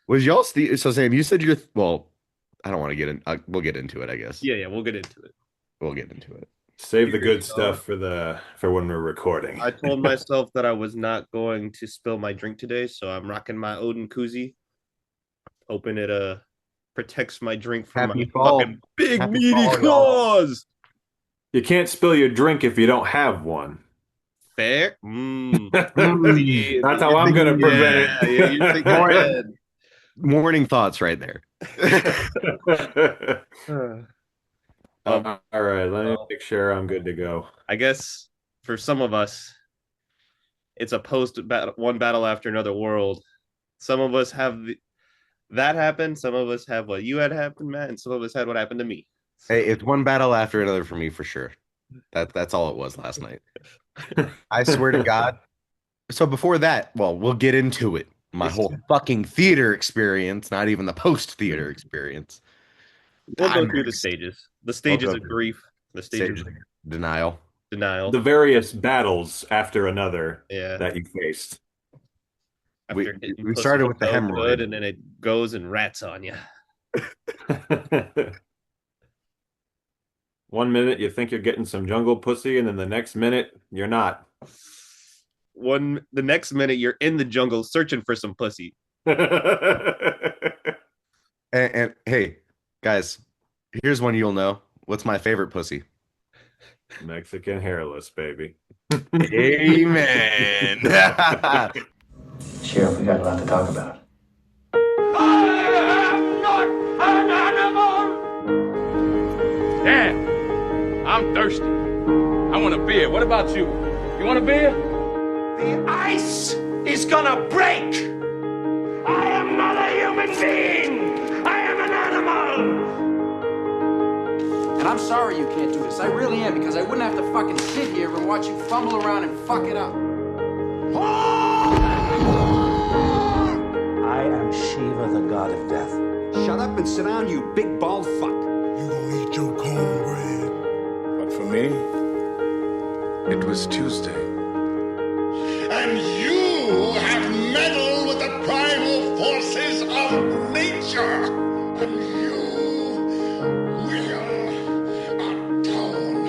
Was y'all so Sam, you said you're well, I don't want to get in we'll get into it, I guess. Yeah, we'll get into it. We'll get into it. Save the Here, good stuff for the for when we're recording. I told myself that I was not going to spill my drink today, so I'm rocking my Odin koozie. Hoping it protects my drink from my Happy fall. fucking big Happy meaty fall, y'all. claws. You can't spill your drink if you don't have one. Fair. Mm, See, That's how you're I'm thinking, gonna prevent yeah, you're thinking more ahead. morning thoughts right there. it. Um, All right, let me well, make sure I'm good to go. I guess for some of us, it's a post battle, one battle after another world. Some of us have that happen. Some of us have what you had happen, Matt, and some of us had what happened to me. Hey, So it's one battle after another for me for sure. That's all it was last night. I swear to God. So before that, well, we'll get into it. My whole fucking theater experience, not even the post-theater experience. we'll go I'm through the next. stages. The We'll stages go of through grief, the stages stage of denial. The denial. various battles after another Yeah. that you faced. We After hitting we pussy started with the so good, hemorrhoid. and then it goes and rats on you. 1 minute you think you're getting some jungle pussy, and then the next minute you're not. The next minute you're in the jungle searching for some pussy. And hey, guys, here's one you'll know. What's my favorite pussy? Mexican hairless, baby. Amen. Sheriff, we got a lot to talk about. I am not an animal! Damn, I'm thirsty. I want a beer. What about you? You want a beer? The ice is gonna break! I am not a human being! I am an animal! And I'm sorry you can't do this. I really am, because I wouldn't have to fucking sit here and watch you fumble around and fuck it up. I am Shiva, the god of death. Shut up and sit down, you big bald fuck. You gonna eat your cornbread? But for me, it was Tuesday. And you have meddled with the primal forces of nature. And you will atone.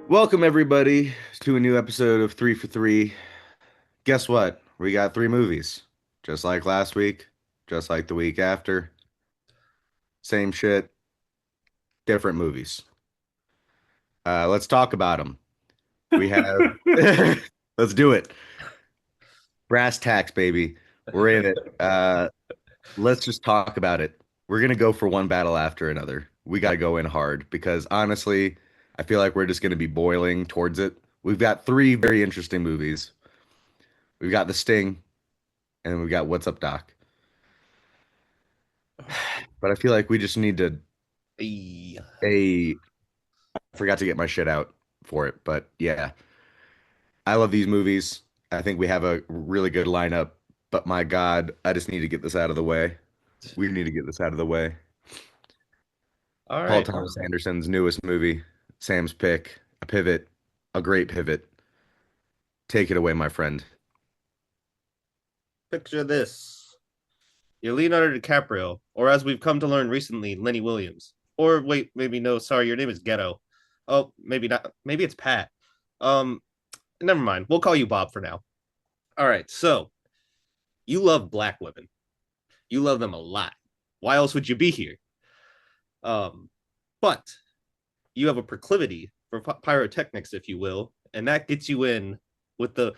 Welcome everybody to a new episode of Three for Three. Guess what? We got three movies. Just like last week, just like the week after. Same shit, different movies. Let's talk about them. We have let's do it. Brass tacks, baby. We're in it. Let's just talk about it. We're gonna go for one battle after another. We gotta go in hard because honestly, I feel like we're just gonna be boiling towards it. We've got three very interesting movies. We've got The Sting, and then we've got What's Up, Doc. But I feel like we just need to Hey. a I forgot to get my shit out for it, but yeah. I love these movies. I think we have a really good lineup, but my God, I just need to get this out of the way. We need to get this out of the way. All Paul right. Thomas Anderson's newest movie, Sam's pick, a pivot, a great pivot. Take it away, my friend. Picture this. You're Leonardo DiCaprio, or as we've come to learn recently, Lenny Williams. Or wait, maybe no, sorry, your name is Ghetto. Oh, maybe not. Maybe it's Pat. Um, Never mind. We'll call you Bob for now. All right, so you love black women. You love them a lot. Why else would you be here? Um, but you have a proclivity for pyrotechnics, if you will, and that gets you in with the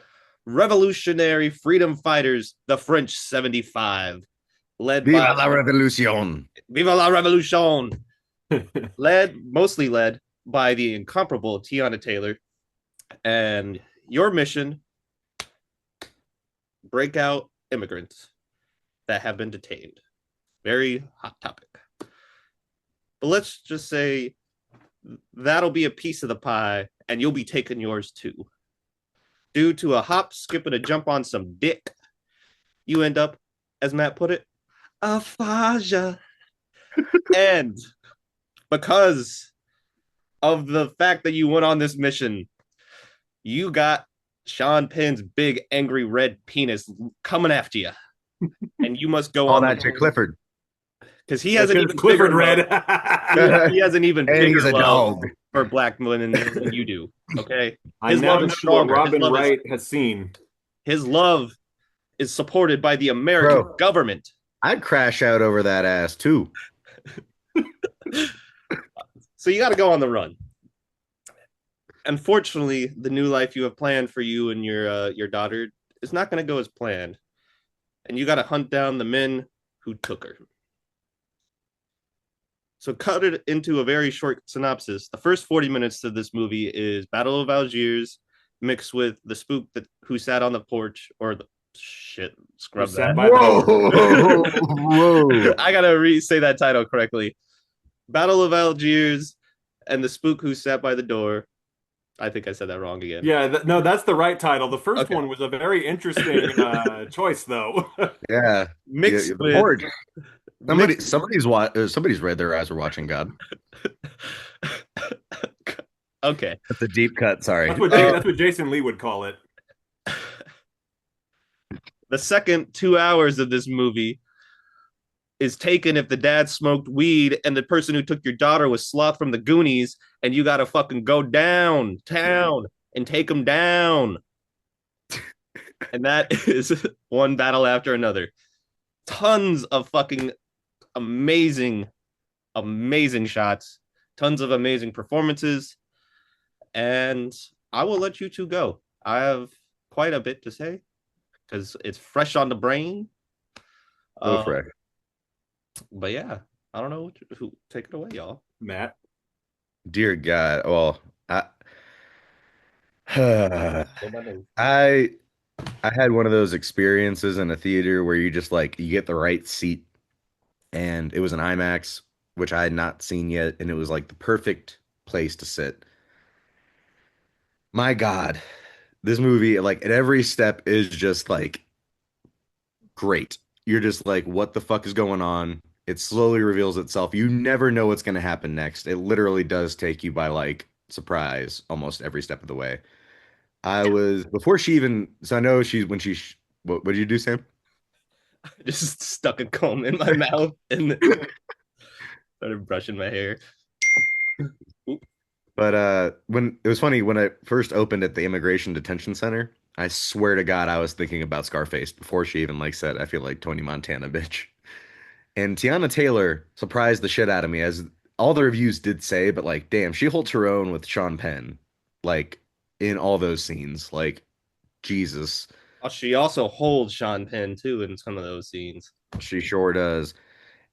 revolutionary freedom fighters, the French 75, led by Viva la revolution! Viva la Revolution, mostly led by the incomparable Tiana Taylor. And your mission: break out immigrants that have been detained. Very hot topic. But let's just say that'll be a piece of the pie, and you'll be taking yours too. Due to a hop, skip, and a jump on some dick, you end up, as Matt put it, a faja. And because of the fact that you went on this mission, you got Sean Penn's big angry red penis coming after you, and you must go All on that to Clifford. because he has an even Clifford bigger Red. love. He has an even And bigger he's a love dog. for black women than you do. Okay, I his now love know is what stronger. Robin Wright has seen. His love is supported by the American Bro. government. I'd crash out over that ass too. So you got to go on the run. Unfortunately, the new life you have planned for you and your daughter is not going to go as planned, and you got to hunt down the men who took her. So, cut it into a very short synopsis. The first 40 minutes of this movie is Battle of Algiers mixed with the spook who sat on the porch, or the shit, scrub Who that. sat by the door. Whoa. I gotta say that title correctly. Battle of Algiers and the spook who sat by the door. I think I said that wrong again. Yeah, no, that's the right title. The first Okay. one was a very interesting choice, though. Yeah. Mixed The with porch. Somebody's read their eyes were watching God. Okay. That's a deep cut. Sorry. That's what Jason Lee would call it. The second 2 hours of this movie is taken if the dad smoked weed and the person who took your daughter was Sloth from the Goonies, and you got to fucking go downtown and take them down. And that is one battle after another. Tons of fucking amazing, amazing shots, tons of amazing performances. And I will let you two go. I have quite a bit to say because it's fresh on the brain. Go for it. But yeah, I don't know who take it away, y'all. Matt. Dear God. Well, I had one of those experiences in a theater where you just like you get the right seat, and it was an IMAX, which I had not seen yet, and it was like the perfect place to sit. My God, this movie, like at every step, is just like great. You're just like, what the fuck is going on? It slowly reveals itself. You never know what's going to happen next. It literally does take you by like surprise almost every step of the way. I was before she even, so I know she's when she, what did you do, Sam? I just stuck a comb in my mouth and started brushing my hair. But when it was funny when I first opened at the immigration detention center, I swear to God I was thinking about Scarface before she even like said I feel like Tony Montana, bitch. And Tiana Taylor surprised the shit out of me, as all the reviews did say, but like damn, she holds her own with Sean Penn, like in all those scenes. Like Jesus. She also holds Sean Penn too in some of those scenes. She sure does.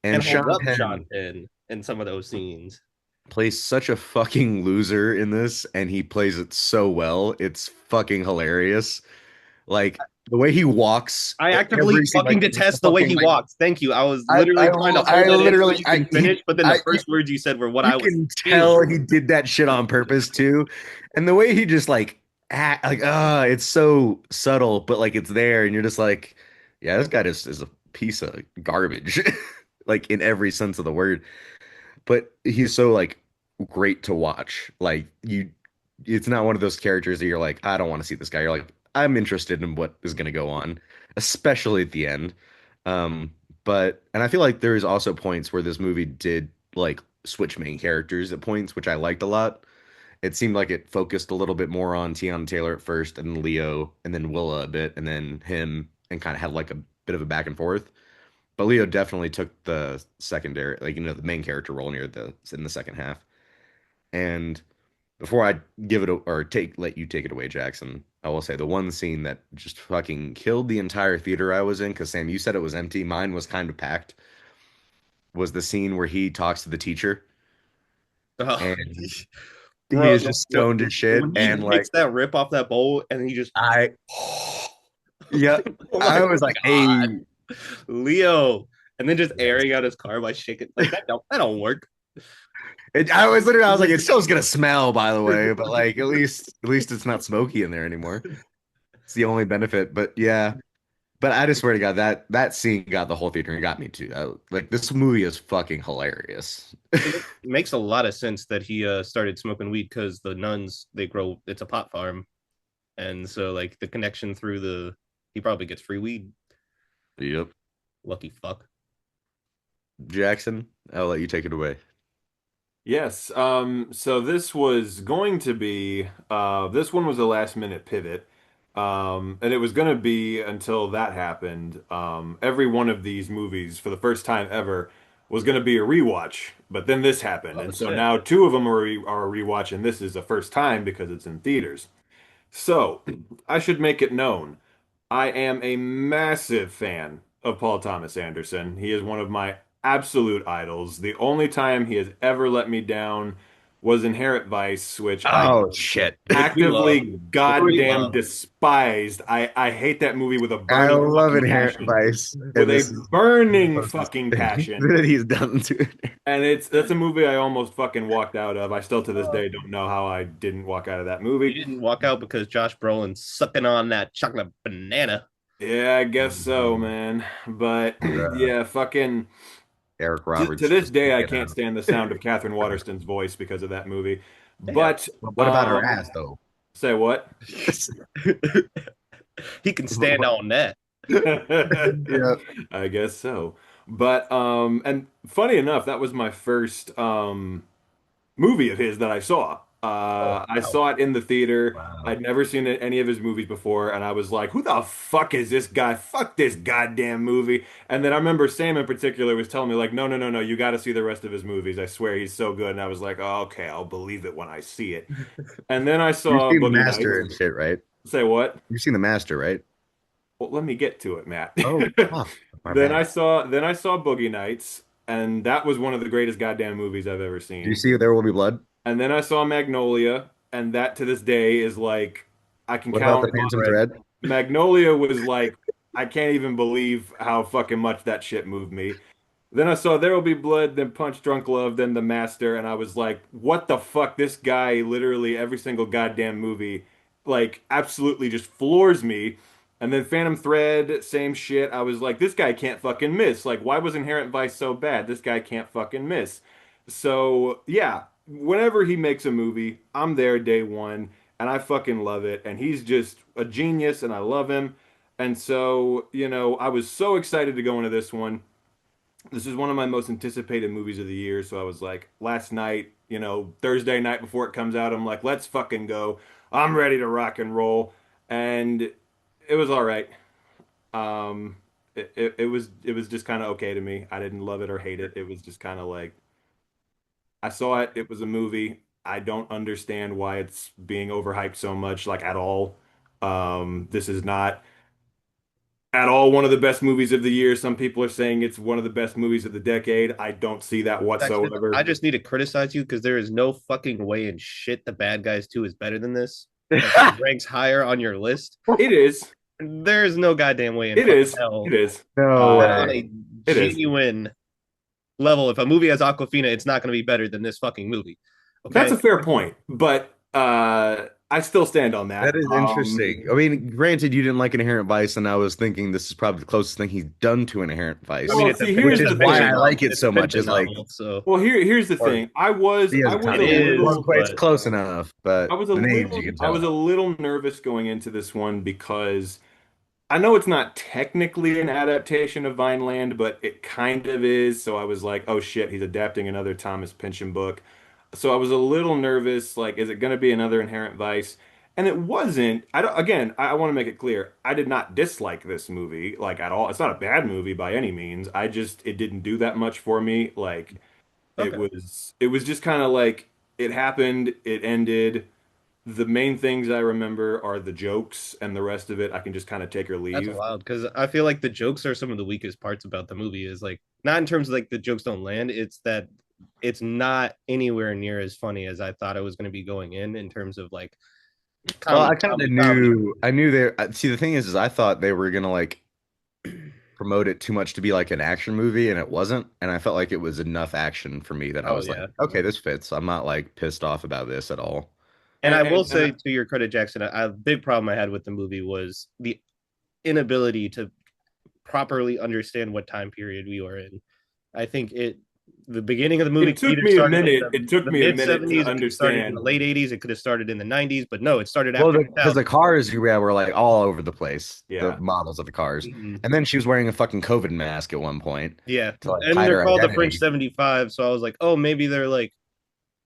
And Sean holds up Penn Sean Penn in some of those scenes. plays such a fucking loser in this, and he plays it so well. It's fucking hilarious. Like the way he walks. I actively fucking detest the way he walks. Thank you. I was literally trying to hold that in so you can finish, but then the first words you said were what I was. You can tell he did that shit on purpose too, and the way he just like act like it's so subtle, but like it's there, and you're just like, yeah, this guy just is a piece of garbage, like in every sense of the word. But he's so like great to watch. Like it's not one of those characters that you're like, I don't want to see this guy. You're like, I'm interested in what is going to go on, especially at the end. Um, and I feel like there's also points where this movie did like switch main characters at points, which I liked a lot. It seemed like it focused a little bit more on Tiana Taylor at first, and then Leo, and then Willa a bit, and then him, and kind of had like a bit of a back and forth. But Leo definitely took the secondary, like the main character role in the second half. And before I give it or let you take it away, Jackson, I will say the one scene that just fucking killed the entire theater I was in, because Sam, you said it was empty, mine was kind of packed, was the scene where he talks to the teacher. And Bro, he is just stoned as shit, when he and takes like that rip off that bowl, and he just yeah, I was like, God. hey, Leo, and then just airing out his car by shaking like that don't work. I was like, it still's gonna smell, by the way, but like at least it's not smoky in there anymore. It's the only benefit. But yeah, but I just swear to God, that scene got the whole theater and got me too. Like this movie is fucking hilarious. It makes a lot of sense that he started smoking weed because the nuns it's a pot farm, and so like the connection through he probably gets free weed. Yep. Lucky fuck. Jackson, I'll let you take it away. Yes. So this was going to be this one was a last minute pivot. And it was going to be until that happened. Every one of these movies for the first time ever was going to be a rewatch, but then this happened. Oh And so shit. now two of them are a rewatch and this is the first time because it's in theaters. So, I should make it known. I am a massive fan of Paul Thomas Anderson. He is one of my absolute idols. The only time he has ever let me down was Inherent Vice, which I Oh shit. Which we love. actively Which we goddamn love. despised. I hate that movie with a I burning love fucking Inherent passion. Vice. With And a this is the burning closest fucking thing passion. that he's done to it. And that's a movie I almost fucking walked out of. I still to this day don't know how I didn't walk out of that You movie. didn't walk out because Josh Brolin's sucking on that chocolate banana. Yeah, I guess so, man. But yeah, fucking Eric to Roberts this just day I get can't out. stand the sound of Catherine Waterston's voice because of that movie. Yeah. But What about her ass though? say what? He can stand on that. Yeah. I guess so. But and funny enough, that was my first movie of his that I saw. I saw it in the theater. Wow. I'd never seen any of his movies before, and I was like, "Who the fuck is this guy? Fuck this goddamn movie!" And then I remember Sam in particular was telling me like, "No, no, no, no, you got to see the rest of his movies. I swear he's so good." And I was like, oh, "Okay, I'll believe it when I see it." And then I You've saw seen The Boogie Master Nights. and shit, right? Say what? You've seen The Master, right? Well, let me get to it, Matt. Oh, fuck. My Then bad. I saw Boogie Nights, and that was one of the greatest goddamn movies I've ever Do you seen. see There Will Be Blood? And then I saw Magnolia, and that to this day is like I can What about count The Phantom on Thread? Magnolia was like I can't even believe how fucking much that shit moved me. Then I saw There Will Be Blood, then Punch Drunk Love, then The Master, and I was like, what the fuck? This guy literally every single goddamn movie, like absolutely just floors me. And then Phantom Thread, same shit. I was like, this guy can't fucking miss. Like, why was Inherent Vice so bad? This guy can't fucking miss. So yeah, whenever he makes a movie, I'm there day one, and I fucking love it. And he's just a genius, and I love him. And so, I was so excited to go into this one. This is one of my most anticipated movies of the year. So I was like, last night, Thursday night before it comes out, I'm like, let's fucking go. I'm ready to rock and roll. And it was all right. It was just kind of okay to me. I didn't love it or hate it. It was just kind of like I saw it. It was a movie. I don't understand why it's being overhyped so much, like at all. This is not at all one of the best movies of the year. Some people are saying it's one of the best movies of the decade. I don't see that Actually, whatsoever. I just need to criticize you because there is no fucking way in shit The Bad Guys 2 is better than this. That ranks higher on your list. It is. There's no goddamn way in It fucking is. hell It is. No that on way. a It is. genuine level, if a movie has Aquafina, it's not going to be better than this fucking movie. That's Okay. a fair point, but I still stand on That that. is interesting. I mean, granted, you didn't like Inherent Vice, and I was thinking this is probably the closest thing he's done to an Inherent Vice. I mean, Well, it's a see, fiction here's which is the why thing. I like it It's so a much. fiction Is like, novel, so Well, here's the Or- thing. I was he has I a was ton a of It is, little it's but- close enough, but I was a the names little you can I was tell. a little nervous going into this one because I know it's not technically an adaptation of Vineland, but it kind of is. So I was like, oh shit, he's adapting another Thomas Pynchon book. So I was a little nervous, like, is it going to be another Inherent Vice? And it wasn't. I don't, again, I want to make it clear. I did not dislike this movie, like at all. It's not a bad movie by any means. It didn't do that much for me. Like Okay. it was just kind of like it happened, it ended. The main things I remember are the jokes, and the rest of it I can just kind of take or That's leave. wild because I feel like the jokes are some of the weakest parts about the movie. Is like not in terms of like the jokes don't land. It's that it's not anywhere near as funny as I thought it was going to be going in terms of like Well, comedy. I kind of Comedy. knew. I knew there. See, the thing is I thought they were gonna like promote it too much to be like an action movie, and it wasn't. And I felt like it was enough action for me that I Oh was like, yeah. okay, this fits. I'm not like pissed off about this at all. And I will And say to your credit, Jackson, a big problem I had with the movie was the inability to properly understand what time period we were in. I think it the beginning of the movie It took either me a started minute. in It took the me a mid minute to 70s, it could have started in the understand. late 80s, it could have started in the 90s, but no, it started Well, after because the 2000. cars were like all over the place, the Yeah. models of the cars. Mhm. And then she was wearing a fucking COVID mask at one point Yeah, to like and hide they're her called the French identity. 75, so I was like, oh, maybe they're like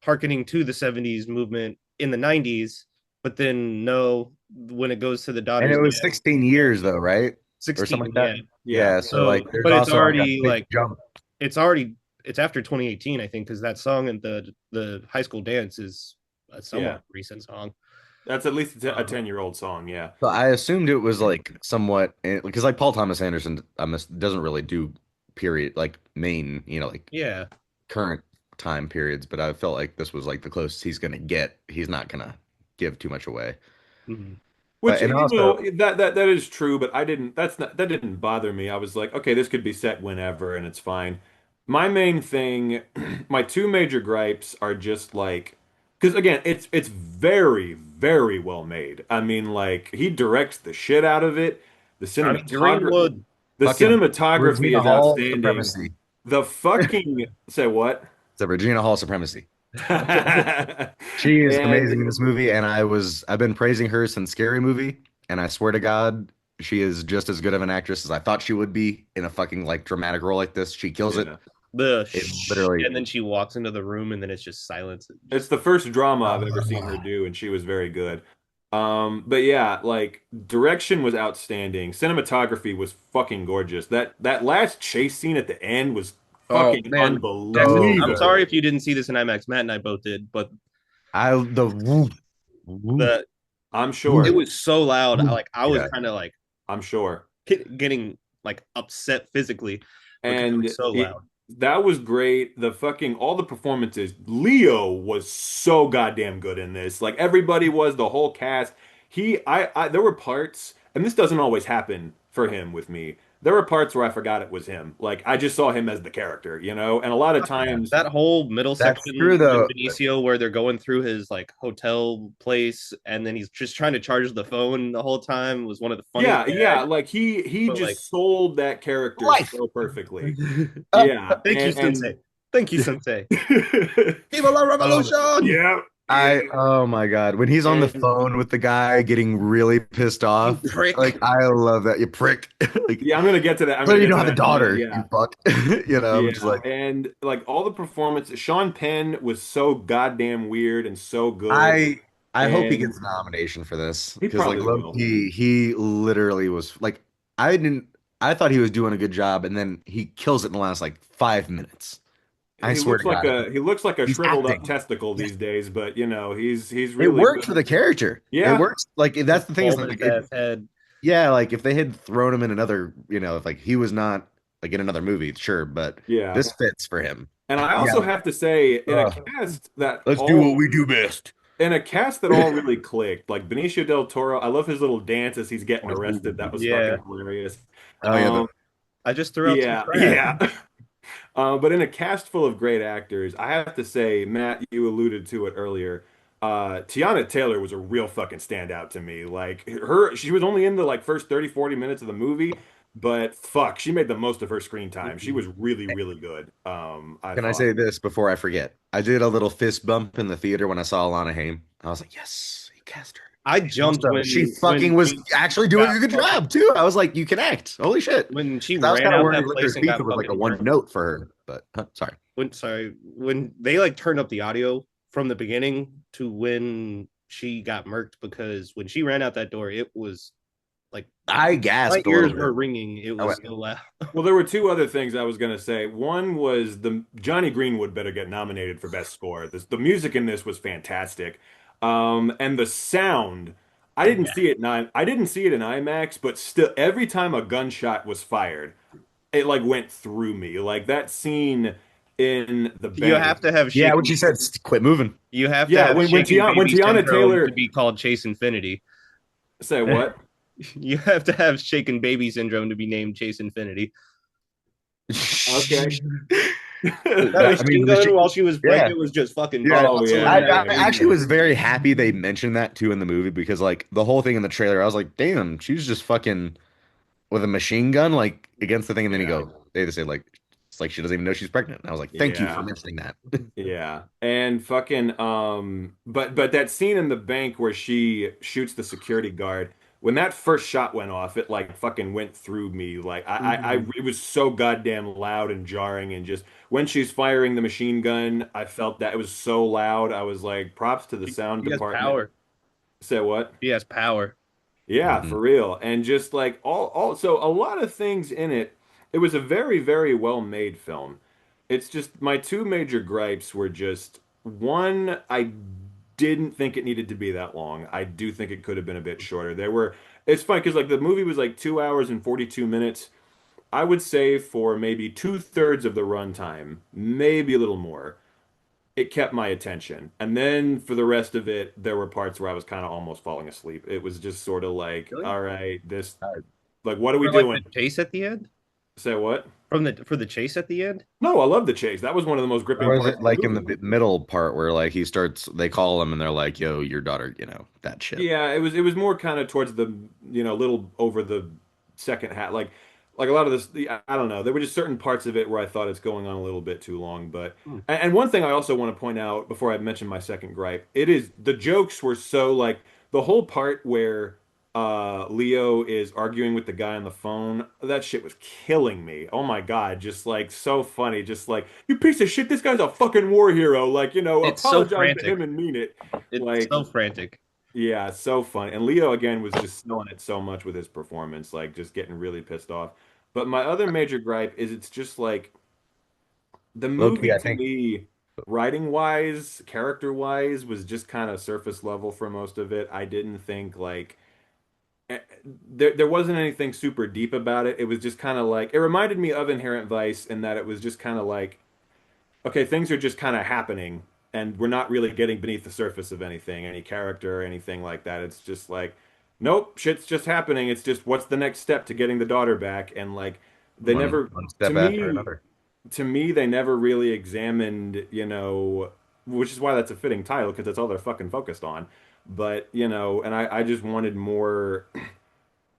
hearkening to the 70s movement in the 90s, but then no, when it goes to the And daughter's it was dad, 16 years though, right? Or something 16, like yeah. that. Yeah. Yeah, so like So, there's but it's also like a already big like jump. it's already it's after 2018, I think, because that song and the high school dance is a somewhat Yeah. recent song. That's at least a Um, 10-year-old song. Yeah. So I assumed it was like somewhat because like Paul Thomas Anderson doesn't really do period like main, like yeah. current time periods, but I felt like this was like the closest he's gonna get. He's not gonna give too much away. Mhm. But Which, and also that is true, but that didn't bother me. I was like, okay, this could be set whenever and it's fine. My main thing, my two major gripes are just like, because again, it's very, very well made. I mean, like he directs the shit out of it. The Johnny cinematography, Greenwood. the fucking cinematography Regina is Hall outstanding. supremacy. The fucking say what? It's a Regina Hall supremacy. And She is amazing in this movie, and I've been praising her since Scary Movie, and I swear to God, she is just as good of an actress as I thought she would be in a fucking like dramatic role like this. She kills it. yeah. It literally, And then she walks into the room and then it's just silence. It's the first drama I've ever seen her do, and she was very good. But yeah, like direction was outstanding. Cinematography was fucking gorgeous. That last chase scene at the end was Oh fucking man, I'm unbelievable. sorry if you didn't see this in IMAX. Matt and I both did, but the woo, woo, the I'm it sure. was so loud. I was yeah. kind of like I'm sure. getting like upset physically because it And was so loud. that was great. The fucking all the performances. Leo was so goddamn good in this. Like everybody was, the whole cast. I there were parts, and this doesn't always happen for him with me. There were parts where I forgot it was him. Like I just saw him as the character, And a lot of times, That whole middle That's section true with though. Benicio where they're going through his like hotel place and then he's just trying to charge the phone the whole time was one of the funniest yeah, gags. like he But like just sold that character Life. so perfectly. Yeah, thank you, and Sensei. Thank you, Sensei. Viva la Um, revolution! yeah, Oh my God, when he's on the and phone with the guy getting really pissed you off, prick. like I love that you prick. Like, yeah, I'm gonna get to that. I'm so gonna you get don't to have a that in a minute. daughter, Yeah. you fuck. I'm just Yeah, like and like all the performance, Sean Penn was so goddamn weird and so good, I I hope he and gets a nomination for this he because like probably low will. key, he literally was like I didn't I thought he was doing a good job, and then he kills it in the last like 5 minutes. I swear to God, He looks like a he's shriveled up acting. testicle these days, but he's It really worked for good. the character. It Yeah, works. Like that's the thing is Bald like his ass head. yeah, like if they had thrown him in another, if like he was not like in another movie, sure, but yeah. this fits for him. And I Yeah. also have to say, Let's do what we do best. in a cast that all really clicked, like Benicio del Toro, I love his little dance as he's getting arrested. That was Yeah. fucking hilarious. Oh yeah, I just threw out some Yeah, trash. yeah. But in a cast full of great actors, I have to say, Matt, you alluded to it earlier. Tiana Taylor was a real fucking standout to me. Like she was only in the like first 30, 40 minutes of the movie, but fuck, she made the most of her screen time. She was really, really good. I can I thought. say this before I forget? I did a little fist bump in the theater when I saw Alana Haim. I was like, yes, he cast her. I jumped Also, she fucking was actually doing a good job too. I was like, you can act. Holy shit. when she 'Cause I was ran kind of out worried that Licorice place and Pizza got was like a fucking one murdered. note for her, but sorry. When they like turned up the audio from the beginning to when she got murked because when she ran out that door, it was like I my gasped a ears little were bit. ringing. It I was went, so loud. Well, there were two other things I was gonna say. One was the Johnny Greenwood better get nominated for best score. The music in this was fantastic, and the sound. I didn't see it in IMAX, but still, every time a gunshot was fired, it like went through me. Like that scene in the You bank. have to have yeah, shaken. what she said, quit moving. You have to Yeah, have when shaken Tiana, when baby Tiana syndrome to Taylor be called Chase Infinity. say what? You have to have shaken baby syndrome to be named Chase Infinity. Okay. That machine gun while she was yeah. pregnant was just fucking. Yeah. Oh yeah, I yeah, actually was very happy they mentioned that too in the movie because like the whole thing in the trailer, I was like, damn, she's just fucking with a machine gun like against the thing, and then yeah. they just say like It's like she doesn't even know she's pregnant. And I was like, thank you for Yeah. mentioning that. Yeah. And fucking but that scene in the bank where she shoots the security guard, when that first shot went off, it like fucking went through me. Like it was so goddamn loud and jarring, and just when she's firing the machine gun, I felt that it was so loud. I was like, props to the sound He has department. power. Say what? He has power. Yeah, Mhm. for real. And just like so a lot of things in it, it was a very, very well made film. It's just my two major gripes were just one, I didn't think it needed to be that long. I do think it could have been a bit shorter. It's fun because like the movie was like 2 hours and 42 minutes. I would say for maybe two-thirds of the runtime, maybe a little more, it kept my attention. And then for the rest of it, there were parts where I was kind of almost falling asleep. It was just sort of like, Really? all right, like, what are we For like doing? the chase at the end? Say what? For the chase at the end? No, I love the chase. That was one of the most gripping Or is parts it of the like in the movie. middle part where like they call him and they're like, yo, your daughter, that shit. Yeah, it was more kind of towards the, little over the second half. Like a lot of this, I don't know. There were just certain parts of it where I thought it's going on a little bit too long. But and one thing I also want to point out before I mention my second gripe, it is the jokes were so like the whole part where Leo is arguing with the guy on the phone. That shit was killing me. Oh my God, just like so funny. Just like, you piece of shit, this guy's a fucking war hero. Like, It's so apologize to frantic. him and mean it. It's Like, so frantic. yeah, so funny. And Leo again was just selling it so much with his performance, like just getting really pissed off. But my other major gripe is it's just like the Loki, movie I to think. me, writing wise, character wise, was just kind of surface level for most of it. I didn't think like there wasn't anything super deep about it. It was just kind of like it reminded me of Inherent Vice in that it was just kind of like okay, things are just kind of happening, and we're not really getting beneath the surface of anything, any character or anything like that. It's just like, nope, shit's just happening. It's just what's the next step to getting the daughter back, and like they One never, one to step after me, another. they never really examined, which is why that's a fitting title because that's all they're fucking focused on. But and I just wanted more.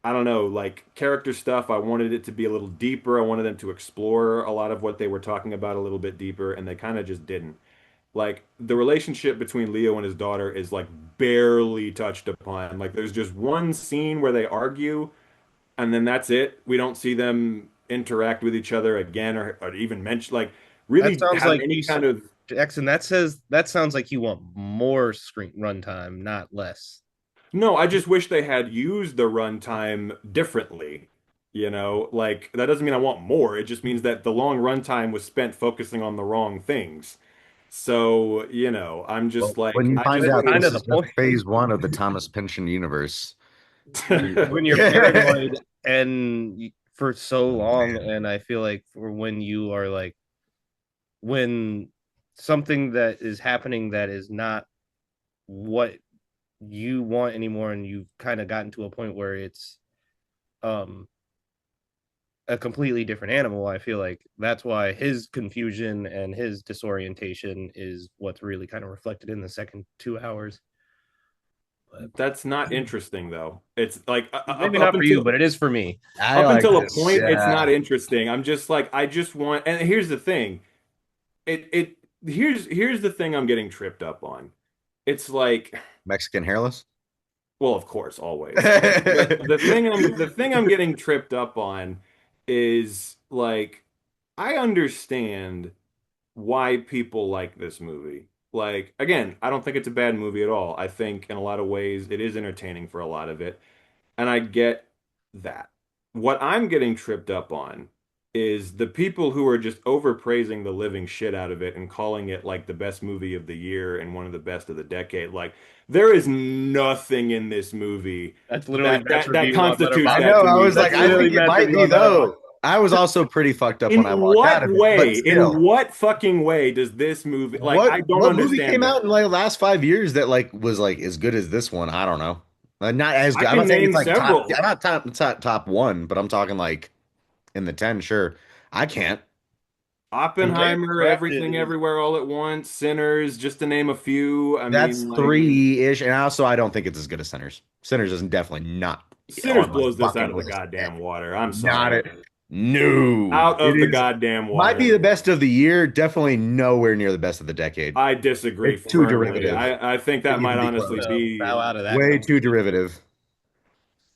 I don't know, like character stuff. I wanted it to be a little deeper. I wanted them to explore a lot of what they were talking about a little bit deeper, and they kind of just didn't. Like the relationship between Leo and his daughter is like barely touched upon. Like there's just one scene where they argue, and then that's it. We don't see them interact with each other again or even mention like That really sounds have like any you, kind of Jackson. That sounds like you want more screen runtime, not less. no, I just wish they had used the runtime differently. Like that doesn't mean I want more. It just means that the long runtime was spent focusing on the wrong things. So, I'm just Well, when like, you I find just That's out would kind this of is the just point. phase one of the Thomas Pynchon universe, When you're paranoid for so long, and I feel like for when you are like when something that is happening that is not what you want anymore, and you've kind of gotten to a point where it's um a completely different animal. I feel like that's why his confusion and his disorientation is what's really kind of reflected in the second 2 hours. But that's not interesting though. It's like maybe not for you, but it is for me. I up like until a this. point, it's Yeah, not interesting. I'm just like, I just want, and here's the thing. Here's the thing I'm getting tripped up on. It's like, Mexican hairless. well, of course, always. But the thing I'm getting tripped up on is like I understand why people like this movie. Like again, I don't think it's a bad movie at all. I think in a lot of ways it is entertaining for a lot of it. And I get that. What I'm getting tripped up on is the people who are just overpraising the living shit out of it and calling it like the best movie of the year and one of the best of the decade. Like there is nothing in this movie That's literally that Matt's that review on constitutes I that Letterboxd. know. to I me. was That's like, I literally think it Matt's might review be on Letterboxd. though. I was also pretty fucked up when I In walked out what of it, but way? In still, what fucking way does this movie like I don't what movie understand came that. out in like the last 5 years that like was like as good as this one? I don't know. Not as I good. I'm not can saying it's name like top. several. I'm not top one, but I'm talking like in the 10. Sure, I can't. The way it's Oppenheimer, crafted Everything is Everywhere All at Once, Sinners, just to name a few. I That's mean, like three-ish, and also I don't think it's as good as Sinners. Sinners is definitely not Sinners on my blows this out fucking of the list. goddamn water. I'm Not sorry. it. No, Out it of the is goddamn might be water. the best of the year. Definitely nowhere near the best of the decade. I disagree It's too firmly. derivative I think to that might even be honestly close. Bow be. out of that Way too conversation. derivative.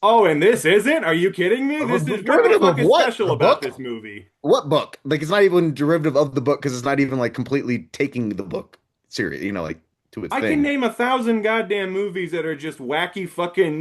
Oh, and this isn't? Are you kidding me? This is what the Derivative fuck of is what? special The about book? this movie? What book? Like it's not even derivative of the book because it's not even like completely taking the book serious, like to its I can thing. name 1,000 goddamn movies that are just wacky fucking,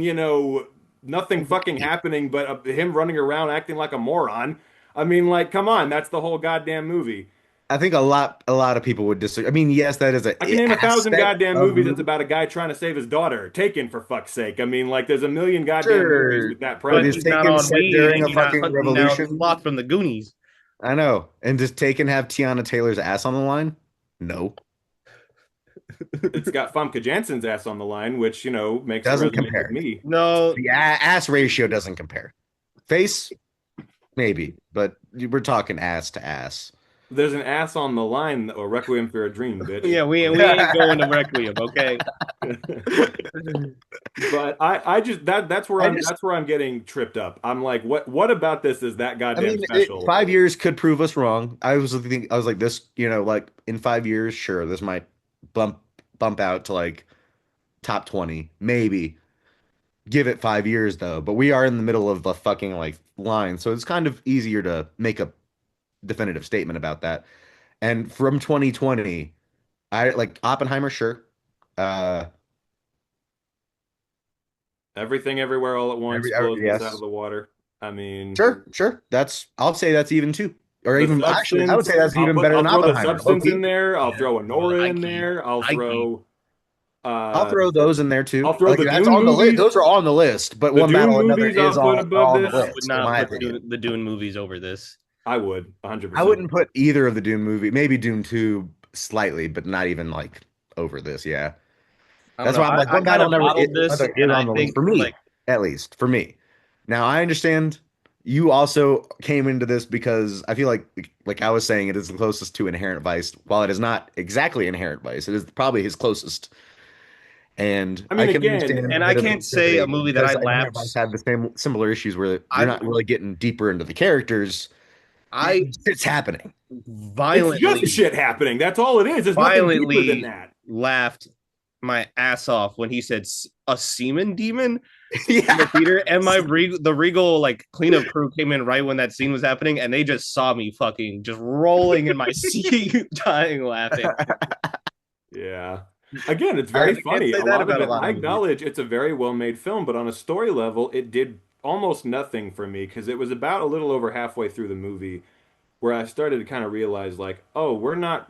nothing fucking happening but him running around acting like a moron. I mean, like, come on, that's the whole goddamn movie. I think a lot of people would disagree. I mean, yes, that is an I can name 1,000 aspect goddamn of the movies that's movie. about a guy trying to save his daughter. Taken, for fuck's sake. I mean, like, there's a million goddamn movies Sure, with that but But is premise. he's not Taken on set weed during and a he's not fucking hunting down revolution? Sloth from the Goonies. I know. And does Taken have Tiana Taylor's ass on the line? No, It's got Famke Janssen's ass on the line, which, makes it doesn't resonate with compare. me. No, The ass ratio doesn't compare. Face, maybe, but we're talking ass to ass. There's an ass on the line, or Requiem for a Dream, bitch. yeah, we ain't going to Requiem, okay? But I just that's where I I'm just, that's where I'm getting tripped up. I'm like, what about this is that I goddamn mean, special? 5 years could prove us wrong. I was like this, like in 5 years, sure, this might bump bump out to like top 20, maybe. Give it 5 years though, but we are in the middle of the fucking like line, so it's kind of easier to make a definitive statement about that. And from 2020, I like Oppenheimer, sure. Uh, Everything Everywhere All at Once blows this out of yes, the water. I mean, sure. I'll say that's even two, or The even actually, I would say Substance, that's even better I'll than throw The Oppenheimer. Low Substance in key, there. I'll Yeah, throw Nora I in can't. there. I can't. I'll Uh throw those in there I'll too. throw Like the that's Dune on the list. movies. Those are all on the list, but The One Dune Battle Another movies is I'll put all above on the this. I would list, in not my put opinion. the Dune movies over this. I would I 100%. wouldn't put either of the Dune movie, maybe Dune 2 slightly, but not even like over this. Yeah. I don't That's know. why I'm like I One kind Battle of Never bottled this, Is and I on the list think for like me, at least for me. Now I understand you also came into this because I feel like I was saying, it is the closest to Inherent Vice. While it is not exactly Inherent Vice, it is probably his closest. And I I mean, can again, understand and a I bit of can't say a negativity movie that I because Inherent Vice laughed. had the same similar issues where you're I not really getting deeper into the characters. I It's happening. it's just violently shit happening. That's all it is. There's nothing deeper than violently that. laughed my ass off when he said a semen demon in the Yeah. theater, and the Regal like cleanup crew came in right when that scene was happening, and they just saw me fucking just rolling in my seat, dying laughing. Yeah. Again, it's I very Can't funny. say A that lot of about a it, lot I of movies. acknowledge it's a very well-made film, but on a story level, it did almost nothing for me because it was about a little over halfway through the movie where I started to kind of realize like, oh, we're not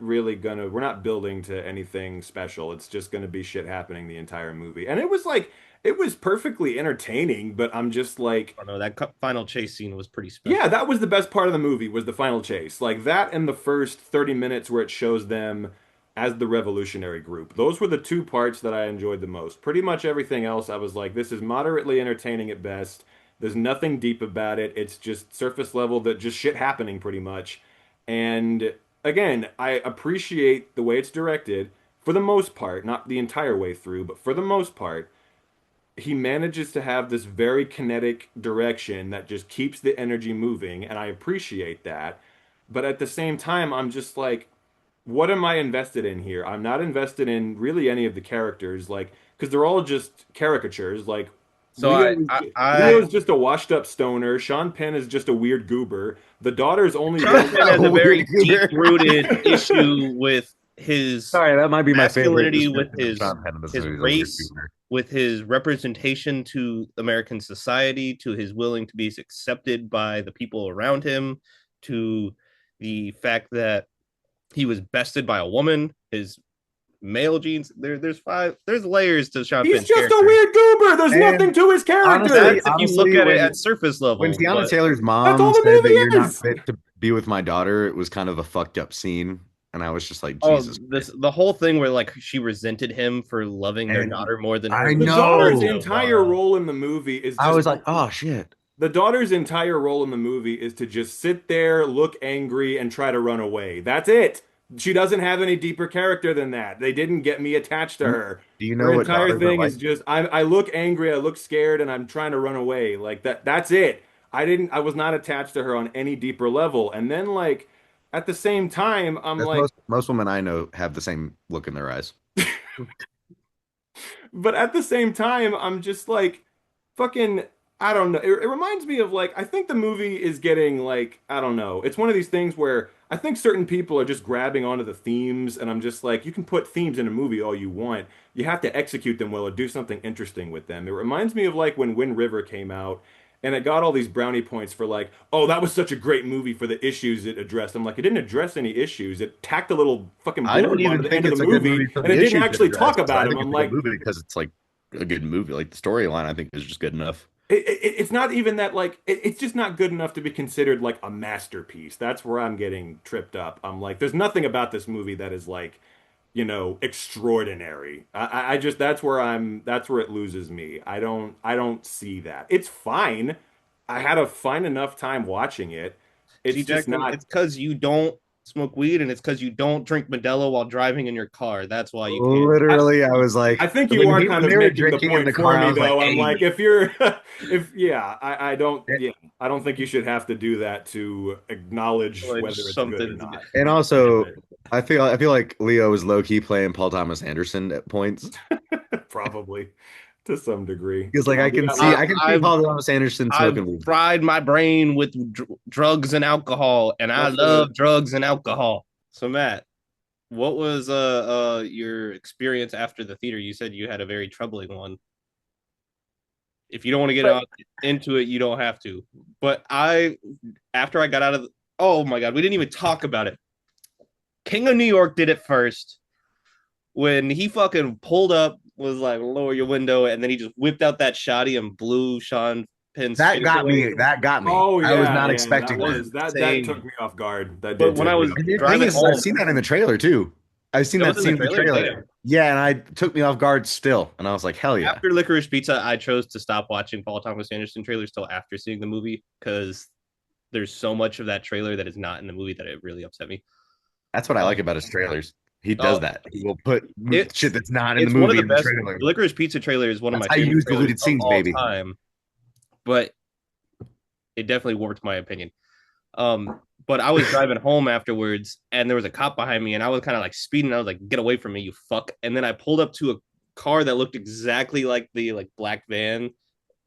building to anything special. It's just gonna be shit happening the entire movie. And it was perfectly entertaining, but I'm just like, I don't know, that final chase scene was pretty yeah, special. that was the best part of the movie was the final chase. Like that and the first 30 minutes where it shows them as the revolutionary group. Those were the two parts that I enjoyed the most. Pretty much everything else I was like, this is moderately entertaining at best. There's nothing deep about it. It's just surface level that just shit happening pretty much. And again, I appreciate the way it's directed for the most part, not the entire way through, but for the most part he manages to have this very kinetic direction that just keeps the energy moving, and I appreciate that. But at the same time, I'm just like, what am I invested in here? I'm not invested in really any of the characters, like, because they're all just caricatures. Like, So Leo's just a washed up stoner. Sean Penn is just a weird goober. The daughter's only Sean really Penn has a Weird very deep goober. rooted issue with his Sorry, that might be my favorite masculinity, with description of Sean Penn in this his movie. Is a weird race, goober. with his representation to American society, to his willing to be accepted by the people around him, to the fact that he was bested by a woman, his male genes. There's layers to Sean He's Penn's just a character. weird goober. There's nothing And to his character. That's if you look at it when at surface when level, Tiana but Taylor's That's all mom the said that you're movie not is. fit to be with my daughter, it was kind of a fucked up scene, and I was just like, oh, Jesus this Christ. the whole thing where like she resented him for loving their And daughter more than I her. The daughter's know. entire role in the movie is I just was like, oh shit. the daughter's entire role in the movie is to just sit there, look angry, and try to run away. That's it. She doesn't have any deeper character than that. They didn't get me attached to her. Do you Her know what entire daughters are thing like? is just I look angry, I look scared, and I'm trying to run away. Like that's it. I was not attached to her on any deeper level. And then like at the same time, I'm That's like, most women I know have the same look in their eyes. but at the same time, I'm just like, fucking, I don't know. It reminds me of like, I think the movie is getting like, I don't know. It's one of these things where I think certain people are just grabbing onto the themes, and I'm just like, you can put themes in a movie all you want. You have to execute them well or do something interesting with them. It reminds me of like when Wind River came out. And it got all these brownie points for like, oh, that was such a great movie for the issues it addressed. I'm like, it didn't address any issues. It tacked a little fucking I don't blurb even onto the think end of it's the a good movie movie, for and the it didn't issues it actually talk addresses. I about them. think I'm it's a good like, movie because it's like a good movie. Like the storyline, I think is just good enough. it's not even that like it's just not good enough to be considered like a masterpiece. That's where I'm getting tripped up. I'm like, there's nothing about this movie that is like, extraordinary. I just that's where it loses me. I don't see that. It's fine. I had a fine enough time watching it. See, It's just Jackson, not. it's because you don't smoke weed and it's because you don't drink Modelo while driving in your car. That's why you can't. I, Literally, I was I like, think you are kind when of they were making the drinking in point the for car, I me was like, though. I'm hey. like, if you're, if yeah, I don't, yeah, I don't think you should have to do that to acknowledge Like whether it's good or something's not. And also, I feel like Leo was low key playing Paul Thomas Anderson at points. Probably to some degree. Because like We got like I, I can see I've Paul Thomas Anderson I've smoking weed. fried my brain with drugs and alcohol, and I that's the love drugs and alcohol. So Matt, what was your experience after the theater? You said you had a very troubling one. If you don't want to get into it, you don't have to. But after I got out of oh my god, we didn't even talk about it. King of New York did it first when he fucking pulled up, was like lower your window, and then he just whipped out that shotty and blew Sean Penn's That face got away. me. That got me. oh I was yeah, not yeah, expecting that that. was that took Insane. me off guard. That But did when I take me was off And the guard. thing driving is, I've home, seen that in the trailer too. I've seen it that was in the scene in the trailer. trailer. Damn. Yeah, and I took me off guard still, and I was like, hell yeah. After Licorice Pizza, I chose to stop watching Paul Thomas Anderson trailers till after seeing the movie because there's so much of that trailer that is not in the movie that it really upset me. That's what I like Um, about his trailers. He does oh, that. He will put shit it's that's not in the it's one of movie the in the best. trailer. The Licorice Pizza trailer is one of That's my how you favorite use trailers deleted of scenes, all baby. time. But it definitely warped my opinion. But I was driving home afterwards, and there was a cop behind me, and I was kind of like speeding. I was like, "Get away from me, you fuck!" And then I pulled up to a car that looked exactly like the like black van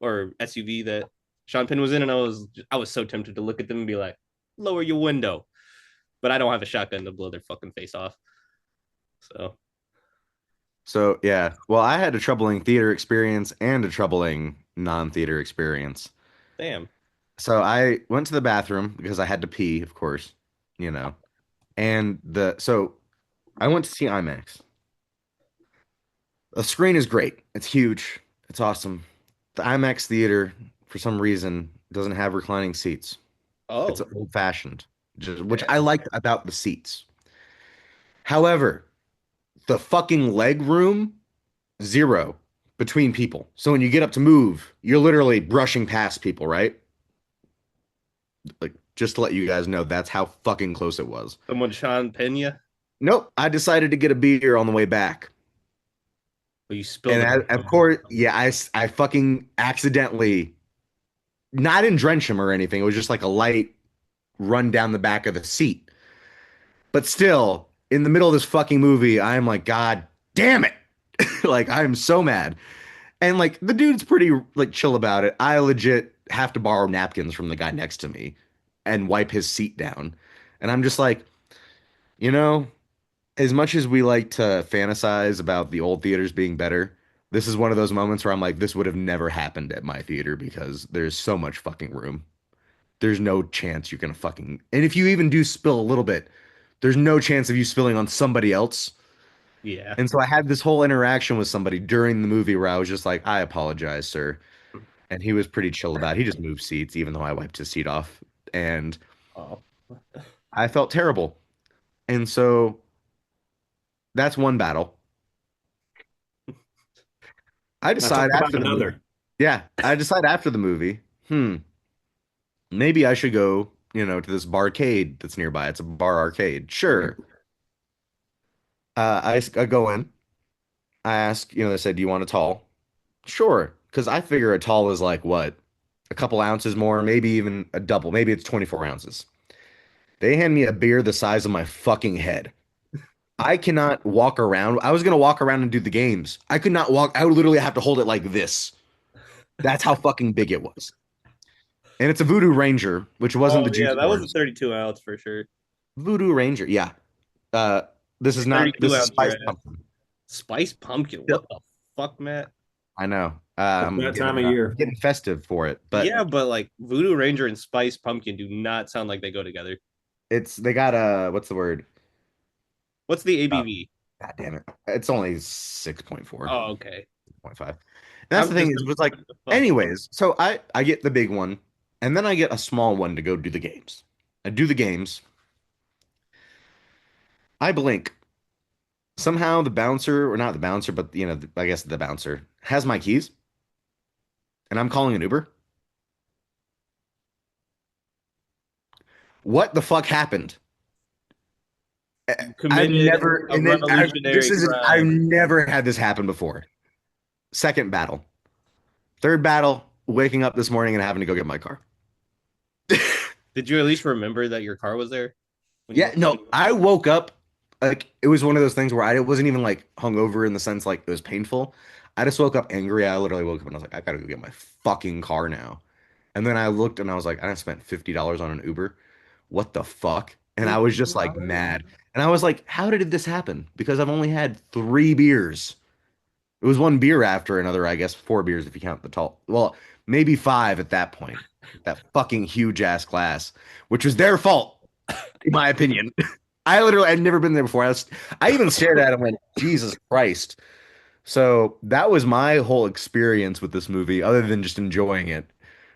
or SUV that Sean Penn was in, and I was so tempted to look at them and be like, "Lower your window," but I don't have a shotgun to blow their fucking face off. So So yeah, well, I had a troubling theater experience and a troubling non-theater experience. damn. So I went to the bathroom because I had to pee, of course, you know. And so I went to see IMAX. The screen is great. It's huge. It's awesome. The IMAX theater, for some reason, doesn't have reclining seats. It's Oh, old-fashioned, which I liked about the seats. However, the fucking leg room, zero between people. So when you get up to move, you're literally brushing past people, right? Like, just to let you guys know, that's how fucking close it was. someone Sean Pena, Nope, I decided to get a beer on the way back. but you spilled And it. of course, yeah, I fucking accidentally, not didn't drench him or anything. It was just like a light run down the back of the seat. But still, in the middle of this fucking movie, I'm like, God damn it. Like, I'm so mad. And like the dude's pretty like chill about it. I legit have to borrow napkins from the guy next to me and wipe his seat down. And I'm just like, you know, as much as we like to fantasize about the old theaters being better, this is one of those moments where I'm like, this would have never happened at my theater because there's so much fucking room. There's no chance you're gonna fucking, and if you even do spill a little bit, there's no chance of you spilling on somebody else. Yeah. And so I had this whole interaction with somebody during the movie where I was just like, I apologize, sir. And he was pretty chill about it. He just moved seats, even though I wiped his seat off. And Oh. I felt terrible. And so that's one battle. I Now decide talk about after the movie. another. Yeah, I decide after the movie, maybe I should go, to this barcade that's nearby. It's a bar arcade. Sure. I go in. I ask, they said, do you want a tall? Sure. Because I figure a tall is like what? a couple ounces more, maybe even a double. Maybe it's 24 ounces. They hand me a beer the size of my fucking head. I cannot walk around. I was gonna walk around and do the games. I could not walk. I would literally have to hold it like this. That's how fucking big it was. And it's a Voodoo Ranger, which wasn't Oh the yeah, juice that was a bars. 32 ounce for sure. Voodoo Ranger, yeah. Uh, this is not. 32 This is ounce your spiced ass. pumpkin. Spiced pumpkin. Yep. What the fuck, Matt? I know. It's that time of year. Getting festive for it, but Yeah, but like Voodoo Ranger and Spiced Pumpkin do not sound like they go together. they got a what's the word? What's the Uh, ABV? God damn it! It's only 6.4, Oh, okay. 0.5. And that's the I'm thing just is, it was like, what the fuck? anyways. So I get the big one, and then I get a small one to go do the games. I do the games. I blink. Somehow the bouncer, or not the bouncer, but I guess the bouncer has my keys, and I'm calling an Uber. What the fuck happened? I've Committed never, a revolutionary I've crime. never had this happen before. Second battle. Third battle, waking up this morning and having to go get my car. Did you at least remember that your car was there? Yeah, no, I woke up like it was one of those things where I wasn't even like hungover in the sense like it was painful. I just woke up angry. I literally woke up and I was like, I gotta go get my fucking car now. And then I looked and I was like, I spent $50 on an Uber. What the fuck? And I was just like mad. And I was like, how did this happen? Because I've only had 3 beers. It was one beer after another, I guess 4 beers if you count the tall. Well, maybe 5 at that point. That fucking huge ass glass, which was their fault, in my opinion. I'd never been there before. I even stared at him and went, Jesus Christ. So that was my whole experience with this movie, other than just enjoying it,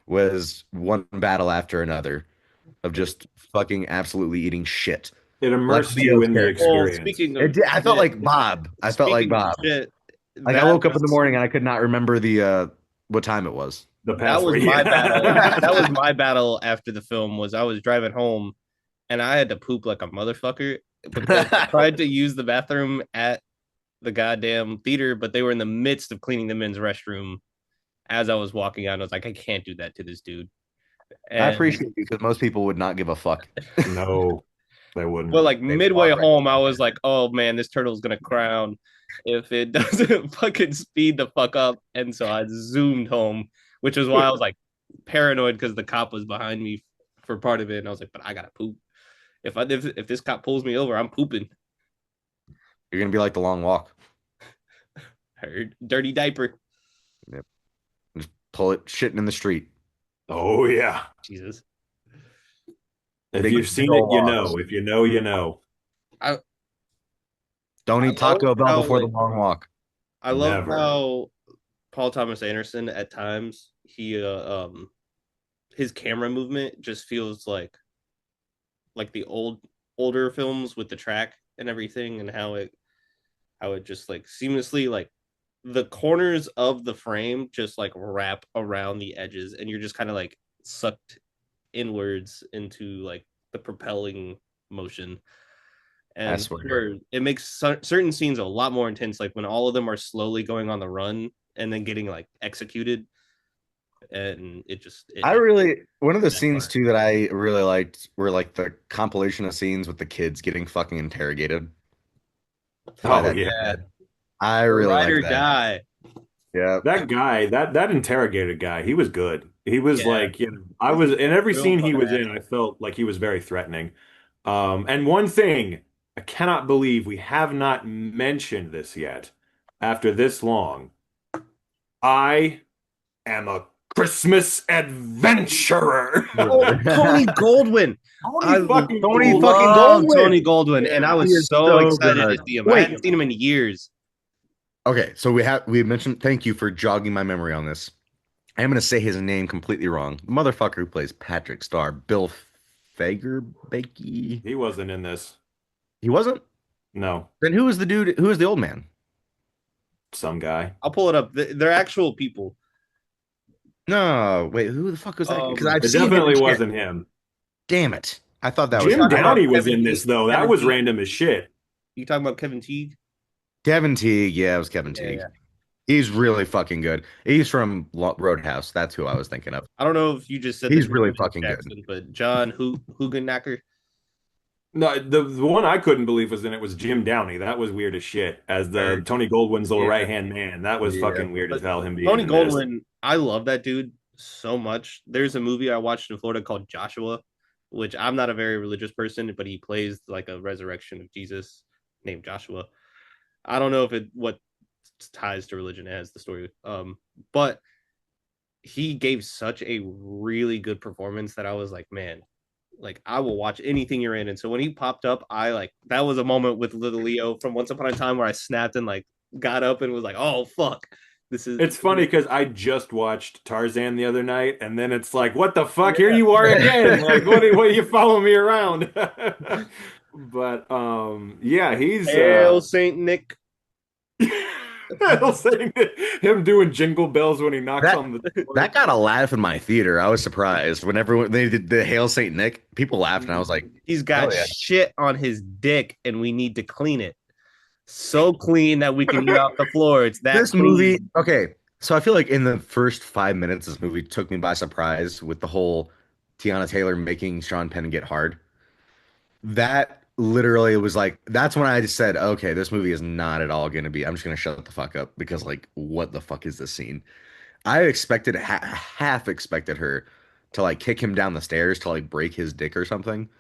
was one battle after another of just fucking absolutely eating shit. It Like immersed you Leo's in the character. Well, experience. speaking of I felt shit, like Bob. I felt like speaking of Bob. shit, Like I that woke up in the was morning and I could not remember the what time it was. The that was password. my battle. Yeah. That was my battle after the film. Was I was driving home and I had to poop like a motherfucker because I tried to use the bathroom at the goddamn theater, but they were in the midst of cleaning the men's restroom as I was walking out. I was like, I can't do that to this dude. I And appreciate you because most people would not give a fuck. No, they wouldn't. but like They midway walk right home, I was like, oh man, this turtle's gonna crown if it doesn't fucking speed the fuck up. And so I zoomed home, which is why I was like paranoid because the cop was behind me for part of it. And I was like, but I gotta poop. If this cop pulls me over, I'm pooping. You're gonna be like the long walk. Heard dirty diaper. Yep. Just pull it shitting in the street. Oh yeah. Jesus. If Big- you've seen big it, ol' you logs. know. If you know, you know. Don't I eat Taco love Bell how, before the like, long walk. I love Never. how Paul Thomas Anderson at times his camera movement just feels like the older films with the track and everything and how it just like seamlessly like the corners of the frame just like wrap around the edges and you're just kind of like sucked inwards into like the propelling motion I and swear. sure, it makes certain scenes a lot more intense like when all of them are slowly going on the run and then getting like executed and One of the that scenes part. too that I really liked were like the compilation of scenes with the kids getting fucking interrogated by Oh that yeah. Yeah, I really ride liked or that. die. Yeah. That guy, that interrogator guy, he was good. He was Yeah. like, I was in every Real scene he fun was in, actor. I felt like he was very threatening. And one thing, I cannot believe we have not mentioned this yet after this long. I am a Christmas adventurer. Oh, Tony Goldwyn. I Tony fucking love Goldwyn. Tony Goldwyn, and I He was is so so excited to good. see him. I Wait. hadn't seen him in years. Okay, so we mentioned, thank you for jogging my memory on this. I am gonna say his name completely wrong. The motherfucker who plays Patrick Star, Bill Fagerbakke. He wasn't in this. He wasn't? No, Then who was the dude? Who was the old man? some guy. I'll pull it up. They're actual people. No, wait, who the fuck was that? Because I've It seen him. definitely in shit. wasn't him. Damn it! I thought that was Jim him. Downey was Kevin in this Teague? though. That Kevin was Teague? random as shit. You talking about Kevin Teague? Kevin Teague. Yeah, it was Kevin Yeah, Teague. yeah. He's really fucking good. He's from Roadhouse. That's who I was thinking of. I don't know if you just said He's this really name, fucking good. Jackson, but John Hugenacker. No, the one I couldn't believe was in it was Jim Downey. That was weird as shit. As the Tony Goldwyn's little Yeah. right hand man, that was Yeah. fucking weird as hell. Him being Tony in this. Goldwyn, I love that dude so much. There's a movie I watched in Florida called Joshua, which I'm not a very religious person, but he plays like a resurrection of Jesus named Joshua. I don't know if it what ties to religion as the story, but he gave such a really good performance that I was like, man, like I will watch anything you're in. And so when he popped up, I like that was a moment with little Leo from Once Upon a Time where I snapped and like got up and was like, oh fuck. It's funny because I just watched Tarzan the other night, and then it's like, what the fuck? Here you are again. Like, what are you following me around? But yeah, he's Hail Saint Nick. I'll say him doing jingle bells when he knocks on the door. That got a laugh in my theater. I was surprised when everyone they did the Hail Saint Nick. People laughed, and I was like, he's got shit on his dick, and we need to clean it. So clean that we can eat off the floor. It's that this clean. movie. Okay, so I feel like in the first 5 minutes, this movie took me by surprise with the whole Tiana Taylor making Sean Penn get hard. That literally was like, that's when I just said, okay, this movie is not at all going to be. I'm just going to shut the fuck up because, like, what the fuck is this scene? I expected, half expected her to like kick him down the stairs to like break his dick or something.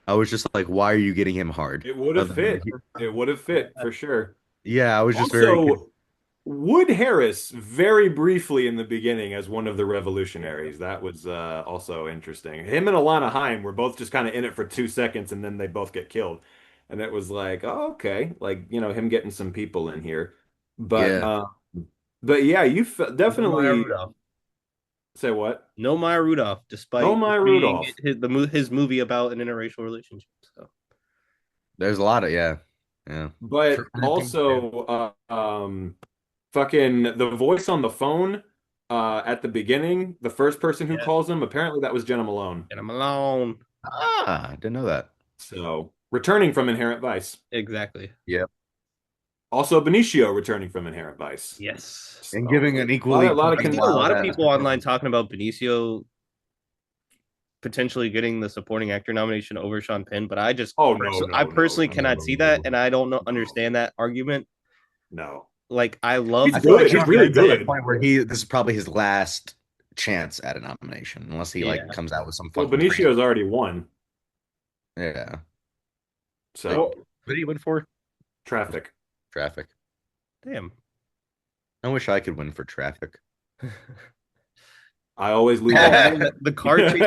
I was just like, why are you getting him hard? It would have fit. It would have fit for sure. Yeah, I was just Also, Wood Harris very briefly in the beginning as one of the revolutionaries. That was also interesting. Him and Alana Haim were both just kind of in it for 2 seconds, and then they both get killed. And it was like, oh, okay, like him getting some people in here. But Yeah. but yeah, you No definitely Maya Rudolph. say what? No Maya Rudolph, despite No Maya being Rudolph. his movie about an interracial relationship. So There's a lot of yeah. But Sure. also, fucking the voice on the phone at the beginning, the first person who calls him, apparently that was Jenna Malone. Get him alone. Ah, I didn't know that. So returning from Inherent Vice. Exactly. Yep. Also Benicio returning from Inherent Vice. Yes. And giving an equally a lot of I see a lot of people online talking about Benicio potentially getting the supporting actor nomination over Sean Penn, but I just I personally cannot see that, and I don't understand that argument. No. Like I love I feel like He's really at the good. point where this is probably his last chance at a nomination, unless he like comes out with some Well, fucking Benicio's already won. Yeah. So what did he win for? Traffic. Traffic. Damn. I wish I could win for Traffic. I always lose. The car chase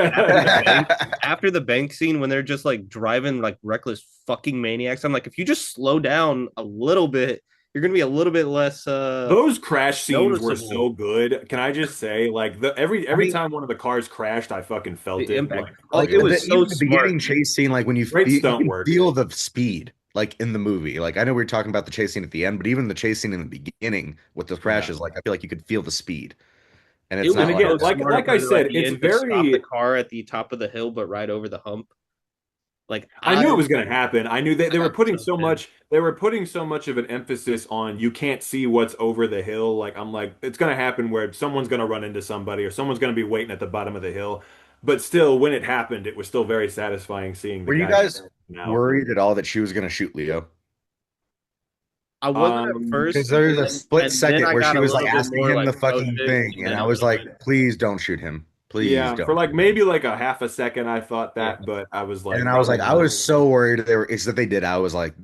after the bank scene when they're just like driving like reckless fucking maniacs. I'm like, if you just slow down a little bit, you're gonna be a little bit less. Those crash scenes were noticeable. so good. Can I just say, like every time one of the cars crashed, I fucking felt it. Impact. Like it was so the beginning chase scene, like when you stunt can work. feel the speed, like in the movie. Like I know we were talking about the chase scene at the end, but even the chase scene in the beginning with the crashes, like I feel like you could feel the speed. And it's not again, like I said, it's very stop the car at the top of the hill, but right over the hump. Like I knew it was going to happen. I knew they were putting so much. They were putting so much of an emphasis on you can't see what's over the hill. Like I'm like it's going to happen where someone's going to run into somebody or someone's going to be waiting at the bottom of the hill. But still, when it happened, it was still very satisfying seeing. Were you guys worried at all that she was going to shoot Leo? I wasn't at first because there's a split second where she was like asking him the fucking oh, thing, and I was like, "Please don't shoot him, please." Yeah, don't. for like maybe like a half a second, I thought that, but I was like, and I was like, I was so worried it's that they did. I was like,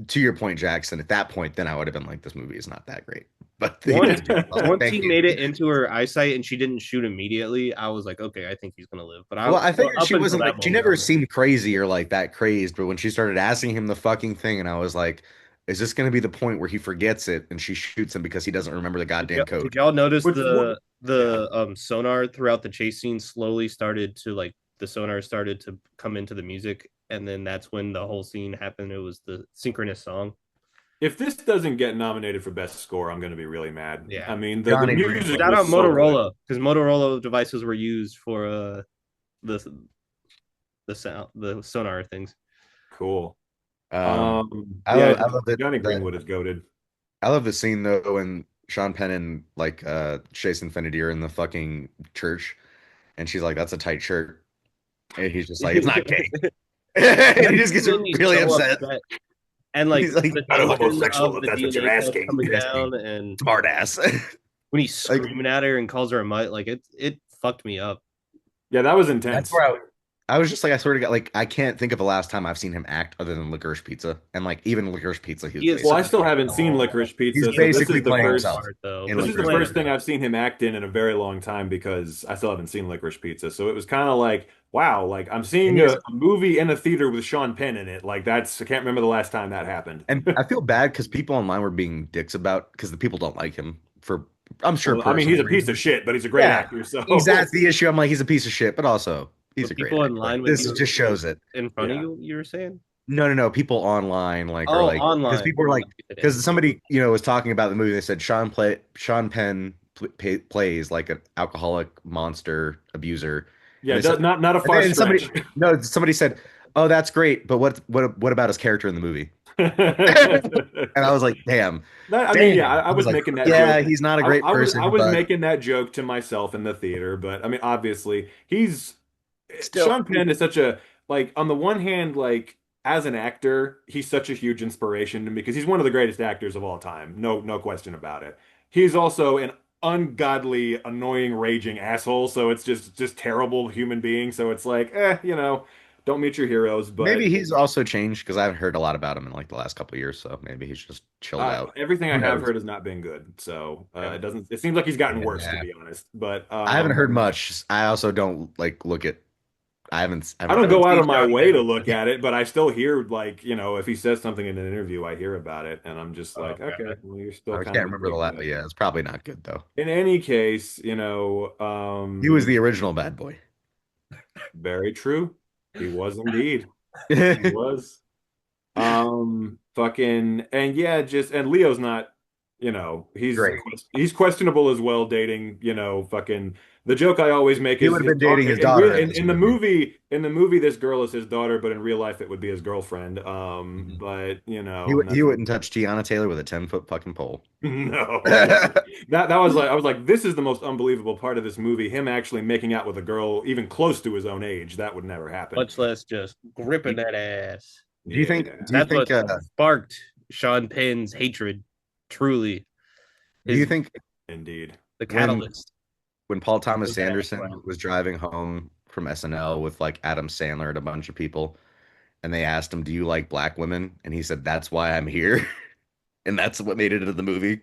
to your point, Jackson. At that point, then I would have been like, this movie is not that great. But once he made it into her eyesight and she didn't shoot immediately, I was like, okay, I think he's gonna live. But I think she wasn't like she never seemed crazy or like that crazed. But when she started asking him the fucking thing, and I was like, is this going to be the point where he forgets it and she shoots him because he doesn't remember the goddamn code? Did y'all notice the sonar throughout the chase scene slowly started to like the sonar started to come into the music, and then that's when the whole scene happened. It was the synchronous song. If this doesn't get nominated for best score, I'm going to be really mad. Yeah, I mean the music. Shout out Motorola because Motorola devices were used for the sound the sonar things. Sean Penn and like Chase Infinity are in the fucking church, and she's like, "That's a tight shirt," and he's just like, "It's not gay." And he just gets Then he's really so upset. upset. And like He's like, the "Not a tension homosexual of if the that's what you're DNA test asking." coming You're asking. down, and Smart ass. when he's Like screaming at her and calls her a mutt, like it fucked me up. Yeah, that was that's intense. where I was just like, I swear to God, like I can't think of the last time I've seen him act other than Licorice Pizza, and like even Licorice Pizza, he was He is Well, I basically such still a haven't seen Licorice he's Pizza, so this basically is the playing small himself first. part though. in This is the Licorice first Pizza. thing I've seen him act in a very long time because I still haven't seen Licorice Pizza. So it was kind of like, wow, like I'm And seeing he has, a movie in a theater with Sean Penn in it. Like that's I can't remember the last time that happened. and I feel bad because people online were being dicks about because the people don't like him for I'm sure Well, I mean, he's personal a piece of reasons. shit, but he's a great Yeah, actor. So that's the issue. I'm like, he's a piece of shit, but also he's But a great people in actor. Like line with this you just shows it. in front of yeah, you, you were saying? No, no, no. People online like are Oh, like because online. people were like Yeah. because somebody was talking about the movie. They said Sean Penn plays like an alcoholic monster abuser, and yeah, they said not a and far then stretch. somebody said, "Oh, that's great, but what about his character in the movie?" And I was like, "Damn, I mean, yeah, damn." I I was was like, making that "Yeah, joke. he's not a great I person, was but making that joke to myself in the theater, but I mean, obviously, he's still." Sean Penn is such a like on the one hand, like as an actor, he's such a huge inspiration to me because he's one of the greatest actors of all time. No question about it. He's also an ungodly, annoying, raging asshole, so it's just terrible human being. So it's like, don't meet your heroes, but Maybe he's also changed because I haven't heard a lot about him in like the last couple of years. So maybe he's just chilled out. everything I Who have knows? heard has not been good. So it doesn't. It seems like he's gotten worse, to Yeah. be honest. But I haven't heard much. I also don't like look at. I I haven't don't read. go out See of my Sean way to Penn. look at it. But I still hear like if he says something in an interview, I hear about it, and I'm just Oh like, okay, god. well, you're still I kind can't of a remember the big last. Yeah, it's probably not good though. In any case, He was the original bad boy. very true. He was indeed. He Great. was. Fucking and yeah, just and Leo's not, he's questionable as well dating, fucking the joke I always make He is would have his been daughter dating his daughter in this in the movie. movie this girl is his daughter, but in real life it would be his girlfriend. Mhm. But and He that's wouldn't touch Tiana Taylor with a 10-foot fucking pole. no, no. That was like I was like, this is the most unbelievable part of this movie, him actually making out with a girl even close to his own age. That would never happen. Much less just gripping that ass. Yeah. Do you That's think what sparked Sean Penn's hatred. Truly, do you his think Indeed. the when catalyst. Paul Thomas Was that Anderson was driving home from SNL with like Adam Sandler and a bunch of people, and they asked him, "Do you like black women?" And he said, "That's why I'm here." And that's what made it into the movie.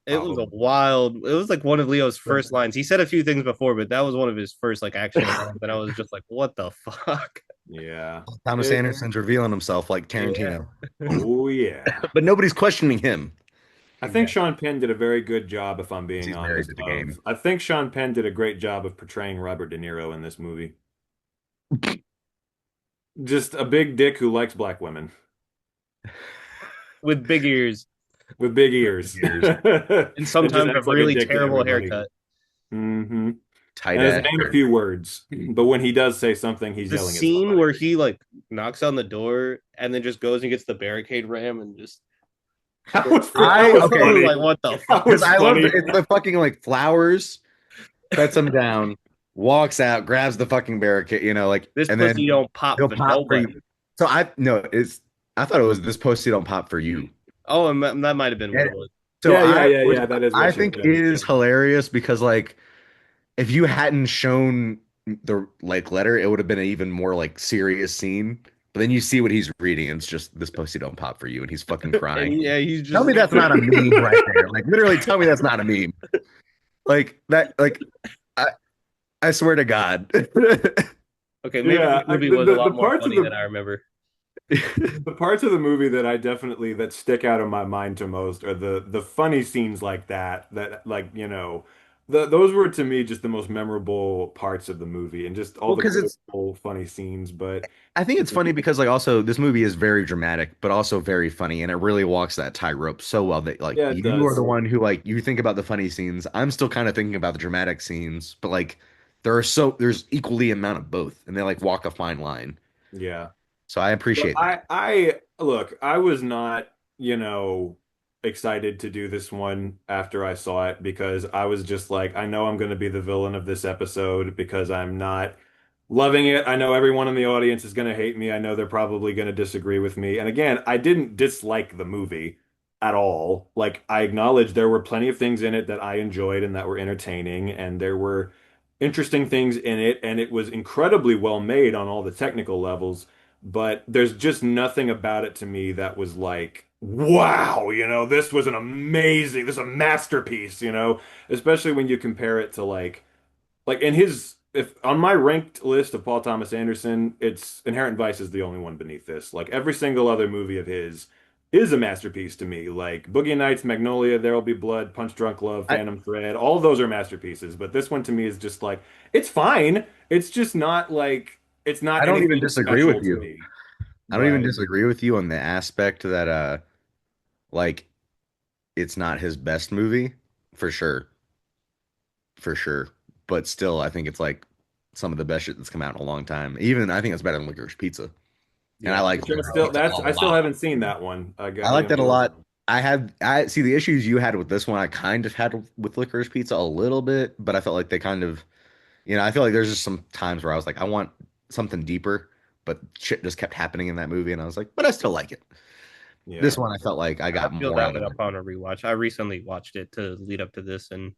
It was a wild. It was like one of Leo's first lines. He said a few things before, but that was one of his first like actual lines. And I was just like, "What the fuck?" Yeah. Thomas It- Anderson's revealing himself like yeah. Tarantino. Oh yeah. But nobody's questioning him. I think Sean Penn did a very good job, if I'm 'Cause being he's married honest, to the of game. I think Sean Penn did a great job of portraying Robert De Niro in this movie. Just a big dick who likes black women With big ears with big ears. Ears. and And just sometimes a acts like really dick to terrible everybody. haircut. Mm-hmm. Tight And ass doesn't name a shirt. few words, but when he does say something, he's The yelling at scene somebody. where he like knocks on the door and then just goes and gets the barricade ram and just That was, I that was okay. funny. like, what the That fuck? was Because I love funny. it's the fucking like flowers, sets him down, walks out, grabs the fucking barricade, like This and pussy then don't pop he'll for pop for nobody. you. So I thought it was this pussy don't pop for you. Oh, and that might have been what Yeah. it was. So Yeah. That is I what she think said. is hilarious because like if you hadn't shown the like letter, it would have been an even more like serious scene. But then you see what he's reading, and it's just this pussy don't pop for you, and he's fucking And crying. yeah, he's Tell just me that's not a meme right there. Like literally tell me that's not a meme. Like that, like I, I swear to God. okay. Maybe Yeah, this movie was a lot the more parts of funny than I remember. the parts of the movie that I definitely that stick out in my mind to most are the funny scenes like that like those were to me just the most memorable parts of the movie and just all Well, the because it's quotable funny scenes. But I think it's funny because like also this movie is very dramatic, but also very funny, and it really walks that tightrope so well that like yeah, it you are does. the one who like you think about the funny scenes. I'm still kind of thinking about the dramatic scenes, but like there's equally amount of both, and they like walk a fine line. Yeah. So I But appreciate that. I look, I was not, you know, excited to do this one after I saw it because I was just like, I know I'm going to be the villain of this episode because I'm not loving it. I know everyone in the audience is going to hate me. I know they're probably going to disagree with me. And again, I didn't dislike the movie at all. Like, I acknowledge there were plenty of things in it that I enjoyed and that were entertaining, and there were interesting things in it, and it was incredibly well made on all the technical levels. But there's just nothing about it to me that was like, wow, this was this is a masterpiece, especially when you compare it to like in his if on my ranked list of Paul Thomas Anderson, it's Inherent Vice is the only one beneath this. Like every single other movie of his is a masterpiece to me. Like Boogie Nights, Magnolia, There'll Be Blood, Punch Drunk Love, I Phantom Thread, all of those are masterpieces. But this one to me is just like it's fine. It's just not like it's I not don't even anything disagree with special to you. me. I don't even But disagree with you on the aspect that like it's not his best movie for sure, for sure. But still, I think it's like some of the best shit that's come out in a long time. Even I think it's better than Licorice Pizza, and I Yeah. like which I Licorice still Pizza that's a I still lot. haven't seen that one. I I got like that a we'll lot. I see the issues you had with this one. I kind of had with Licorice Pizza a little bit, but I felt like they kind of, I feel like there's just some times where I was like, I want something deeper, but shit just kept happening in that movie, and I was like, but I still like it. This yeah. one, I felt like I I got feel more that out way of it. upon a rewatch. I recently watched it to lead up to this, and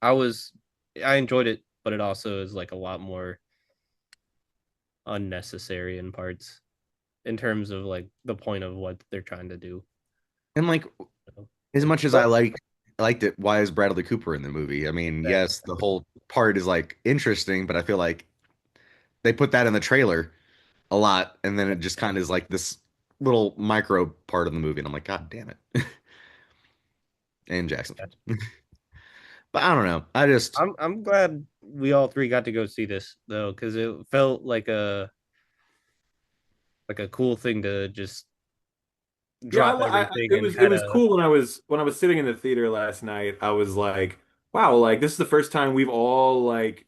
I was I enjoyed it, but it also is like a lot more unnecessary in parts in terms of like the point of what they're trying to do. And like, as much as I liked it, why is Bradley Cooper in the movie? I mean, yes, the whole part is like interesting, but I feel like they put that in the trailer a lot, and then it just kind of is like this little micro part of the movie, and I'm like, God damn it. And Jackson. But I don't know. I just I'm glad we all three got to go see this though, because it felt like a cool thing to just Yeah, drop everything and it kind was of cool when I was sitting in the theater last night. I was like, wow, like this is the first time we've all like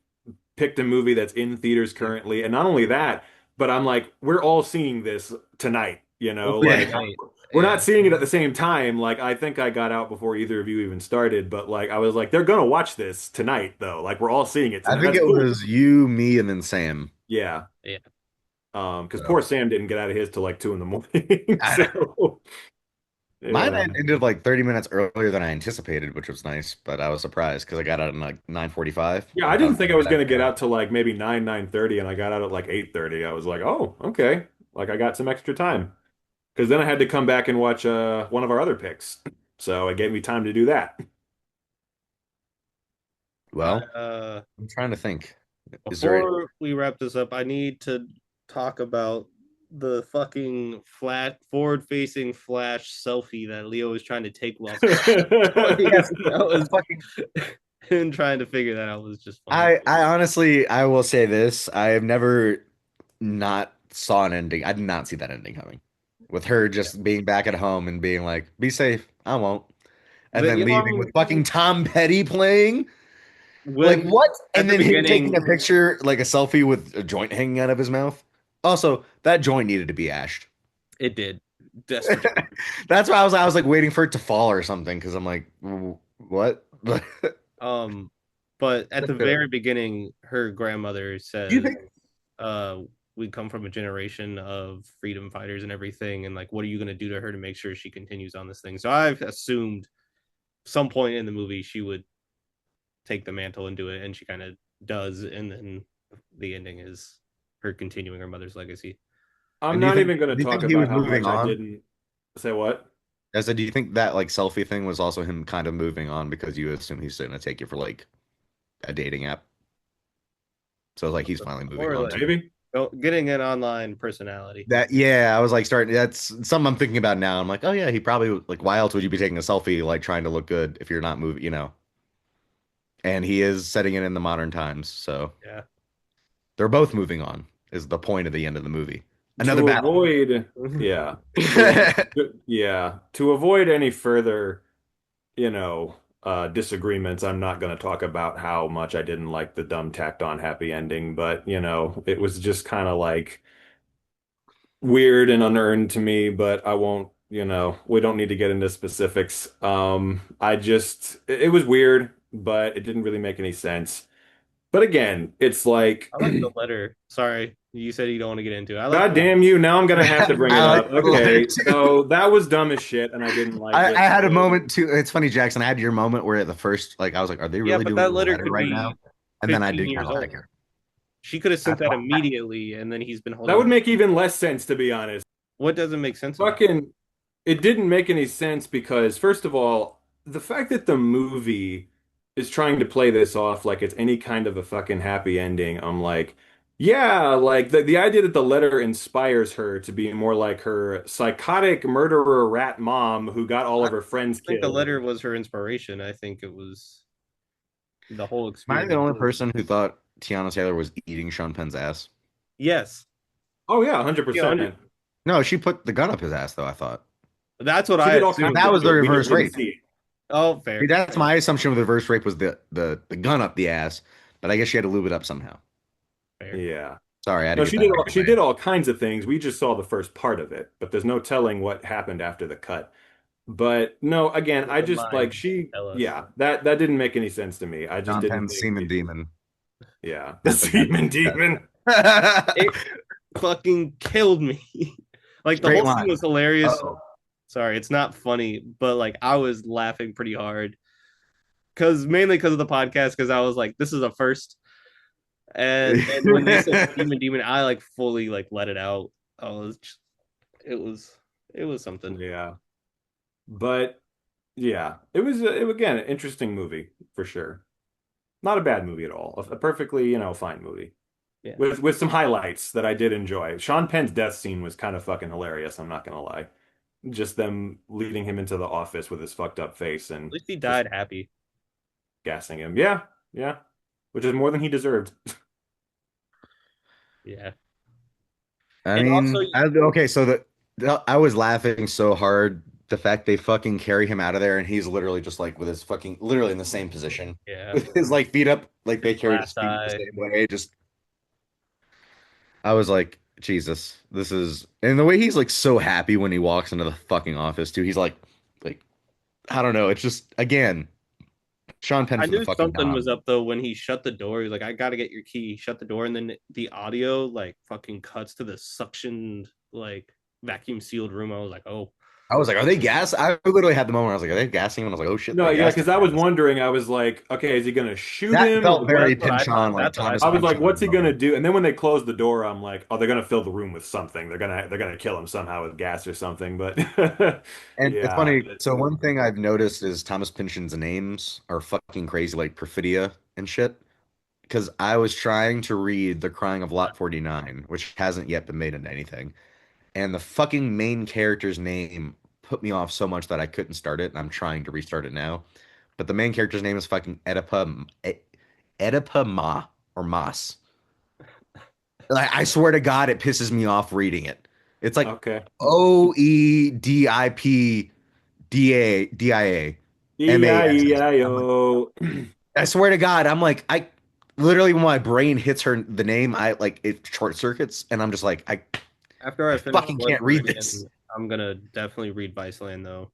picked a movie that's in theaters currently, and not only that, but I'm like, we're all seeing this tonight, opening like night. we're not Yeah. seeing it at the same time. Like I think I got out before either of you even started, but like I was like, they're gonna watch this tonight though. Like we're all seeing it I tonight. think That's it cool. was you, me, and then Sam. Yeah. Yeah. Because So poor Sam didn't get out of his till like 2 in the morning. I, So mine yeah. ended like 30 minutes earlier than I anticipated, which was nice, but I was surprised because I got out at like 9:45. Yeah, I I thought didn't I think I would was get out gonna get early. out till like maybe 9:30, and I got out at like 8:30. I was like, oh, okay. Like I got some extra time. Because then I had to come back and watch one of our other picks. So it gave me time to do that. Well, Uh, I'm trying to think. Is there any, before we wrap this up, I need to talk about the fucking flat forward-facing flash selfie that Leo was trying to take while yes, that the was fucking him trying to figure that out was just funny. I honestly I will say this. I have never not saw an ending. I did not see that ending coming. With her Yeah. just being back at home and being like, be safe, I won't. And But then you know, I leaving mean, with fucking Tom Petty playing. Like when what? at And the then him taking beginning a picture, like a selfie with a joint hanging out of his mouth. Also, that joint needed to be ashed. it did desperately. That's why I was like waiting for it to fall or something because I'm like, What?" Do But at the very beginning, her grandmother you says, think? uh, we come from a generation of freedom fighters and everything, and like, what are you gonna do to her to make sure she continues on this thing? So I've assumed some point in the movie she would take the mantle and do it, and she kind of does, and then the ending is her continuing her mother's legacy. I'm And do you not think? even going to Do you talk think he about was how moving much I on? didn't say what. I said, do you think that like selfie thing was also him kind of moving on because you assume he's going to take you for like a dating app? So it's like he's finally moving Or on like too. Maybe. getting an online personality. That yeah, I was like starting. That's something I'm thinking about now. I'm like, oh yeah, he probably like. Why else would you be taking a selfie like trying to look good if you're not moving? And he is setting it in the modern times. So Yeah. they're both moving on. Is the point of the end of the movie? Another To battle. avoid, yeah, to avoid any further, disagreements, I'm not going to talk about how much I didn't like the dumb tacked on happy ending, but it was just kind of like weird and unearned to me, but I won't we don't need to get into specifics. It was weird, but it didn't really make any sense. But again, it's like, I like the letter. Sorry, you said you don't want to get into it. I like God the damn you, now I'm gonna have to bring it I like up. the letter Okay, too. so that was dumb as shit, and I didn't like I it. had a So moment too. It's funny, Jackson. I had your moment where at the first, like, I was like, "Are they Yeah, really but doing that the letter letter could right be now?" And then I 15 did kind years of like old. her. She could have sent That's that fine. immediately, and then he's been that holding would on. make even less sense, to be honest. What doesn't make sense about it? Fucking, it didn't make any sense because, first of all, the fact that the movie is trying to play this off like it's any kind of a fucking happy ending, I'm like, yeah, like the idea that the letter inspires her to be more like her psychotic murderer rat mom who got all I of her friends think the killed. letter was her inspiration. I think it was the whole Am I the experience. only person who thought Tiana Taylor was eating Sean Penn's ass? Yes. Oh yeah, Yeah, 100%. No, she put the gun up his ass, though, I thought. that's what She I did all kinds assumed. That of was the shit. We just reverse didn't rape. see it. Oh, See, fair. that's my assumption with reverse rape was the gun up the ass, but I guess she had to lube it up somehow. Fair. Yeah. Sorry, I had to No, get that out of she the way. did all kinds of things. We just saw the first part of it, but there's no telling what happened after the cut. But no, again, With I the just like mind, tell us. yeah, that didn't make any sense to me. I just Sean didn't Penn's think semen it, demon. yeah, the Not the guy. semen demon. It fucking killed me. Like the Straight whole scene line. was hilarious. Uh-oh. Sorry, it's not funny, but like I was laughing pretty hard because mainly because of the podcast. Because I was like, this is a first. And then when they said demon, I like fully like let it out. I was, it was, it was something. Yeah. But yeah, it again an interesting movie for sure. Not a bad movie at all. A perfectly, fine movie. Yeah. With some highlights that I did enjoy. Sean Penn's death scene was kind of fucking hilarious, I'm not gonna lie. Just them leading him into the office with his fucked up face At and least he just died happy. gassing him. Yeah, yeah. Which is more than he deserved. Yeah. I And also, mean, okay, so I was laughing so hard the fact they fucking carry him out of there and he's literally just like with his fucking literally in the same position yeah, with his like feet up, like they carried his glass feet the eye. same way. Just I was like, Jesus, this is and the way he's like so happy when he walks into the fucking office too. He's like I don't know. It's just again, Sean Penn I for the knew fucking something job. was up though when he shut the door. He was like, "I gotta get your key." Shut the door, and then the audio like fucking cuts to the suctioned like vacuum sealed room. I was like, "Oh, I was like, are they gas? I literally had the moment where I was like, are they gassing him? And I was like, oh shit, No, they yeah, gassed because him. I was wondering, I was like, okay, is he gonna shoot That him or felt very what? that's what I Pynchon, thought." like That's what I Thomas I was thought. like, Pynchon what's he gonna moment. do? And then when they closed the door, I'm like, oh, they're gonna fill the room with something. They're gonna kill him somehow with gas or something. But And it's yeah, funny. So one thing I've noticed is Thomas Pynchon's names are fucking crazy, like Perfidia and shit. Because I was trying to read The Crying of Lot 49, which hasn't yet been made into anything. And the fucking main character's name put me off so much that I couldn't start it, and I'm trying to restart it now. But the main character's name is fucking Oedipa Ma or Mas. Like, I swear to God, it pisses me off reading it. It's like okay. Oedipdia. E-I-E-I-O. I swear to God, I'm like, I literally when my brain hits the name, I like it short circuits, and I'm just like, After I I finish fucking Blood can't read Meridian, this. I'm gonna definitely read Viceland though,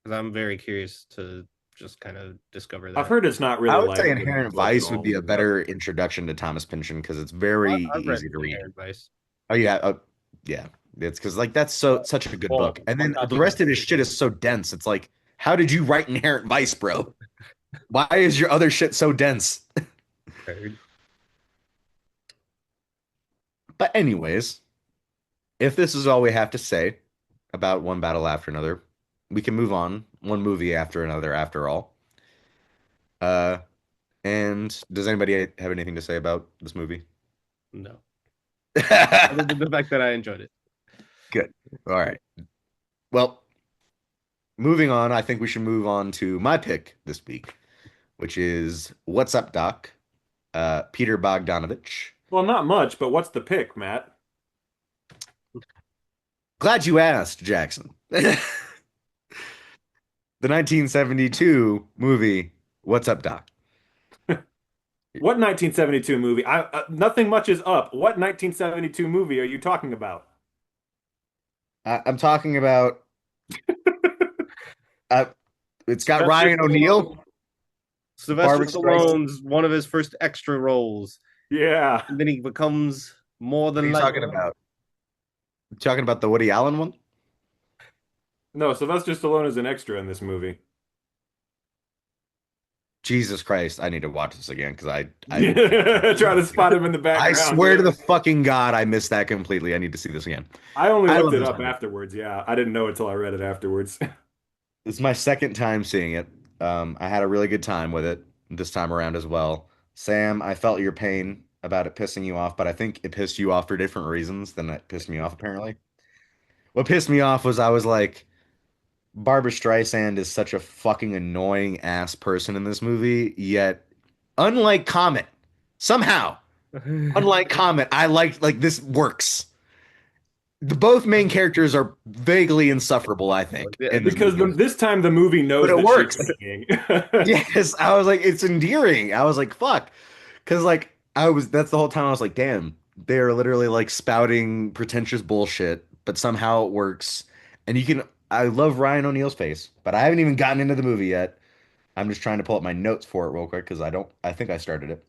because I'm very curious to just kind of discover I've that. heard it's not I really would say like Inherent Blood at Vice would be all. a better introduction to Thomas Pynchon because it's Well, very I've read easy to read. Inherent Vice. Oh yeah, yeah. It's because like that's so such a good Well, book, and one then copy the rest of his shit is so dense. It's like, how did you write Inherent Vice, bro? Why is your other shit so dense? heard. But anyways, if this is all we have to say about one battle after another, we can move on one movie after another. After all, uh, and does anybody have anything to say about this movie? No, other than the fact that I enjoyed it. Good. All right. Well, moving on, I think we should move on to my pick this week, which is What's Up, Doc? Peter Bogdanovich. Well, not much, but what's the pick, Matt? Glad you asked, Jackson. The 1972 movie What's Up, Doc? What 1972 movie? Nothing much is up. What 1972 movie are you talking about? I'm talking about Uh, it's got Sylvester Ryan O'Neal, Stallone. Sylvester Barbara Streisand. Stallone's one of his first extra roles, Yeah. and then he becomes more What are than you like. talking about? You talking about the Woody Allen one? No, Sylvester Stallone is an extra in this movie. Jesus Christ, I need to watch this again because Try to spot him in the I background. swear to the fucking God, I missed that completely. I need to see this again. I only I looked love it this up movie. afterwards. Yeah, I didn't know it till I read it afterwards. It's my second time seeing it. I had a really good time with it this time around as well. Sam, I felt your pain about it pissing you off, but I think it pissed you off for different reasons than it pissed me off, apparently. What pissed me off was I was like, Barbara Streisand is such a fucking annoying ass person in this movie, yet, unlike Comet, somehow, unlike Comet, I like this works. Both main characters are vaguely insufferable, I think, in this Because movie. this time the movie knows But it that works. she's lying. Yes, I was like, it's endearing. I was like, fuck. Because, like, that's the whole time I was like, damn, they're literally like spouting pretentious bullshit, but somehow it works. And I love Ryan O'Neal's face, but I haven't even gotten into the movie yet. I'm just trying to pull up my notes for it real quick because I think I started it.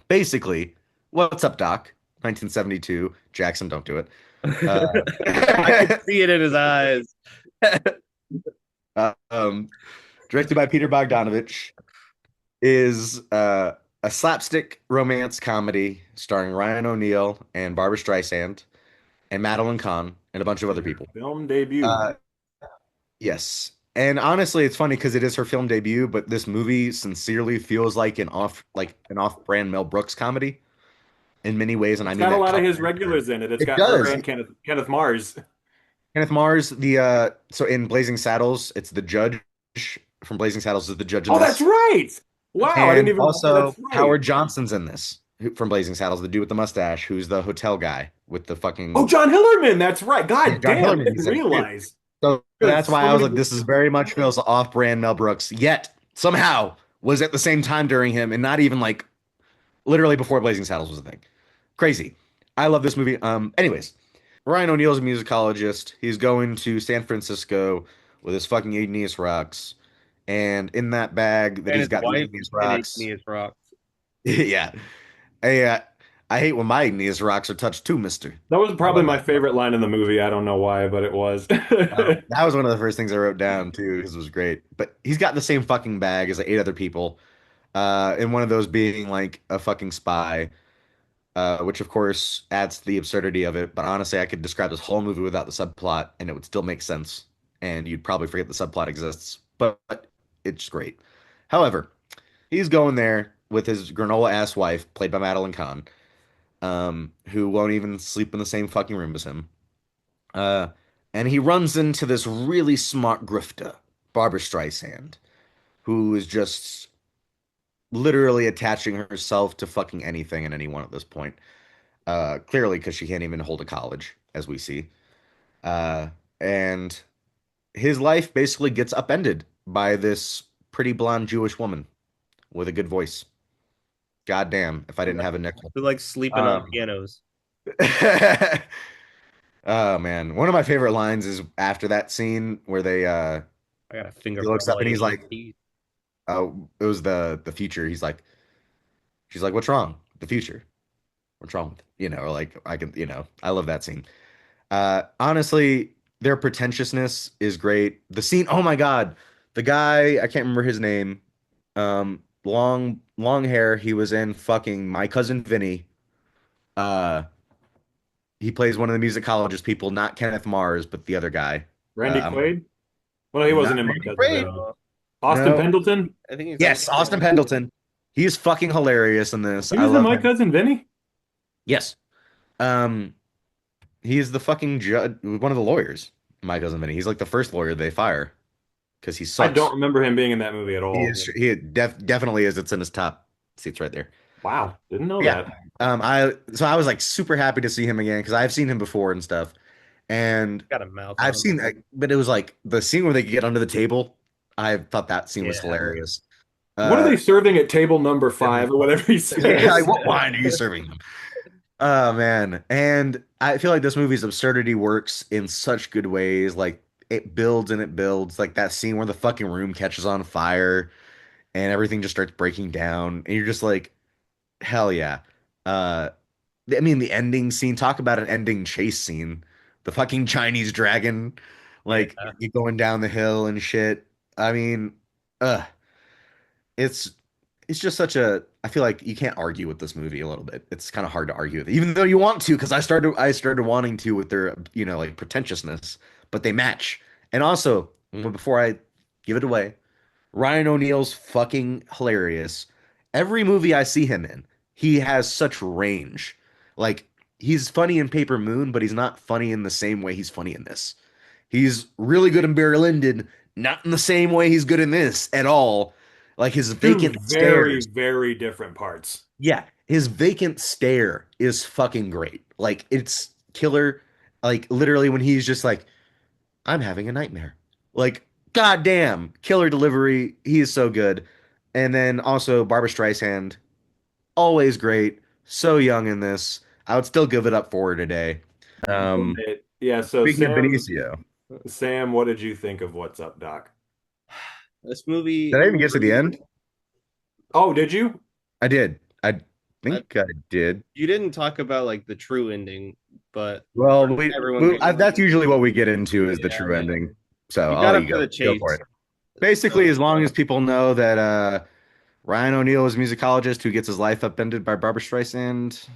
Basically, what's up, Doc? 1972. Jackson, don't do it. I could see it in his eyes. Um, directed by Peter Bogdanovich, is a slapstick romance comedy starring Ryan O'Neal and Barbara Streisand and Madeline Kahn and a bunch of other people. Film debut. Yes. And honestly, it's funny because it is her film debut, but this movie sincerely feels like an off-brand Mel Brooks comedy in many ways, and I It's mean got a that lot of his confidently. regulars in it. It's It got her does. and Kenneth Mars. Kenneth Mars, so in Blazing Saddles, it's the judge from Blazing Saddles is the judge in Oh, this. that's right. Wow, I And didn't even. also That's right. Howard Johnson's in this from Blazing Saddles, the dude with the mustache, who's the hotel guy with the fucking. Oh, John Hillerman. That's right. God Yeah, John damn, I Hillerman, didn't he's in it, too. realize. So that's why So I was many- like, this is very much feels off-brand Mel Brooks. Yet somehow was at the same time during him, and not even like literally before Blazing Saddles was a thing. Crazy. I love this movie. Anyways, Ryan O'Neal's a musicologist. He's going to San Francisco with his fucking igneous rocks, and in that bag that And he's his got the wife igneous and rocks. igneous rocks. Yeah. I hate when my igneous rocks are touched too, mister. That was probably love my that. favorite line in the movie. I don't know why, but it was. That was one of the first things I wrote down too, because it was great. But he's got the same fucking bag as like 8 other people, and one of those being like a fucking spy, which of course adds to the absurdity of it. But honestly, I could describe this whole movie without the subplot, and it would still make sense, and you'd probably forget the subplot exists. But it's great. However, he's going there with his granola ass wife, played by Madeline Kahn, who won't even sleep in the same fucking room as him. Uh, and he runs into this really smart grifter, Barbara Streisand, who is just literally attaching herself to fucking anything and anyone at this point. Clearly, because she can't even hold a college, as we see. And his life basically gets upended by this pretty blonde Jewish woman with a good voice. God damn, if I didn't have a nickel. Who like sleeping on pianos. Oh man, one of my favorite lines is after that scene where I got a finger. he looks for up and he's all like, your oh, it was the future. She's like, what's wrong? The future. What's wrong with it? Or like I can, I love that scene. Honestly, their pretentiousness is great. The scene, oh my God, the guy, I can't remember his name. Long hair. He was in fucking My Cousin Vinny. He plays one of the musicologist people, not Kenneth Mars, but the other guy. Randy Quaid? Well, he wasn't in My Cousin Quaid. Vinny. Austin No. Pendleton? I think he's Yes, Austin Pendleton. He's fucking hilarious in this. He I was in love My him. Cousin Vinny? Yes. He's the fucking judge, one of the lawyers. My Cousin Vinny. He's like the first lawyer they fire because he I sucks. don't remember him being in that movie at all. Definitely is. It's in his top seats right there. Wow, didn't know Yeah. that. I was like super happy to see him again because I've seen him before and stuff, and got a mouth. I've seen, but it was like the scene where they get under the table. I thought that scene was Yeah. hilarious. What are they serving at table number 5 or whatever he says? Yeah, like, what wine are you serving them? Oh man, and I feel like this movie's absurdity works in such good ways. Like it builds and it builds. Like that scene where the fucking room catches on fire and everything just starts breaking down, and you're just like, hell yeah. Uh, I mean, the ending scene, talk about an ending chase scene. The fucking Chinese dragon, Yeah. like you going down the hill and shit. I mean, uh, it's it's just such a I feel like you can't argue with this movie a little bit. It's kind of hard to argue with it, even though you want to, because I started wanting to with their, like pretentiousness, but they match. And also, before I give it away, Ryan O'Neal's fucking hilarious. Every movie I see him in, he has such range. Like he's funny in Paper Moon, but he's not funny in the same way he's funny in this. He's really good in Barry Lyndon, not in the same way he's good in this at all. Like his Two vacant very, stares. very different parts. Yeah, his vacant stare is fucking great. Like it's killer. Like literally when he's just like, I'm having a nightmare. Like, goddamn, killer delivery. He is so good. And then also Barbara Streisand, always great. So young in this. I would still give it up for her today. Um, Yeah, so Speaking of Benicio, Sam, what did you think of What's Up, Doc? This movie. did I even get to the end? Oh, did you? I did. I think I did. You didn't talk about like the true ending, but Well, that's usually what we get into is the Yeah, true man. ending. So You I'll got let up you to the go. chase. Go for it. Basically, as long as people know that Ryan O'Neal is a musicologist who gets his life upended by Barbara Streisand,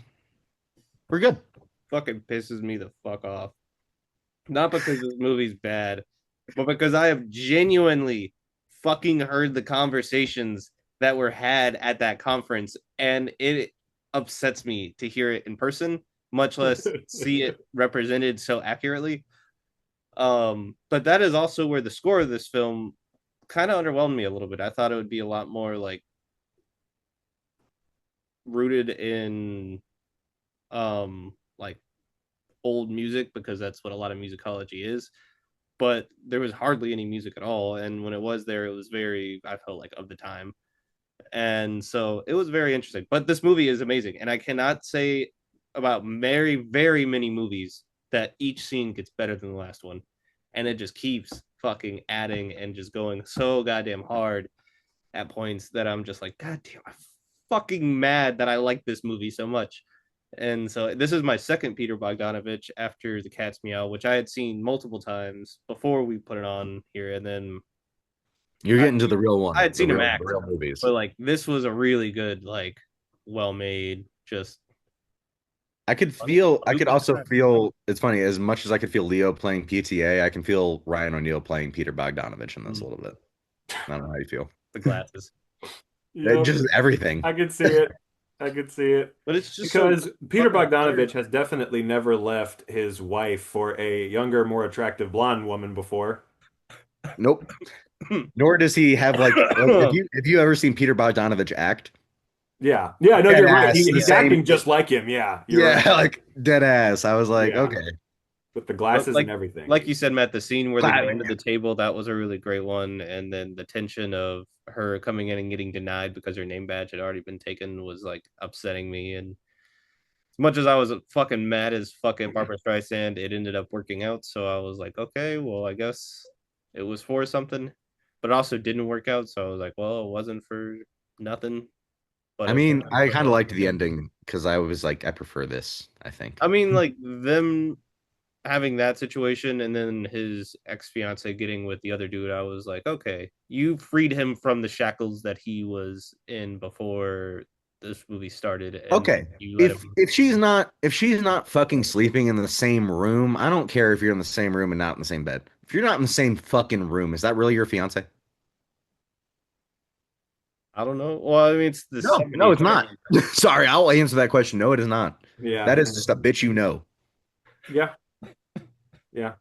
we're good. Fucking pisses me the fuck off. Not because this movie's bad, but because I have genuinely fucking heard the conversations that were had at that conference, and it upsets me to hear it in person, much less see it represented so accurately. But that is also where the score of this film kind of underwhelmed me a little bit. I thought it would be a lot more like rooted in like old music, because that's what a lot of musicology is, but there was hardly any music at all, and when it was there, it was very, I felt like, of the time. And so it was very interesting. But this movie is amazing, and I cannot say about very, very many movies that each scene gets better than the last one, and it just keeps fucking adding and just going so goddamn hard at points that I'm just like, god damn, I'm fucking mad that I like this movie so much. And so this is my second Peter Bogdanovich after The Cat's Meow, which I had seen multiple times before we put it on here. And then You're getting to the real one. I had seen him the act, real movies. but like this was a really good, like, well-made, just I could also feel, it's funny, as much as I could feel Leo playing PTA, I can feel Ryan O'Neal playing Peter Bogdanovich in this a little bit. I don't know how you feel. the glasses. Just everything. I could see it. I could see it. But it's just because so Peter fucking Bogdanovich weird. has definitely never left his wife for a younger, more attractive blonde woman before. Nope. Nor does he have like if you ever seen Peter Bogdanovich act? Yeah. No, Dead you're right. ass, He's acting just like him. Yeah. You're right. like dead ass. I was like, Yeah. okay. With the glasses like, and everything. like you said, Matt, the scene where they Glad- go into the table, that was a really great one. And then the tension of her coming in and getting denied because her name badge had already been taken was like upsetting me. And as much as I was fucking mad as fucking Barbara Streisand, it ended up working out. So I was like, okay, well, I guess it was for something, but it also didn't work out. So I was like, well, it wasn't for nothing. But I mean, I kind of liked the ending because I was like, I prefer this, I think. I mean, like them having that situation and then his ex-fiance getting with the other dude, I was like, okay, you freed him from the shackles that he was in before this movie started. And Okay. you let If she's not fucking sleeping in the same room, I don't care if you're in the same room and not in the same bed. If you're not in the same fucking room, is that really your fiance? I don't know. Well, I mean, it's the No, it's not. Sorry, I'll answer that question. No, it is not. Yeah. That is just a bitch you know. Yeah. Yeah.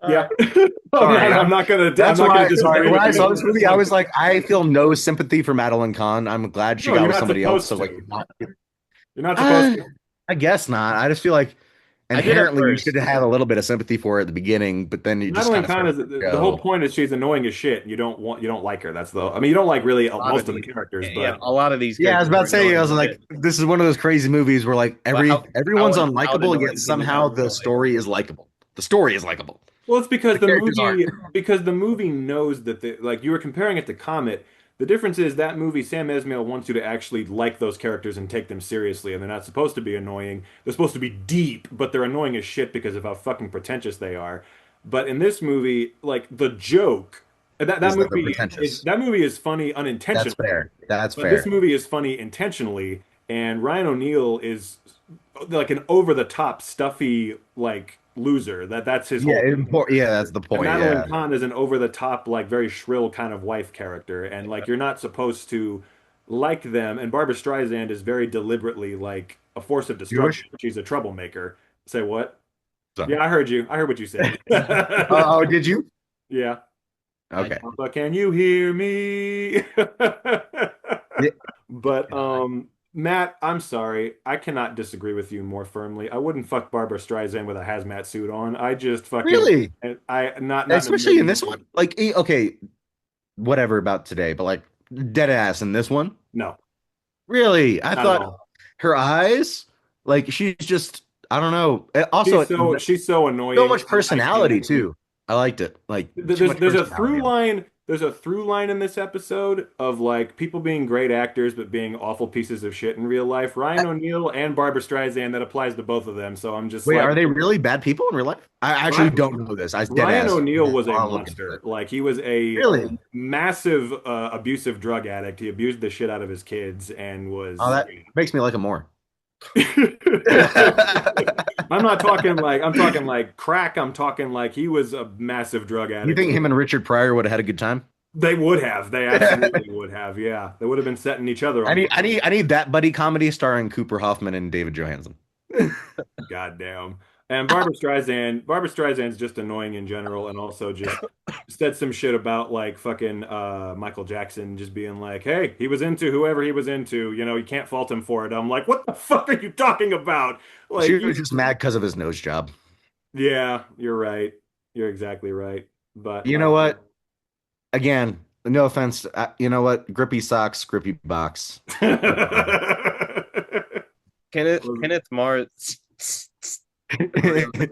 Yeah. I'm not gonna. That's I'm not why gonna disagree when I with saw you. this movie, I was like, I feel no sympathy for Madeline Kahn. I'm glad she No, got you're with not somebody else. So supposed like, to. You're not supposed to. I guess not. I just feel like did at inherently you first. should have a little bit of sympathy for her at the beginning, but then you just Madeline kind Kahn of is the whole point is she's annoying as shit. You don't like her. That's the. I mean, you don't like really most of the characters, but yeah, a lot of these. Yeah, I was about to say, I characters was are like, annoying. this is one of those crazy movies where like everyone's how unlikable, annoying yet somehow the how story is likable. The story is likable. Well, it's The characters aren't. because the movie knows that like you were comparing it to Comet. The difference is that movie, Sam Esmail wants you to actually like those characters and take them seriously, and they're not supposed to be annoying. They're supposed to be deep, but they're annoying as shit because of how fucking pretentious they are. But in this movie, like the joke, Is that they're pretentious. that movie is funny That's unintentionally, fair. That's but this fair. movie is funny intentionally, and Ryan O'Neal is like an over the top stuffy like loser. That's his Yeah, whole thing. yeah, that's the And point. Madeline Yeah. Kahn is an over the top, like very shrill kind of wife character, and like you're not supposed to like them. And Barbara Streisand is very deliberately like a force of destruction. Jewish? She's a troublemaker. Say what? So. Yeah, I heard you. I heard what you said. Oh, did you? Yeah. Okay. But can you hear me? Yeah. But Matt, I'm sorry. I cannot disagree with you more firmly. I wouldn't fuck Barbara Streisand with a hazmat suit on. I just fucking Really? I not in a Especially in million this one? Like, okay, whatever about today, but like dead ass in this one? no, Really? I not at thought all. her eyes, like she's just, I don't know. Also, She's so annoying. so much I personality can't. too. I liked it. Like too There's much there's a personality. through line. There's a through line in this episode of like people being great actors but being awful pieces of shit in real life. Ryan O'Neal and Barbara Streisand, that applies to both of them. So I'm just Wait, like, are they really bad people in real life? I actually Ryan, don't know this. I dead Ryan ass. O'Neal was a I'll look into monster. it. Like he was a Really? massive abusive drug addict. He abused the shit out of his kids and Oh, was. that makes me like him more. I'm talking like crack. I'm talking like he was a massive drug You addict. think him and Richard Pryor would have had a good time? They would have. They absolutely would have. Yeah, they would have been setting each other on. I need that buddy comedy starring Cooper Hoffman and David Johansen. Goddamn. And Barbara Streisand's just annoying in general, and also just said some shit about like fucking Michael Jackson just being like, "Hey, he was into whoever he was into. You know, you can't fault him for it." I'm like, "What the fuck are you talking about?" Like, She was just mad because of his nose job. yeah, you're right. You're exactly right. But You know what? Again, no offense. You know what? Grippy socks, grippy box. Kenneth Mars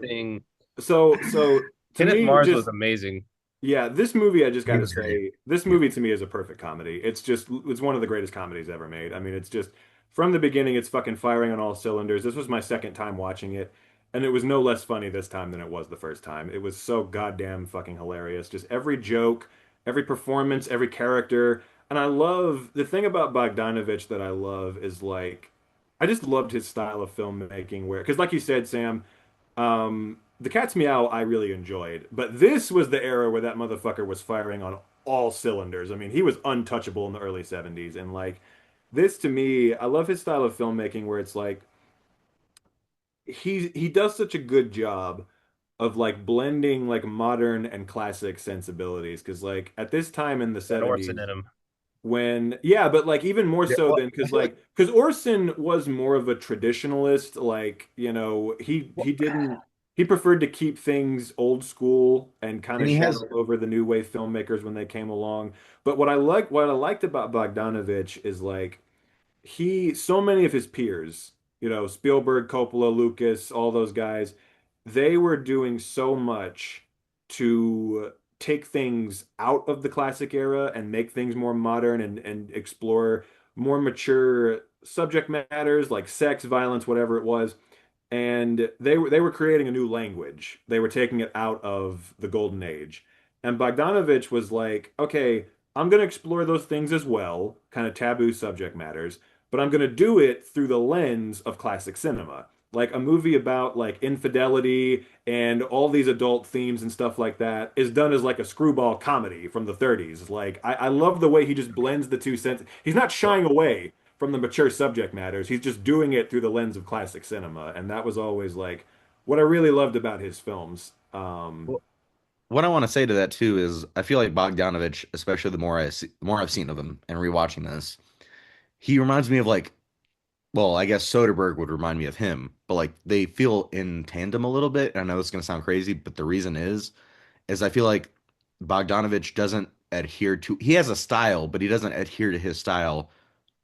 thing. So to Kenneth me, Mars just was amazing. yeah, this movie I just got to was great. say, this movie to me is a perfect comedy. It's one of the greatest comedies ever made. I mean, it's just from the beginning, it's fucking firing on all cylinders. This was my second time watching it, and it was no less funny this time than it was the first time. It was so goddamn fucking hilarious. Just every joke, every performance, every character. And I love the thing about Bogdanovich that I love is like I just loved his style of filmmaking where because like you said, Sam, the Cat's Meow I really enjoyed, but this was the era where that motherfucker was firing on all cylinders. I mean, he was untouchable in the early 70s, and like this to me, I love his style of filmmaking where it's like he does such a good job of like blending like modern and classic sensibilities because like at this time in the That Orson 70s in him. when yeah, but like even more Yeah, so well, than because Orson was more of a traditionalist, like you know he didn't he preferred to keep things old school and kind and of he has shadow over the new wave filmmakers when they came along. But what I liked about Bogdanovich is like so many of his peers, you know, Spielberg, Coppola, Lucas, all those guys, they were doing so much to take things out of the classic era and make things more modern and explore more mature subject matters like sex, violence, whatever it was. And they were creating a new language. They were taking it out of the golden age. And Bogdanovich was like, okay, I'm going to explore those things as well, kind of taboo subject matters, but I'm going to do it through the lens of classic cinema. Like a movie about like infidelity and all these adult themes and stuff like that is done as like a screwball comedy from the 30s. Like I love the way he just blends the two senses. He's not shying away from the mature subject matters. He's just doing it through the lens of classic cinema, and that was always like what I really loved about his films. what I want to say to that too is I feel like Bogdanovich, especially the more I've seen of him and rewatching this, he reminds me of like, well, I guess Soderbergh would remind me of him, but like they feel in tandem a little bit. And I know this is gonna sound crazy, but the reason is I feel like Bogdanovich doesn't adhere to he has a style, but he doesn't adhere to his style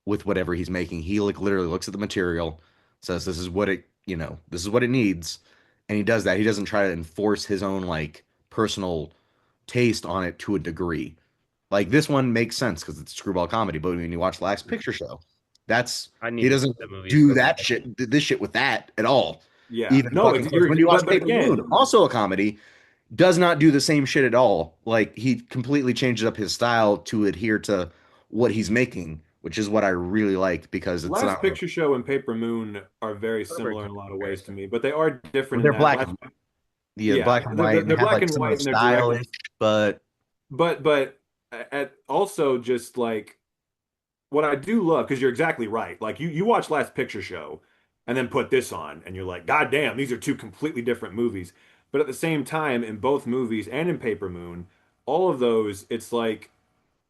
with whatever he's making. He like literally looks at the material, says this is what it, this is what it needs, and he does that. He doesn't try to enforce his own like personal taste on it to a degree. Like this one makes sense because it's screwball comedy, but when you watch Last Picture Show, that's I need he to see doesn't the movie do so that bad. shit, this shit with that at all. Yeah. Even No, fucking it's close. you're When you watch but Paper Moon, again, also a comedy, does not do the same shit at all. Like he completely changes up his style to adhere to what he's making, which is what I really like because it's Last not. Picture Show and Paper Moon are very Not a very similar in good a lot of ways to comparison. me, but they are different in They're that black last and yeah, black and white, and they they're have black like and similar white and they're direct, stylish, but but at also just like what I do love, because you're exactly right. Like you watch Last Picture Show and then put this on and you're like, God damn, these are two completely different movies. But at the same time, in both movies and in Paper Moon, all of those, it's like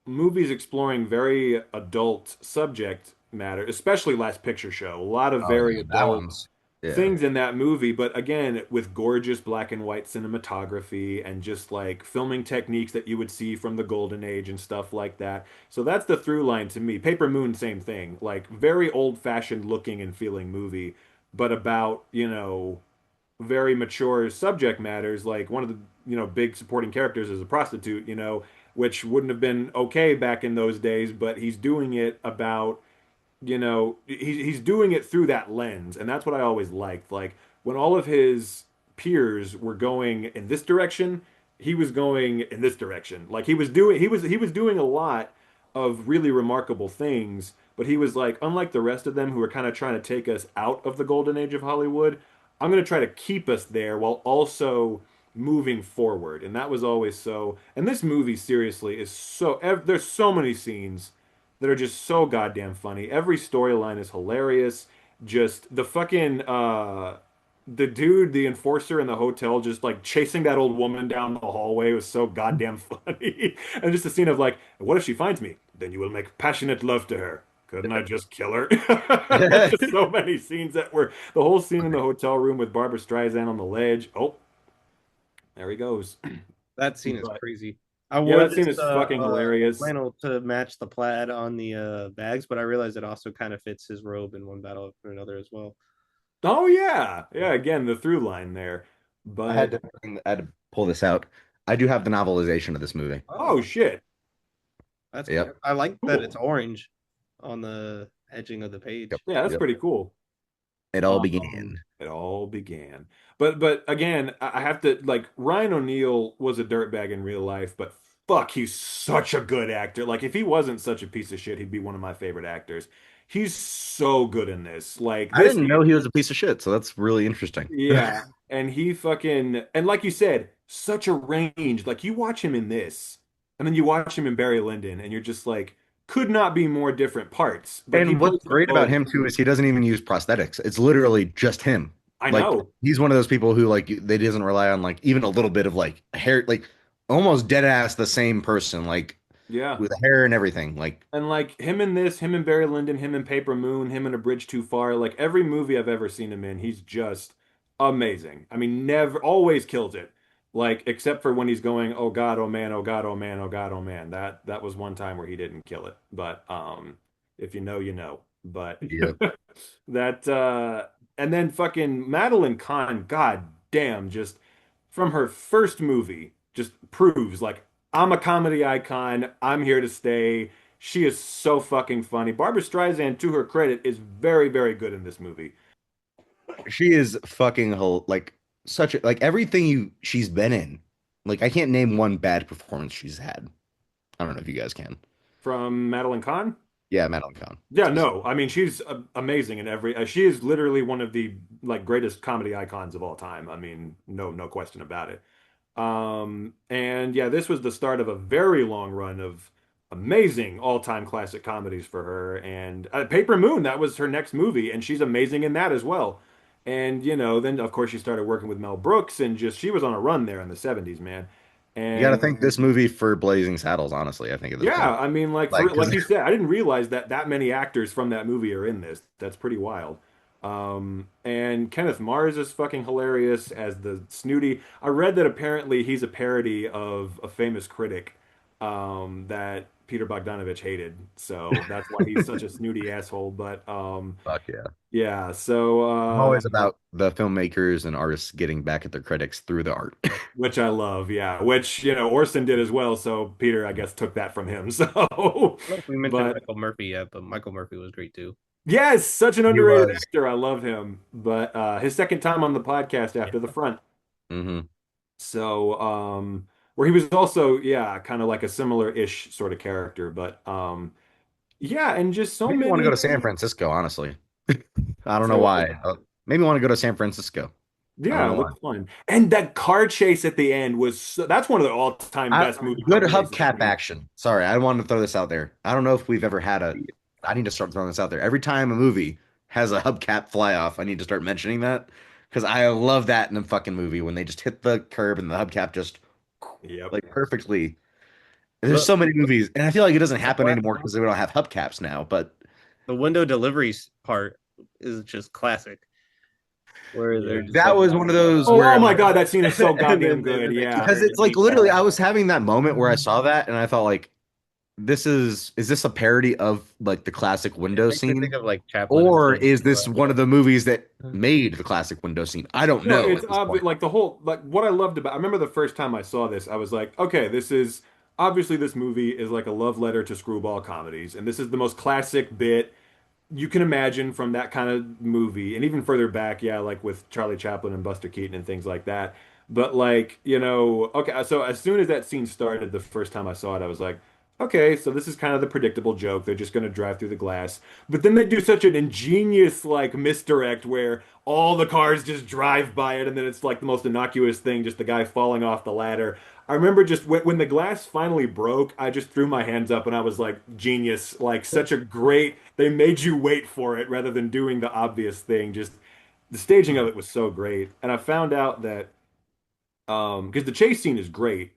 movies exploring very adult subject matter, especially Last Picture Show. A lot of oh very yeah, that adult one's yeah. things in that movie, but again, with gorgeous black and white cinematography and just like filming techniques that you would see from the Golden Age and stuff like that. So that's the through line to me. Paper Moon, same thing. Like very old-fashioned looking and feeling movie, but about, very mature subject matters. Like one of the, big supporting characters is a prostitute, which wouldn't have been okay back in those days, but he's doing it about he's doing it through that lens, and that's what I always liked. Like when all of his peers were going in this direction, he was going in this direction. Like he was doing a lot of really remarkable things, but he was like, unlike the rest of them who were kind of trying to take us out of the golden age of Hollywood, I'm going to try to keep us there while also moving forward. And that was always so. And this movie seriously is there's so many scenes that are just so goddamn funny. Every storyline is hilarious. Just the fucking the dude, the enforcer in the hotel, just like chasing that old woman down the hallway was so goddamn funny. And just a scene of like, what if she finds me? Then you will make passionate love to her. Couldn't I just kill her? Just so many scenes that were the whole scene in the hotel room with Barbara Streisand on the ledge. Oh, there he goes. That scene is But crazy. I yeah, wore that scene this is fucking hilarious. flannel to match the plaid on the bags, but I realized it also kind of fits his robe in one battle or another as well. Oh yeah, yeah. Again, the through line there, but I had to pull this out. I do have the novelization of this movie. oh shit, That's cool. Yep. I like that it's cool. orange on the edging of the page. Yep. Yeah, that's Yep. pretty cool. It all Um, began. it all began. But again, I have to like Ryan O'Neal was a dirtbag in real life, but fuck, he's such a good actor. Like if he wasn't such a piece of shit, he'd be one of my favorite actors. He's so good in this. Like I this didn't know he was a piece of shit, so that's really interesting. yeah, and he fucking and like you said, such a range. Like you watch him in this, and then you watch him in Barry Lyndon, and you're just like, could not be more different parts. But he And what's plays them great about both. him too is he doesn't even use prosthetics. It's literally just him. I Like know. he's one of those people who like they doesn't rely on like even a little bit of like hair, like almost dead ass the same person, like Yeah. with hair and everything. Like And like him in this, him in Barry Lyndon, him in Paper Moon, him in A Bridge Too Far, like every movie I've ever seen him in, he's just amazing. I mean, never always kills it. Like except for when he's going, "Oh God, oh man, oh God, oh man, oh God, oh man." That was one time where he didn't kill it. But if you know, you know. But yeah, that and then fucking Madeline Kahn, god damn, just from her first movie, just proves like I'm a comedy icon. I'm here to stay. She is so fucking funny. Barbara Streisand, to her credit, is very, very good in this movie. she is fucking like such a, like everything she's been in. Like I can't name one bad performance she's had. I don't know if you guys can. From Madeline Kahn? Yeah, Madeline Kahn. Yeah, no. I mean, she's amazing in every. She is literally one of the like greatest comedy icons of all time. I mean, no question about it. And yeah, this was the start of a very long run of amazing all-time classic comedies for her. And Paper Moon, that was her next movie, and she's amazing in that as well. And then of course she started working with Mel Brooks, and just she was on a run there in the 70s, man. You got to And thank this movie for Blazing Saddles, honestly. I think at this point, yeah, I mean, like like, for 'cause like you said, I didn't realize that that many actors from that movie are in this. That's pretty wild. And Kenneth Mars is fucking hilarious as the Snooty. I read that apparently he's a parody of a famous critic that Peter Bogdanovich hated. So that's why he's such a snooty asshole. But Fuck yeah. yeah, so I'm always about the filmmakers and artists getting back at their critics through the art. which I love, yeah, which Orson did as well. So Peter, I guess, took that from him. So, Look, we mentioned but Michael Murphy yet, but Michael Murphy was great too. yes, such an He underrated was. actor. I love him. But his second time on the podcast after the front. Hmm. So, where he was also, yeah, kind of like a similar-ish sort of character, but yeah, and just so Maybe want to go many. to San Francisco, honestly. I don't know So, why. Maybe want to go to San Francisco. I don't yeah, know it why. looked fun. And that car chase at the end was that's one of the all-time best movie Good car chases to hubcap me. action. Sorry, I wanted to throw this out there. I don't know if we've ever had a. I need to start throwing this out there. Every time a movie has a hubcap fly off, I need to start mentioning that because I love that in a fucking movie when they just hit the curb and the hubcap just Yep. like perfectly. There's Look, so many movies, and I feel like it doesn't happen the anymore because we don't have hubcaps now. But window deliveries part is just classic, where they're Yeah. just that like, was one of those Oh, where oh my like God, that scene is so and goddamn then good. they Yeah. because turn it's and like he literally I falls. was having that moment where I saw that and I thought like is this a parody of like the classic It window makes me think scene? of like Chaplin and Or Son. is this one of the movies that made the classic window scene? I don't No, know it's at this obvious. point. Like the whole, like what I loved about. I remember the first time I saw this, I was like, okay, this is obviously this movie is like a love letter to screwball comedies, and this is the most classic bit you can imagine from that kind of movie, and even further back, yeah, like with Charlie Chaplin and Buster Keaton and things like that. But like, okay, so as soon as that scene started, the first time I saw it, I was like, okay, so this is kind of the predictable joke. They're just going to drive through the glass. But then they do such an ingenious like misdirect where all the cars just drive by it, and then it's like the most innocuous thing, just the guy falling off the ladder. I remember just when the glass finally broke, I just threw my hands up and I was like, genius, like such a great, they made you wait for it rather than doing the obvious thing. Just the staging of it was so great. And I found out that, because the chase scene is great,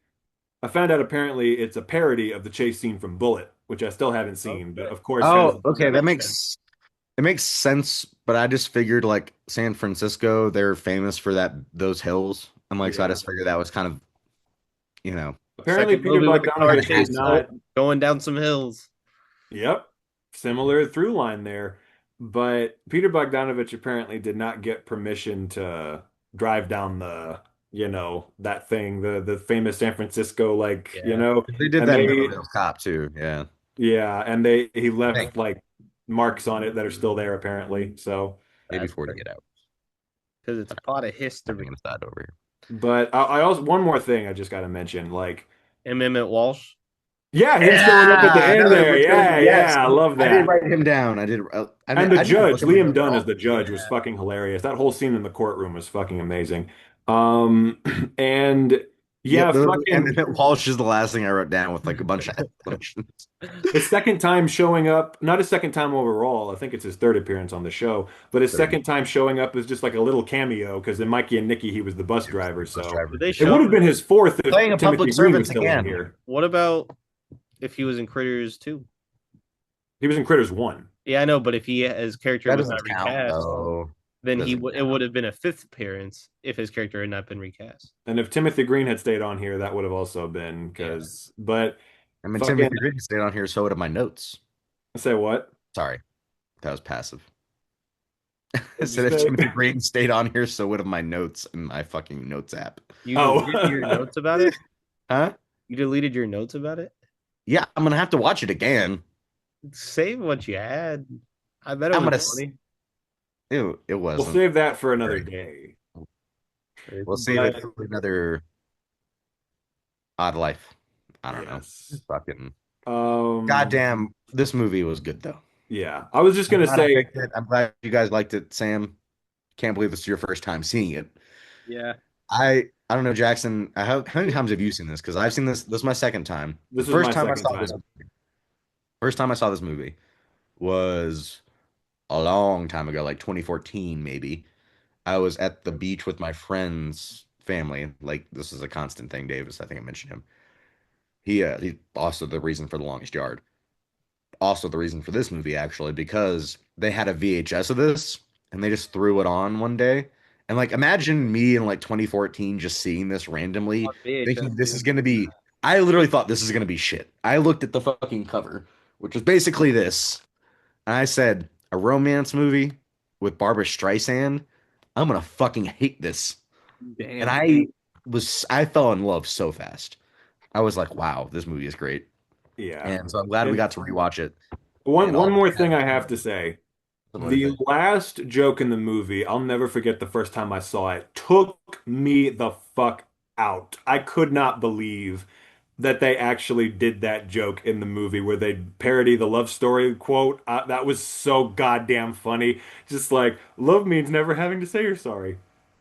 I found out apparently it's a parody of the chase scene from Bullet, which I still haven't seen, but Okay. of course has, Oh, okay, That that makes sense. makes it makes sense, but I just figured like San Francisco, they're famous for those hills. I'm like, so I yeah. just figured that was kind of, you know, Apparently Second Peter movie with the car Bogdanovich chase, did not. going down some hills. Yep. Similar through line there. But Peter Bogdanovich apparently did not get permission to drive down that thing, the famous San Francisco, Yeah. they did and that in they, Beverly Hills Cop too. Yeah, yeah, and he I think left like marks on it that are still there apparently. So, maybe That's 40 Get Out. because it's a part of Having history. an aside over here. but I also, one more thing I just got to mention, like, Emmett Walsh. yeah, him showing up at the Yeah, end another there. return. Yeah, Yes, yeah, I love I did that. write him down. I did. And the I didn't look judge, at my Liam notes at Dunn as all. the judge was Yeah. fucking hilarious. That whole scene in the courtroom was fucking amazing. Um, and Yep, yeah, and fucking then Walsh is the last thing I wrote down with like a bunch of explanations. his second time showing up, not his second time overall. I think it's his third appearance on the show, but his Third. second time showing up is just like a little cameo because in Mikey and Nicky he was the bus driver. Bus So driver. Did they it show would have been his fourth if Playing a Timothy public Green was servant still in again. here. What about if he was in Critters 2? He was in Critters 1. Yeah, I know, but if his character That was not doesn't count recast, though. then Doesn't it would have been a fifth appearance if his character had not been recast. And if Timothy Green had stayed on here, that would have also been but I mean, fucking, Timothy Green stayed on here, so would have my notes. say what? Sorry, that was passive. I What'd said you if say? Timothy Green stayed on here, so would have my notes in my fucking notes app. You Oh. deleted your notes about it? Huh? You deleted your notes about it? Yeah, I'm gonna have to watch it again. Save what you had. I bet it I'm was gonna. funny. It We'll wasn't. save that for another day. We'll save But- it for another odd life. I don't Yes. know. Fucking Um, goddamn, this movie was good though. Yeah, I was just gonna I'm glad I say, picked it. I'm glad you guys liked it, Sam. Can't believe this is your first time seeing it. Yeah. I don't know, Jackson. How many times have you seen this? Because I've seen this. This is my second time. This The is first my time I second saw this. time. First time I saw this movie was a long time ago, like 2014 maybe. I was at the beach with my friend's family. Like this is a constant thing, Davis. I think I mentioned him. He also the reason for The Longest Yard. Also the reason for this movie actually because they had a VHS of this and they just threw it on one day. And like imagine me in like 2014 just seeing this randomly, On VHS, thinking this too. is gonna be I literally thought this is gonna be shit. I looked at the fucking cover, which was basically this, and I said, a romance movie with Barbara Streisand. I'm gonna fucking hate this. And Damn. I fell in love so fast. I was like, wow, this movie is great. Yeah. And so I'm glad we And got to rewatch it. one And one all more thing I have to say. similar The thing. last joke in the movie, I'll never forget the first time I saw it, took me the fuck out. I could not believe that they actually did that joke in the movie where they parody the love story quote. That was so goddamn funny. Just like, love means never having to say you're sorry.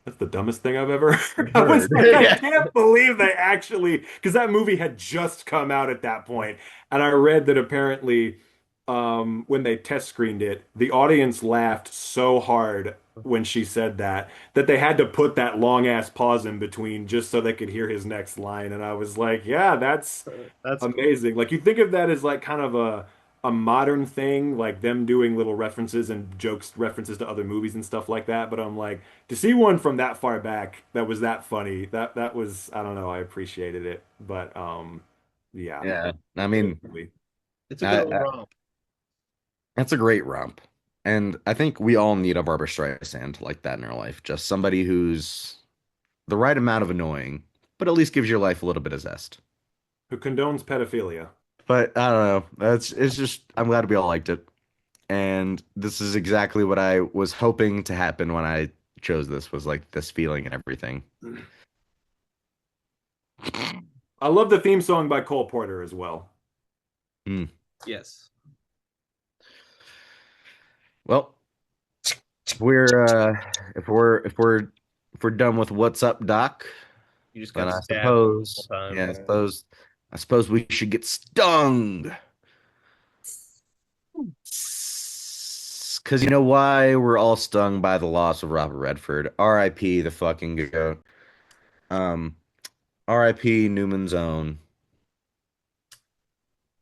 That's the dumbest thing I've ever heard. I was Heard. like, I Yeah. can't believe they actually, because that movie had just come out at that point, and I read that apparently, when they test screened it, the audience laughed so hard when she said that they had to put that long ass pause in between just so they could hear his next line. And I was like, yeah, that's That's cool. amazing. Like you think of that as like kind of a modern thing, like them doing little references and jokes, references to other movies and stuff like that. But I'm like, to see one from that far back that was that funny, that was, I don't know, I appreciated it. But yeah, Yeah. I great mean, movie. It's a good old I, romp. that's a great romp. And I think we all need a Barbara Streisand like that in our life. Just somebody who's the right amount of annoying, but at least gives your life a little bit of zest. Who condones pedophilia. But I don't know. It's just I'm glad we all liked it. And this is exactly what I was hoping to happen when I chose this was like this feeling and everything. I love the theme song by Cole Porter as well. Yes. Well, we're if we're done with what's up, Doc, You just then got I stabbed the whole suppose time. yeah, I suppose we should get stung. Because you know why we're all stung by the loss of Robert Redford. R.I.P. the fucking goat. Um, R.I.P. Newman's Own.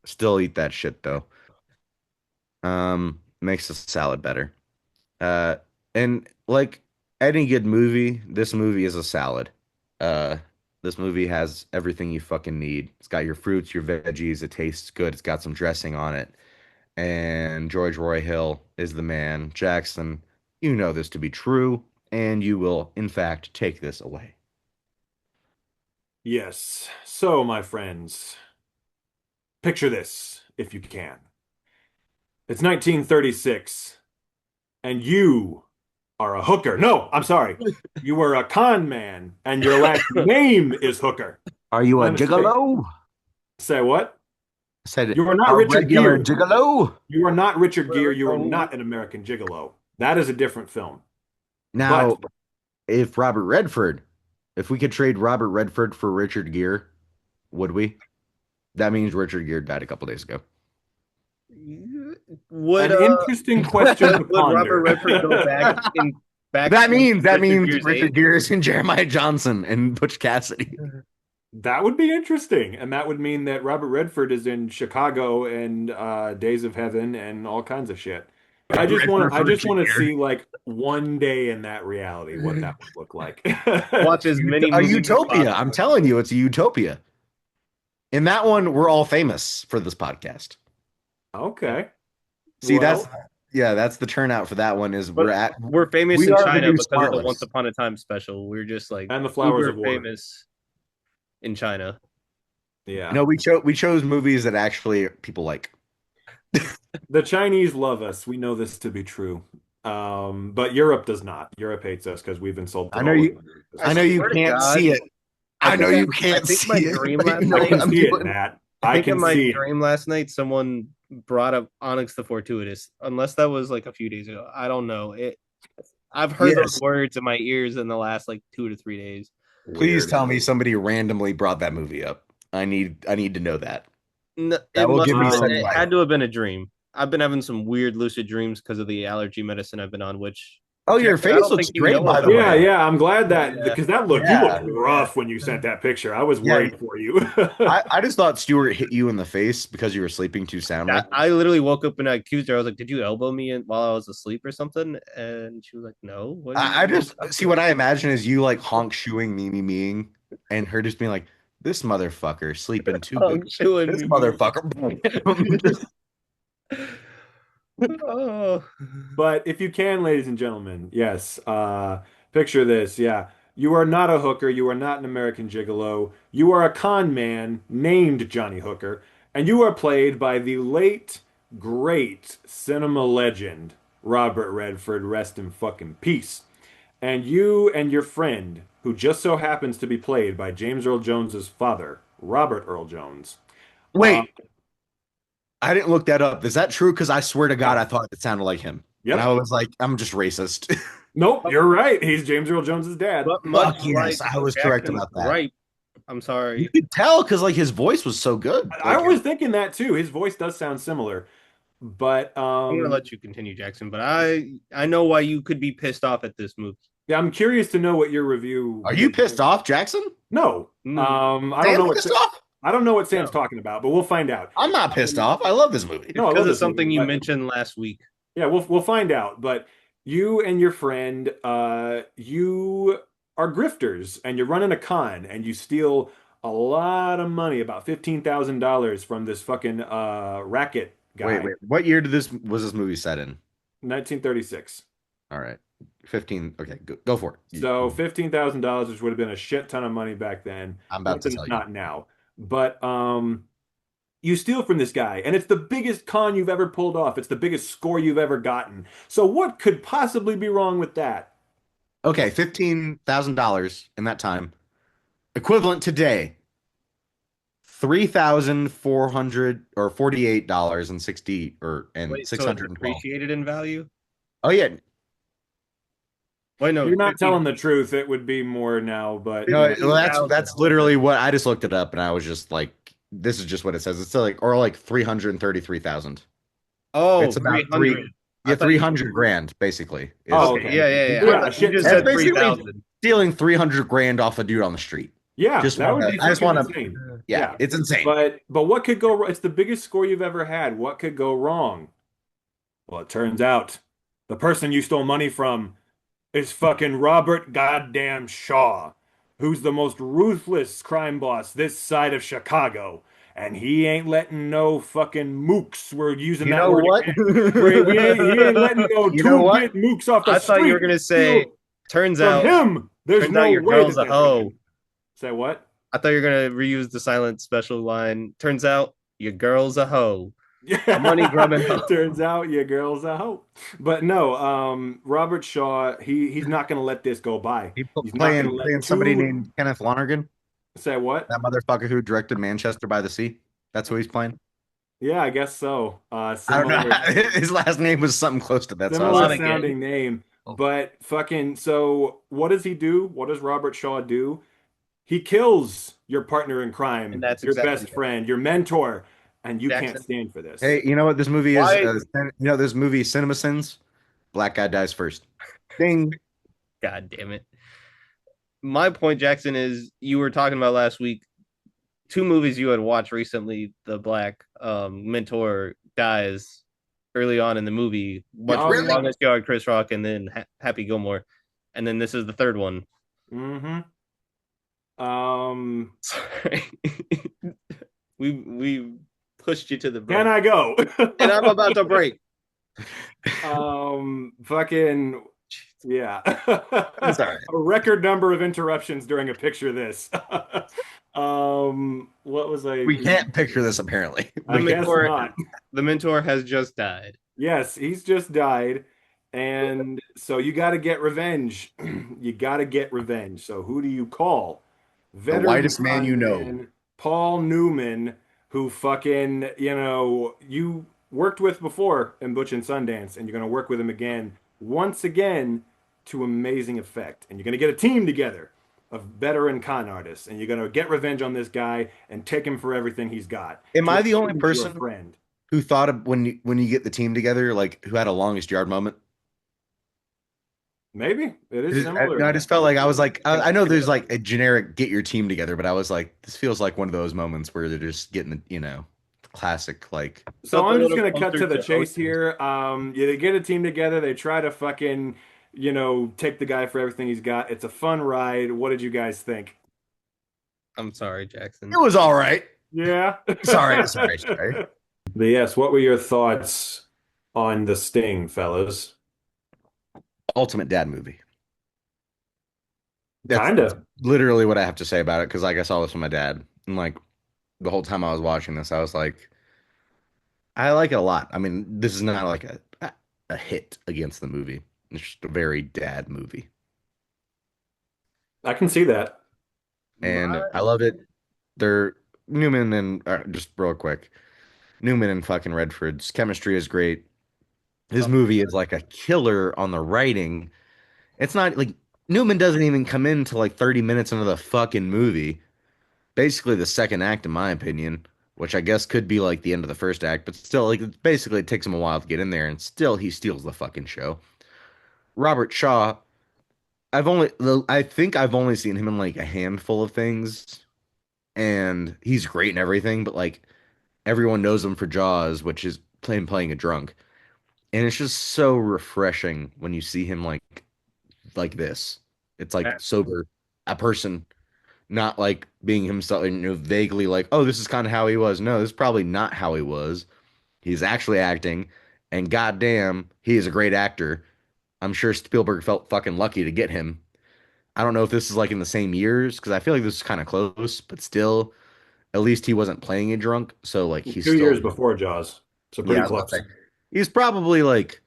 Still eat that shit though. Makes the salad better. Uh, and like any good movie, this movie is a salad. Uh, this movie has everything you fucking need. It's got your fruits, your veggies. It tastes good. It's got some dressing on it. And George Roy Hill is the man. Jackson, you know this to be true, and you will, in fact, take this away. Yes. So, my friends, picture this if you can. It's 1936, and you are a hooker. No, I'm sorry. You were a con man, and your last name is Hooker. Are you a My mistake. gigolo? Say what? I said You are not a Richard regular Gere. gigolo. You are not Richard Gere. You are not an American Gigolo. That is a different film. Now, But if we could trade Robert Redford for Richard Gere, would we? That means Richard Gere died a couple days ago. Would an interesting question to would ponder. Robert Redford go back? That means Gere's Richard age? Gere is in Jeremiah Johnson and Butch Cassidy. That would be interesting, and that would mean that Robert Redford is in Chicago and Days of Heaven and all kinds of shit. I just want to see like one day in that reality what that would look like. Watch as many A movies as utopia. possible. I'm telling you, it's a utopia. In that one, we're all famous for this podcast. Okay. See, Well, that's the turnout for that one. Is But we're famous we in are the China new because of the Smartless. Once Upon a Time special. We're just like and the Flowers uber of War. famous in China. Yeah. No, we chose movies that actually people like. The Chinese love us. We know this to be true. But Europe does not. Europe hates us because we've insulted I know all you- of them. I know you swear to can't God, see it. I know you I can't think see my it. dream but last you know I night- what can I'm see it, doing. Matt. I I think in can my see it. dream last night, someone brought up Onyx the Fortuitous. Unless that was like a few days ago, I don't know. I've heard those Yes. words in my ears in the last like 2 to 3 days. Please Weird. tell me somebody randomly brought that movie up. I need to know that. No, That will give me some it light. had to have been a dream. I've been having some weird lucid dreams because of the allergy medicine I've been on, which Oh, your Jackson, I face don't looks think you great, know by the about. Yeah, way. yeah. I'm glad that Yeah. because you looked Yeah. rough when you sent that picture. I was Yeah. worried for you. I just thought Stuart hit you in the face because you were sleeping too soundly. I literally woke up and I accused her. I was like, "Did you elbow me while I was asleep or something?" And she was like, "No." What I just see what I imagine is you like honk shoeing, meing, and her just being like, This motherfucker sleeping too Oh, good. chilling This me. motherfucker. Oh. But if you can, ladies and gentlemen, yes, picture this. Yeah. You are not a hooker. You are not an American gigolo. You are a con man named Johnny Hooker, and you are played by the late, great cinema legend, Robert Redford, rest in fucking peace. And you and your friend, who just so happens to be played by James Earl Jones's father, Robert Earl Jones. Uh, Wait, I didn't look that up. Is that true? Because I swear to God, yes. I thought it sounded like him. And Yep. I was like, I'm just racist. Nope, you're right. He's James Earl Jones's dad. But much Fuck yes, like I was correct Jackson's about that. gripe, I'm You sorry. could tell because like his voice was so good. I Like, was thinking that too. His voice does sound similar, but I'm gonna let you continue, Jackson. But I know why you could be pissed off at this movie. yeah, I'm curious to know what your review. are you pissed off, Jackson? No, I don't Sam know what pissed off? I don't know what Sam's talking about, but we'll find out. I'm not pissed off. I love this movie. No, I Because love of this something movie, you but mentioned last week. yeah, we'll find out. But you and your friend, you are grifters, and you're running a con, and you steal a lot of money, about $15,000 from this fucking racket guy. Wait. What year did this was this movie set in? 1936. All right. 15. Okay, go for it. So $15,000, which would have been a shit ton of money back then. I'm about to Something tell it's you. not now. But you steal from this guy, and it's the biggest con you've ever pulled off. It's the biggest score you've ever gotten. So what could possibly be wrong with that? Okay, $15,000 in that time, equivalent today, 3,400 or $48 and 60 or and Wait, so it's 612. appreciated in value? Oh yeah, Wait, no, You're not 15 telling the truth. It would be more now, but no, yeah. well, that's 15,000. literally what I just looked it up and I was just like, this is just what it says. It's still like or like 333,000. Oh, It's about 300. yeah, I thought you- 300 grand basically. Is- Oh, Okay, okay. yeah. Yeah, I a shit you just ton. said That's basically 3,000. stealing 300 grand off a dude on the street. Yeah, Just that would wanna, be I just fucking want to, insane. yeah, it's insane. But what could go wrong? It's the biggest score you've ever had. What could go wrong? Well, it turns out the person you stole money from is fucking Robert goddamn Shaw, who's the most ruthless crime boss this side of Chicago. And he ain't letting no fucking mooks. We're using You that know word what? again. He ain't letting no You know what? two-bit mooks off the I street. thought you were gonna say, steal turns from out, him. There's turns no out your way girl's that a that's hoe. happening. Say what? I thought you were gonna reuse the silent special line. Turns out your girl's a hoe. Yeah. Money grubbing hoe. Turns out your girl's a hoe. But no, Robert Shaw, he's not gonna let this go by. He's He's not gonna let playing somebody two named Kenneth Lonergan, say what? that motherfucker who directed Manchester by the Sea. That's who he's playing. Yeah, I guess so. I don't know. Similar, His last name was something close to that. So I was similar like, sounding name. But fucking so what does he do? What does Robert Shaw do? He kills your partner in crime, And that's your exactly best it. friend, your mentor, and you can't Jackson. stand for this. hey, you know what this movie is? Why- You know this movie Cinema Sins? Black guy dies first. Ding. God damn it. My point, Jackson, is you were talking about last week two movies you had watched recently. The black mentor dies early on in the movie. Much Oh, really? Longest Yard, Chris Rock, and then Happy Gilmore. And then this is the third one. Mm-hmm. Sorry. we pushed you to the Can brink. I go? And I'm about to break. Fucking yeah. It's all right. A record number of interruptions during a picture this. What was I? We can't picture this apparently. I The guess mentor- not. The mentor has just died. Yes, he's just died, and so you got to get revenge. You got to get revenge. So who do you call? Veteran whitest man you know. conman, Paul Newman, who fucking you worked with before in Butch and Sundance, and you're gonna work with him again, once again, to amazing effect. And you're gonna get a team together of veteran con artists, and you're gonna get revenge on this guy and take him for everything he's got. Am I the only Your person friend? who thought of when you get the team together, like who had a longest yard moment? Maybe it is similar. I just felt like I was like I know there's like a generic get your team together, but I was like this feels like one of those moments where they're just getting the classic like. So Felt a I'm just little gonna cut closer to the to chase Oceans. here. Yeah, they get a team together. They try to fucking take the guy for everything he's got. It's a fun ride. What did you guys think? I'm sorry, Jackson. It was all right. Yeah. Sorry. But yes, what were your thoughts on The Sting, fellas? Ultimate dad movie. That's Kinda. literally what I have to say about it because like I saw this with my dad and like the whole time I was watching this, I was like, I like it a lot. I mean, this is not like a hit against the movie. It's just a very dad movie, I can see that. and My I love it. They're Newman and just real quick, Newman and fucking Redford's chemistry is great. This oh, movie is like a killer on the writing. It's not like Newman doesn't even come into like 30 minutes into the fucking movie. Basically the second act, in my opinion, which I guess could be like the end of the first act, but still, like, basically it takes him a while to get in there, and still he steals the fucking show. Robert Shaw, I think I've only seen him in like a handful of things, and he's great and everything, but like everyone knows him for Jaws, which is playing a drunk, and it's just so refreshing when you see him like this. It's like man. sober, a person not like being himself, vaguely like, oh, this is kind of how he was. No, this is probably not how he was. He's actually acting, and goddamn, he is a great actor. I'm sure Spielberg felt fucking lucky to get him. I don't know if this is like in the same years because I feel like this is kind of close, but still, at least he wasn't playing a drunk, so like he's 2 years still, before Jaws. So yeah, pretty I was about to close. say he's probably like,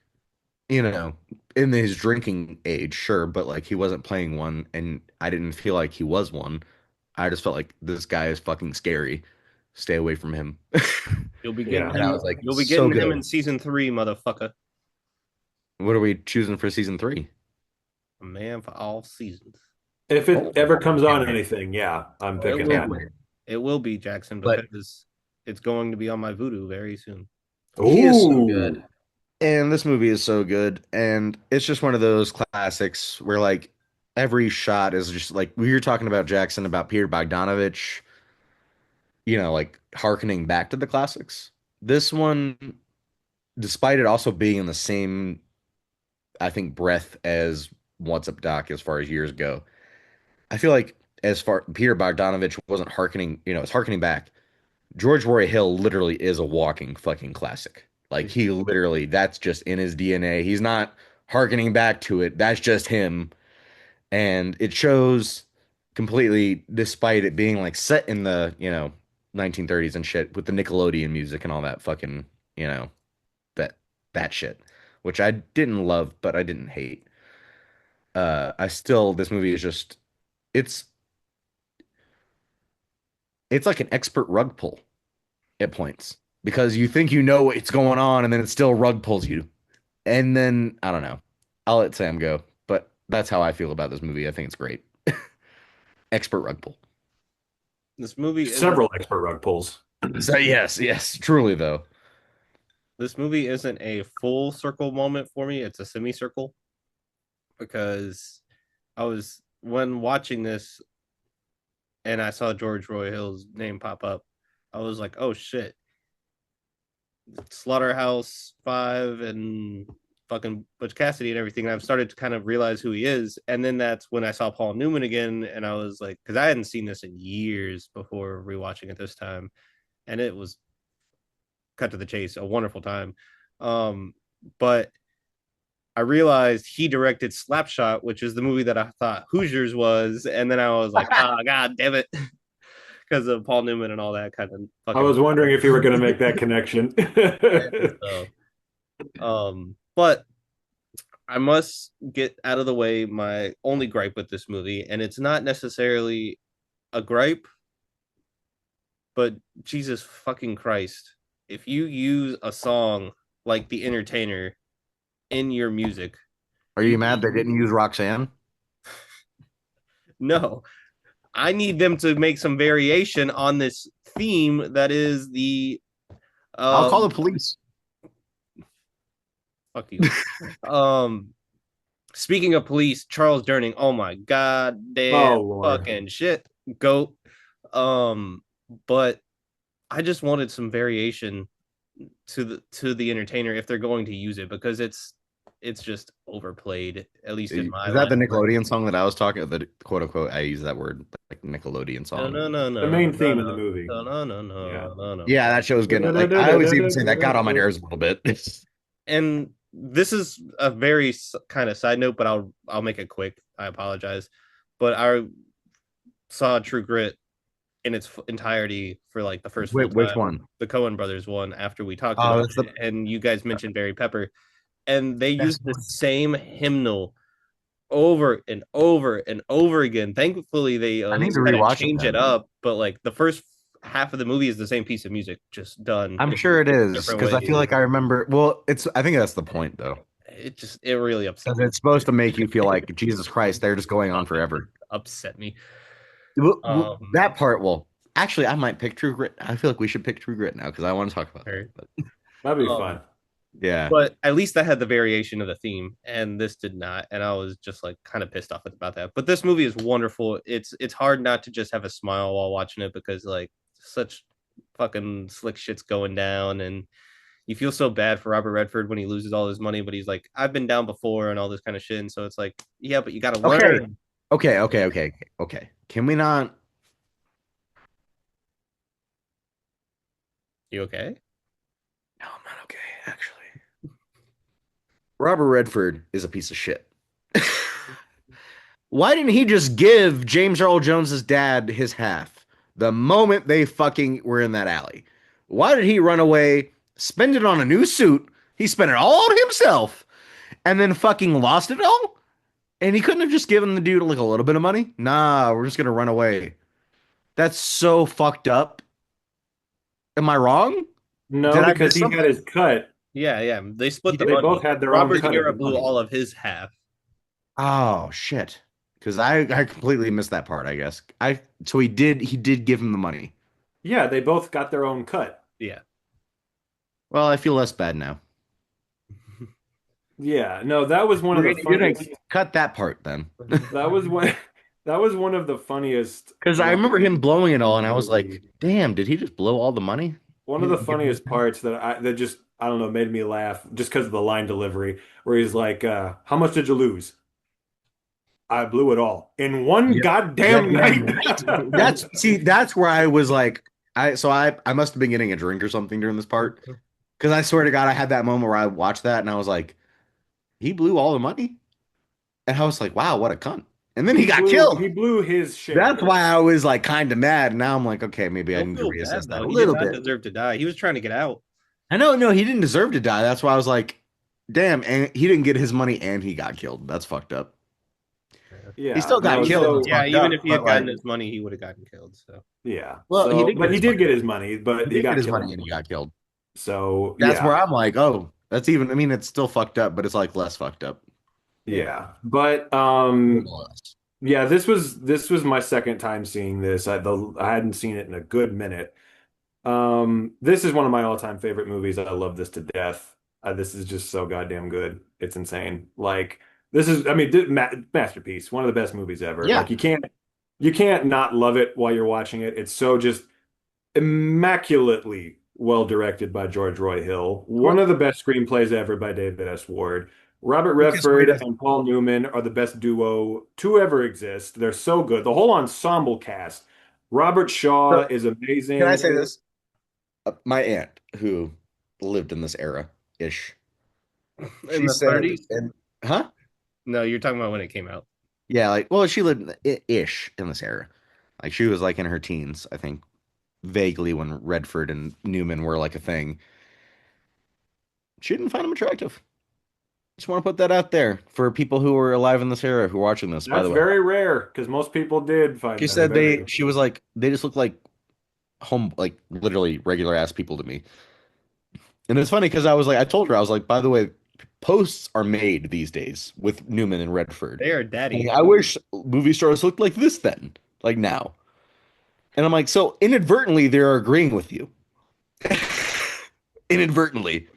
you know, in his drinking age, sure, but like he wasn't playing one, and I didn't feel like he was one. I just felt like this guy is fucking scary. Stay away from him. You'll be getting Yeah. And I him. was like, You'll be so getting him good. in season 3, motherfucker. What are we choosing for season three? A man for all seasons. If Oh, it ever comes can't on wait. anything, yeah, I'm It picking will that. Can't be. wait. It will be Jackson But because it's going to be on my voodoo very soon. he is so good. Ooh. And this movie is so good. And it's just one of those classics where like every shot is just like we were talking about Jackson about Peter Bogdanovich, like harkening back to the classics. This one, despite it also being in the same, I think, breath as What's Up Doc as far as years go, I feel like as far Peter Bogdanovich wasn't harkening, it's harkening back. George Roy Hill literally is a walking fucking classic. Like he literally, that's just in his DNA. He's not harkening back to it. That's just him. And it shows completely, despite it being like set in the, 1930s and shit with the Nickelodeon music and all that fucking, you know, that that shit, which I didn't love, but I didn't hate. This movie is just it's it's like an expert rug pull at points because you think you know what's going on and then it still rug pulls you. And then I don't know. I'll let Sam go, but that's how I feel about this movie. I think it's great. Expert rug pull. This movie isn't. Several expert rug pulls. So yes, truly though. This movie isn't a full circle moment for me. It's a semicircle because I was when watching this and I saw George Roy Hill's name pop up. I was like, oh shit, Slaughterhouse Five and fucking Butch Cassidy and everything. And I've started to kind of realize who he is. And then that's when I saw Paul Newman again, and I was like, because I hadn't seen this in years before rewatching it this time, and it was cut to the chase, a wonderful time. But I realized he directed Slapshot, which is the movie that I thought Hoosiers was, and then I was like, oh god damn it, because of Paul Newman and all that kind of I fucking. was wondering if you were going to make that connection. But I must get out of the way my only gripe with this movie, and it's not necessarily a gripe, but Jesus fucking Christ, if you use a song like The Entertainer in your music, Are you mad they didn't use Roxanne? no, I need them to make some variation on this theme that is the I'll call the police. Fuck you. Speaking of police, Charles Durning, oh my god damn fucking shit. Goat. But I just wanted some variation to the entertainer if they're going to use it, because it's it's just overplayed, at least in Is my that line the of work. Nickelodeon song that I was talking? The quote unquote, I use that word like Nickelodeon No, song. no, no, The no, main no, theme of the no, movie. no, no, no, Yeah. no, no. Yeah, that show's getting like I always even say that got on my nerves a little bit. And this is a very kind of side note, but I'll make it quick. I apologize, but I saw True Grit in its entirety for like the first full Wait, which time, one? the Coen Brothers one, after we talked Oh, about that's it, and you guys mentioned Barry Pepper, and they best used the one. same hymnal over and over and over again. Thankfully, they I need to kind of rewatch it change it then. up, but like the first half of the movie is the same piece of music, just done I'm in sure it is different because I ways. feel like I remember. Well, it's. I think that's the point though, It really upset because me. it's supposed to make you feel like Jesus Christ. They're just going on forever. Upset me. That part. Well, actually, I might pick True Grit. I feel like we should pick True Grit now because I want to talk about that. But, That'd be um, fun. yeah, but at least that had the variation of the theme, and this did not, and I was just like kind of pissed off about that. But this movie is wonderful. It's hard not to just have a smile while watching it because like such fucking slick shit's going down, and you feel so bad for Robert Redford when he loses all his money, but he's like, I've been down before and all this kind of shit, and so it's like, yeah, but you got to okay, learn. okay. Can we not? You okay? No, I'm not okay. Actually, Robert Redford is a piece of shit. Why didn't he just give James Earl Jones's dad his half the moment they fucking were in that alley? Why did he run away, spend it on a new suit? He spent it all on himself and then fucking lost it all? And he couldn't have just given the dude like a little bit of money? Nah, we're just gonna run away. That's so fucked up. Am I wrong? No, Did I because miss he had something? his cut. Yeah. They split the They money. both had their own Robert De cut of Niro the blew money. all of his half. Oh shit. Because I completely missed that part, I guess. So he did give him the money. Yeah, they both got their own cut. Yeah. Well, I feel less bad now. Yeah, no, that was one of the You're gonna funniest. cut that part then. That was one. That was one of the funniest. Because I remember him blowing it all, and I was movie. like, "Damn, did he just blow all the money?" One of the funniest parts that just I don't know made me laugh just because of the line delivery where he's like, "How much did you lose?" I blew it all in one Yeah. goddamn night. That's where I was like, I must have been getting a drink or something during this part. Because I swear to God, I had that moment where I watched that and I was like, he blew all the money, and I was like, wow, what a cunt. And then he got killed. He blew his share. That's why I was like kind of mad. And now I'm like, okay, maybe I Don't need to feel reassess bad that though. a He did little not bit. deserve to die. He was trying to get out. I know, no, he didn't deserve to die. That's why I was like, damn, and he didn't get his money and he got killed. That's fucked up. Yeah, He still got no, killed. so- It's Yeah, fucked even up, if he had but, gotten like, his money, he would have gotten killed. So yeah. Well, he So, did get but he his did money. get his money, but he he did get got his killed. money and he got killed. So That's yeah, where I'm like, oh, that's even. I mean, it's still fucked up, but it's like less fucked up. yeah. But Nonetheless. yeah, this was my second time seeing this. I hadn't seen it in a good minute. This is one of my all-time favorite movies. I love this to death. This is just so goddamn good. It's insane. Like this is, I mean, masterpiece. One of the best movies ever. Yeah. Like you can't not love it while you're watching it. It's so just immaculately well directed by George Roy Hill. One of the best screenplays ever by David S. Ward. Robert Quickest way Redford to- and Paul Newman are the best duo to ever exist. They're so good. The whole ensemble cast. Robert Shaw So, is amazing. Can I say this? My aunt, who lived in this era ish, in she the said, 30s? and huh? No, you're talking about when it came out. Yeah, like, well, she lived ish in this era. Like, she was like in her teens, I think, vaguely when Redford and Newman were like a thing. She didn't find him attractive. Just want to put that out there for people who were alive in this era who are watching this, by That's the way. very rare because most people did find She them said very. she was like, they just look like like literally regular ass people to me. And it's funny because I told her, I was like, by the way, posts are made these days with Newman and Redford. They are daddy. Like, I wish movie stars looked like this then, like now. And I'm like, so inadvertently, they're agreeing with you. Inadvertently.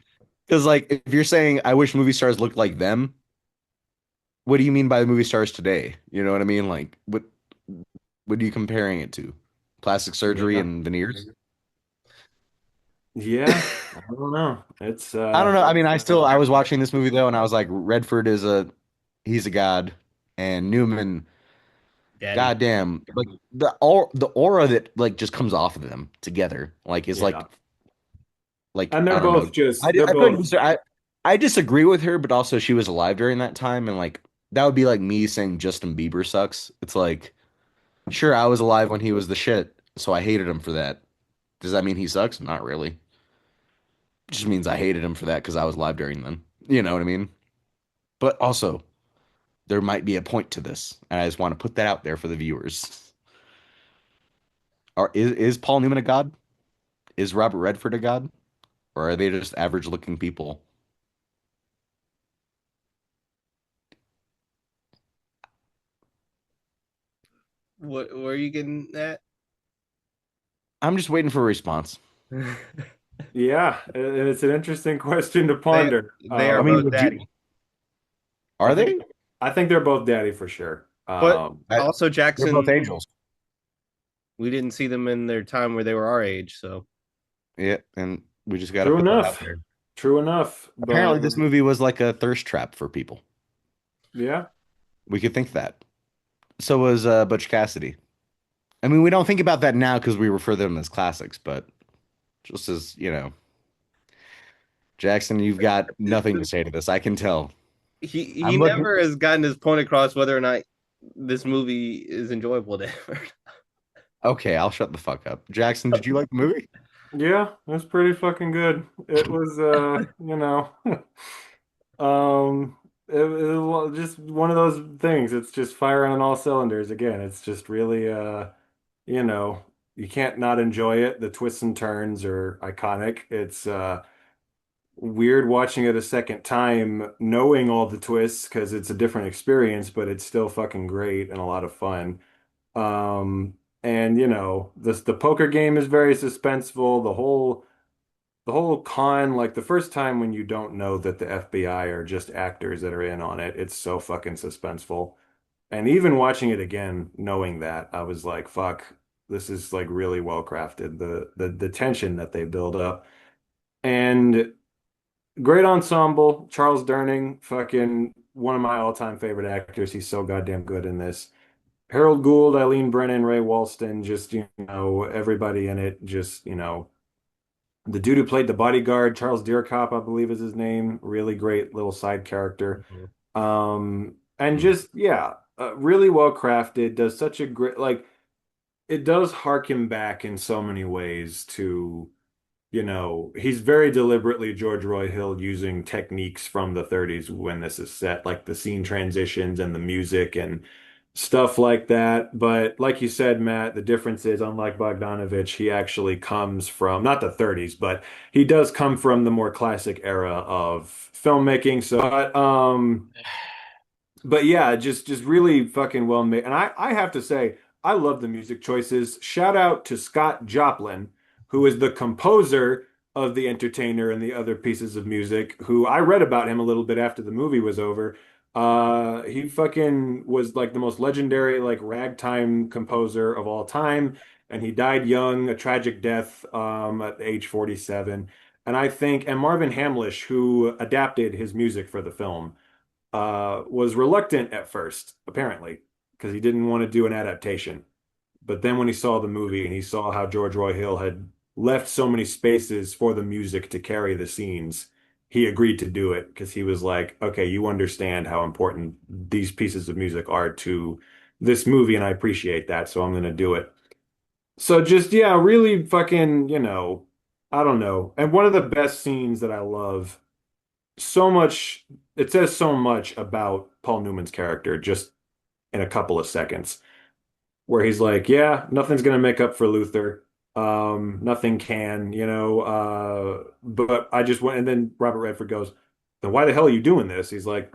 Because, like, if you're saying, I wish movie stars looked like them, what do you mean by the movie stars today? You know what I mean? Like, what are you comparing it to? Plastic surgery Yeah. and veneers? Yeah, I don't know. It's I don't know. I mean, I was watching this movie though, and I was like, Redford is he's a god, and Newman, Daddy. goddamn, like the aura that like just comes off of them together, like is yeah. like And I don't know. they're I feel like both I disagree with her, but also she was alive during that time, and like that would be like me saying Justin Bieber sucks. It's like, sure, I was alive when he was the shit, so I hated him for that. Does that mean he sucks? Not really. It just means I hated him for that because I was alive during then. You know what I mean? But also, there might be a point to this, and I just want to put that out there for the viewers. Is Paul Newman a god? Is Robert Redford a god? Or are they just average looking people? What were you getting at? I'm just waiting for a response. yeah, and it's an interesting question to they ponder. they are I mean, both would you? daddy. I Are think they? I think they're both daddy for sure. But I, also they're both Jackson, angels. we didn't see them in their time where they were our age, so Yeah, and we just got to True put that out enough. there. True enough. But Apparently, this movie was like a thirst trap for people. yeah, We could think that. So was Butch Cassidy. I mean, we don't think about that now because we refer to them as classics, but just as, Jackson, you've got nothing to say to this. I can tell. he I'm looking. never has gotten his point across whether or not this movie is enjoyable to him. Okay, I'll shut the fuck up. Jackson, did you like the movie? yeah, it was pretty fucking good. It was it was just one of those things. It's just firing on all cylinders again. It's just really you know, you can't not enjoy it. The twists and turns are iconic. It's weird watching it a second time, knowing all the twists because it's a different experience, but it's still fucking great and a lot of fun. Um, and this the poker game is very suspenseful. The whole con, like the first time when you don't know that the FBI are just actors that are in on it, it's so fucking suspenseful. And even watching it again, knowing that, I was like, fuck, this is like really well crafted. The tension that they build up. And great ensemble. Charles Durning, fucking one of my all-time favorite actors. He's so goddamn good in this. Harold Gould, Eileen Brennan, Ray Walston, just, everybody in it, just, the dude who played the bodyguard, Charles Deercop, I believe is his name. Really great little side character. And just, yeah, really well crafted. Does such a great, like, it does harken back in so many ways to he's very deliberately George Roy Hill using techniques from the 30s when this is set, like the scene transitions and the music and stuff like that. But like you said, Matt, the difference is, unlike Bogdanovich, he actually comes from not the 30s, but he does come from the more classic era of filmmaking. So, but yeah, just really fucking well made. And I have to say, I love the music choices. Shout out to Scott Joplin, who is the composer of The Entertainer and the other pieces of music, who I read about him a little bit after the movie was over. He fucking was like the most legendary like ragtime composer of all time, and he died young, a tragic death at age 47. And Marvin Hamlish, who adapted his music for the film was reluctant at first, apparently, because he didn't want to do an adaptation. But then when he saw the movie and he saw how George Roy Hill had left so many spaces for the music to carry the scenes, he agreed to do it because he was like, okay, you understand how important these pieces of music are to this movie, and I appreciate that, so I'm going to do it. So just, yeah, really fucking, I don't know. And one of the best scenes that I love so much, it says so much about Paul Newman's character just in a couple of seconds, where he's like, yeah, nothing's gonna make up for Luther. Nothing can, but I just went, and then Robert Redford goes, then why the hell are you doing this? He's like,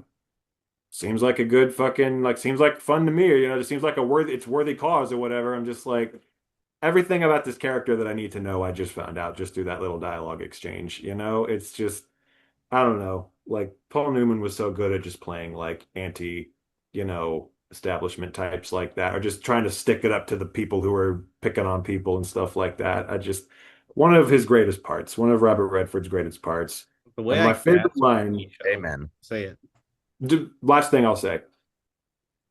seems like a good fucking, like, seems like fun to me, or, just seems like it's worthy cause or whatever. I'm just like, everything about this character that I need to know, I just found out just through that little dialogue exchange, it's just, I don't know. Like Paul Newman was so good at just playing like anti, establishment types like that, or just trying to stick it up to the people who are picking on people and stuff like that. one of his greatest parts, one of Robert Redford's greatest parts. The way And I my favorite gasped line, each of- Amen. Say it. last thing I'll say,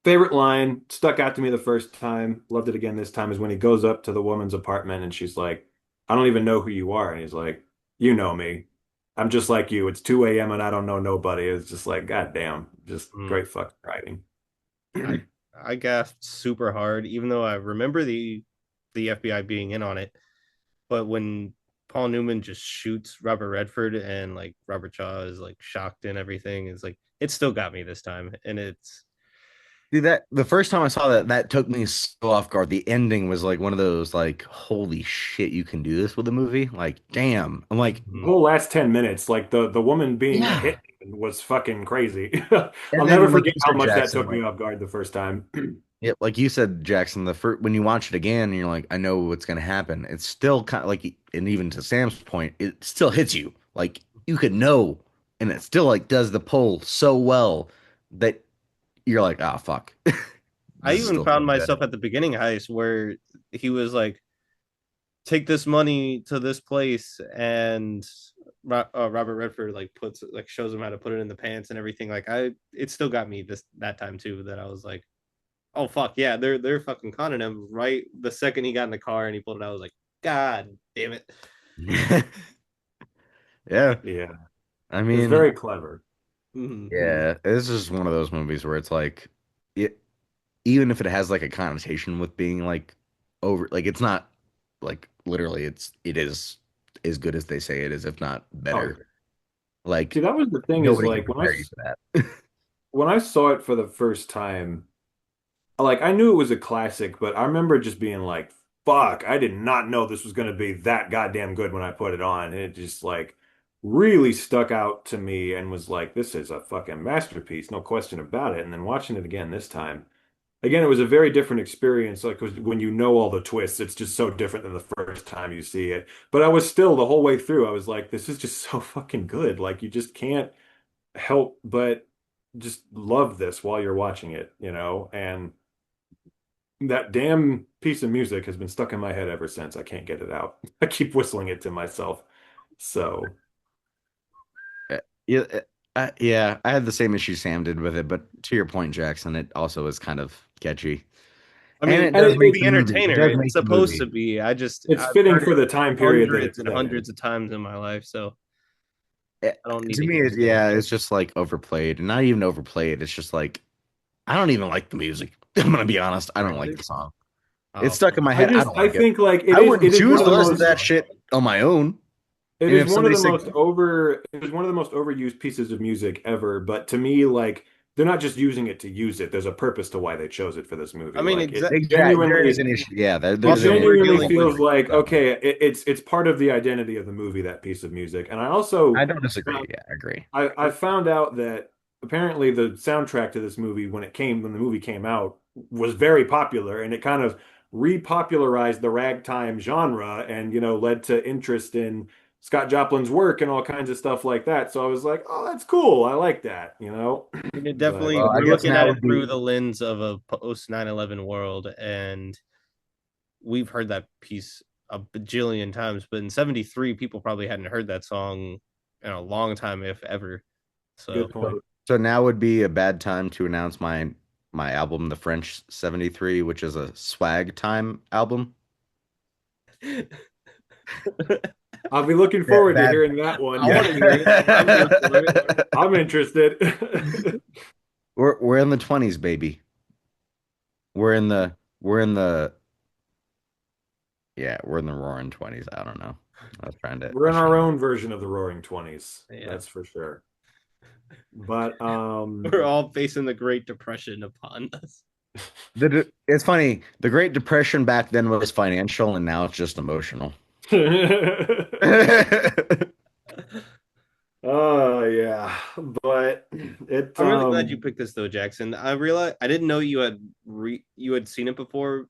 favorite line stuck out to me the first time, loved it again this time, is when he goes up to the woman's apartment and she's like, I don't even know who you are. And he's like, you know me. I'm just like you. It's 2 a.m. and I don't know nobody. It's just like, God damn, just great fucking writing. I gasped super hard, even though I remember the FBI being in on it. But when Paul Newman just shoots Robert Redford and like Robert Shaw is like shocked and everything, is like it still got me this time. And it's Dude, that the first time I saw that took me so off guard. The ending was like one of those like, holy shit, you can do this with a movie? Like, damn. I'm like, The whole last 10 minutes, like the woman being a yeah. hit was fucking crazy. I'll And never then like forget you how said, much that Jackson, took me like, off guard the first time. yeah, like you said, Jackson, the first when you watch it again and you're like, I know what's gonna happen. It's still kind of like, and even to Sam's point, it still hits you. Like you could know, and it still like does the pull so well that you're like, oh fuck. I This is even still found so good. myself at the beginning heist where he was like, take this money to this place, and Robert Redford like puts like shows him how to put it in the pants and everything. Like it still got me that time too, that I was like, oh fuck yeah, they're fucking conning him. Right the second he got in the car and he pulled it out, I was like, God damn it. Yeah. Yeah, I it's mean, very clever. yeah, this is one of those movies where it's like, it, even if it has like a connotation with being like over, like it's not like literally, it is as good as they say it is, if not Oh, yeah. better. Like See, that was the thing is nobody can like compare you to that. when I saw it for the first time, like I knew it was a classic, but I remember just being like, fuck, I did not know this was going to be that goddamn good when I put it on. It just like really stuck out to me and was like, this is a fucking masterpiece, no question about it. And then watching it again this time, again, it was a very different experience. Like 'cause when you know all the twists, it's just so different than the first time you see it. But I was still the whole way through, I was like, this is just so fucking good. Like you just can't help but just love this while you're watching it, you know? And that damn piece of music has been stuck in my head ever since. I can't get it out. I keep whistling it to myself. So, Yeah, yeah, I had the same issue Sam did with it, but to your point, Jackson, it also is kind of catchy, I and mean, it and does it's make the the movie. It entertainer. does It's make the supposed to movie. be. it's I've fitting heard for it the time period that hundreds it's and set in. hundreds of times in my life, so I don't need To to me, hear it again. yeah, it's just like overplayed, and not even overplayed. It's just like I don't even like the music. I'm gonna be honest. I don't like Really? the song. It's Oh, stuck in my I head. I just don't I like it. think like I wouldn't it is choose one I of to the love listen the to most that song. shit on my own. it And is if one of somebody the said, most overused pieces of music ever, but to me like they're not just using it to use it. There's a purpose to why they chose it for this I movie. mean, Like it exactly, there is genuinely an issue. Yeah, it there's an also issue. we're genuinely dealing with feels like Stuff. okay, it's part of the identity of the movie, that piece of music. And I don't disagree. found, Yeah, I agree. I found out that apparently the soundtrack to this movie when the movie came out was very popular, and it kind of repopularized the ragtime genre and led to interest in Scott Joplin's work and all kinds of stuff like that. So I was like, oh, that's cool. I like that. I mean, it But definitely Well, I we're guess looking now at it would through be the lens of a post 9/11 world, and we've heard that piece a bajillion times, but in 73 people probably hadn't heard that song in a long time, if ever. So good point. so now would be a bad time to announce my album, The French 73, which is a swag time album. I'll be looking Yeah, forward to bad. hearing that one. I want to hear it. I'm here for it. I'm interested. We're in the 20s, baby. We're in the yeah, we're in the roaring 20s. I don't know. I was trying to. We're in our own version of the Roaring Twenties. Yeah. That's for sure. But We're all facing the Great Depression upon us. It's funny. The Great Depression back then was financial, and now it's just emotional. oh yeah, but it I'm really glad you picked this though, Jackson. I realized I didn't know you had seen it before,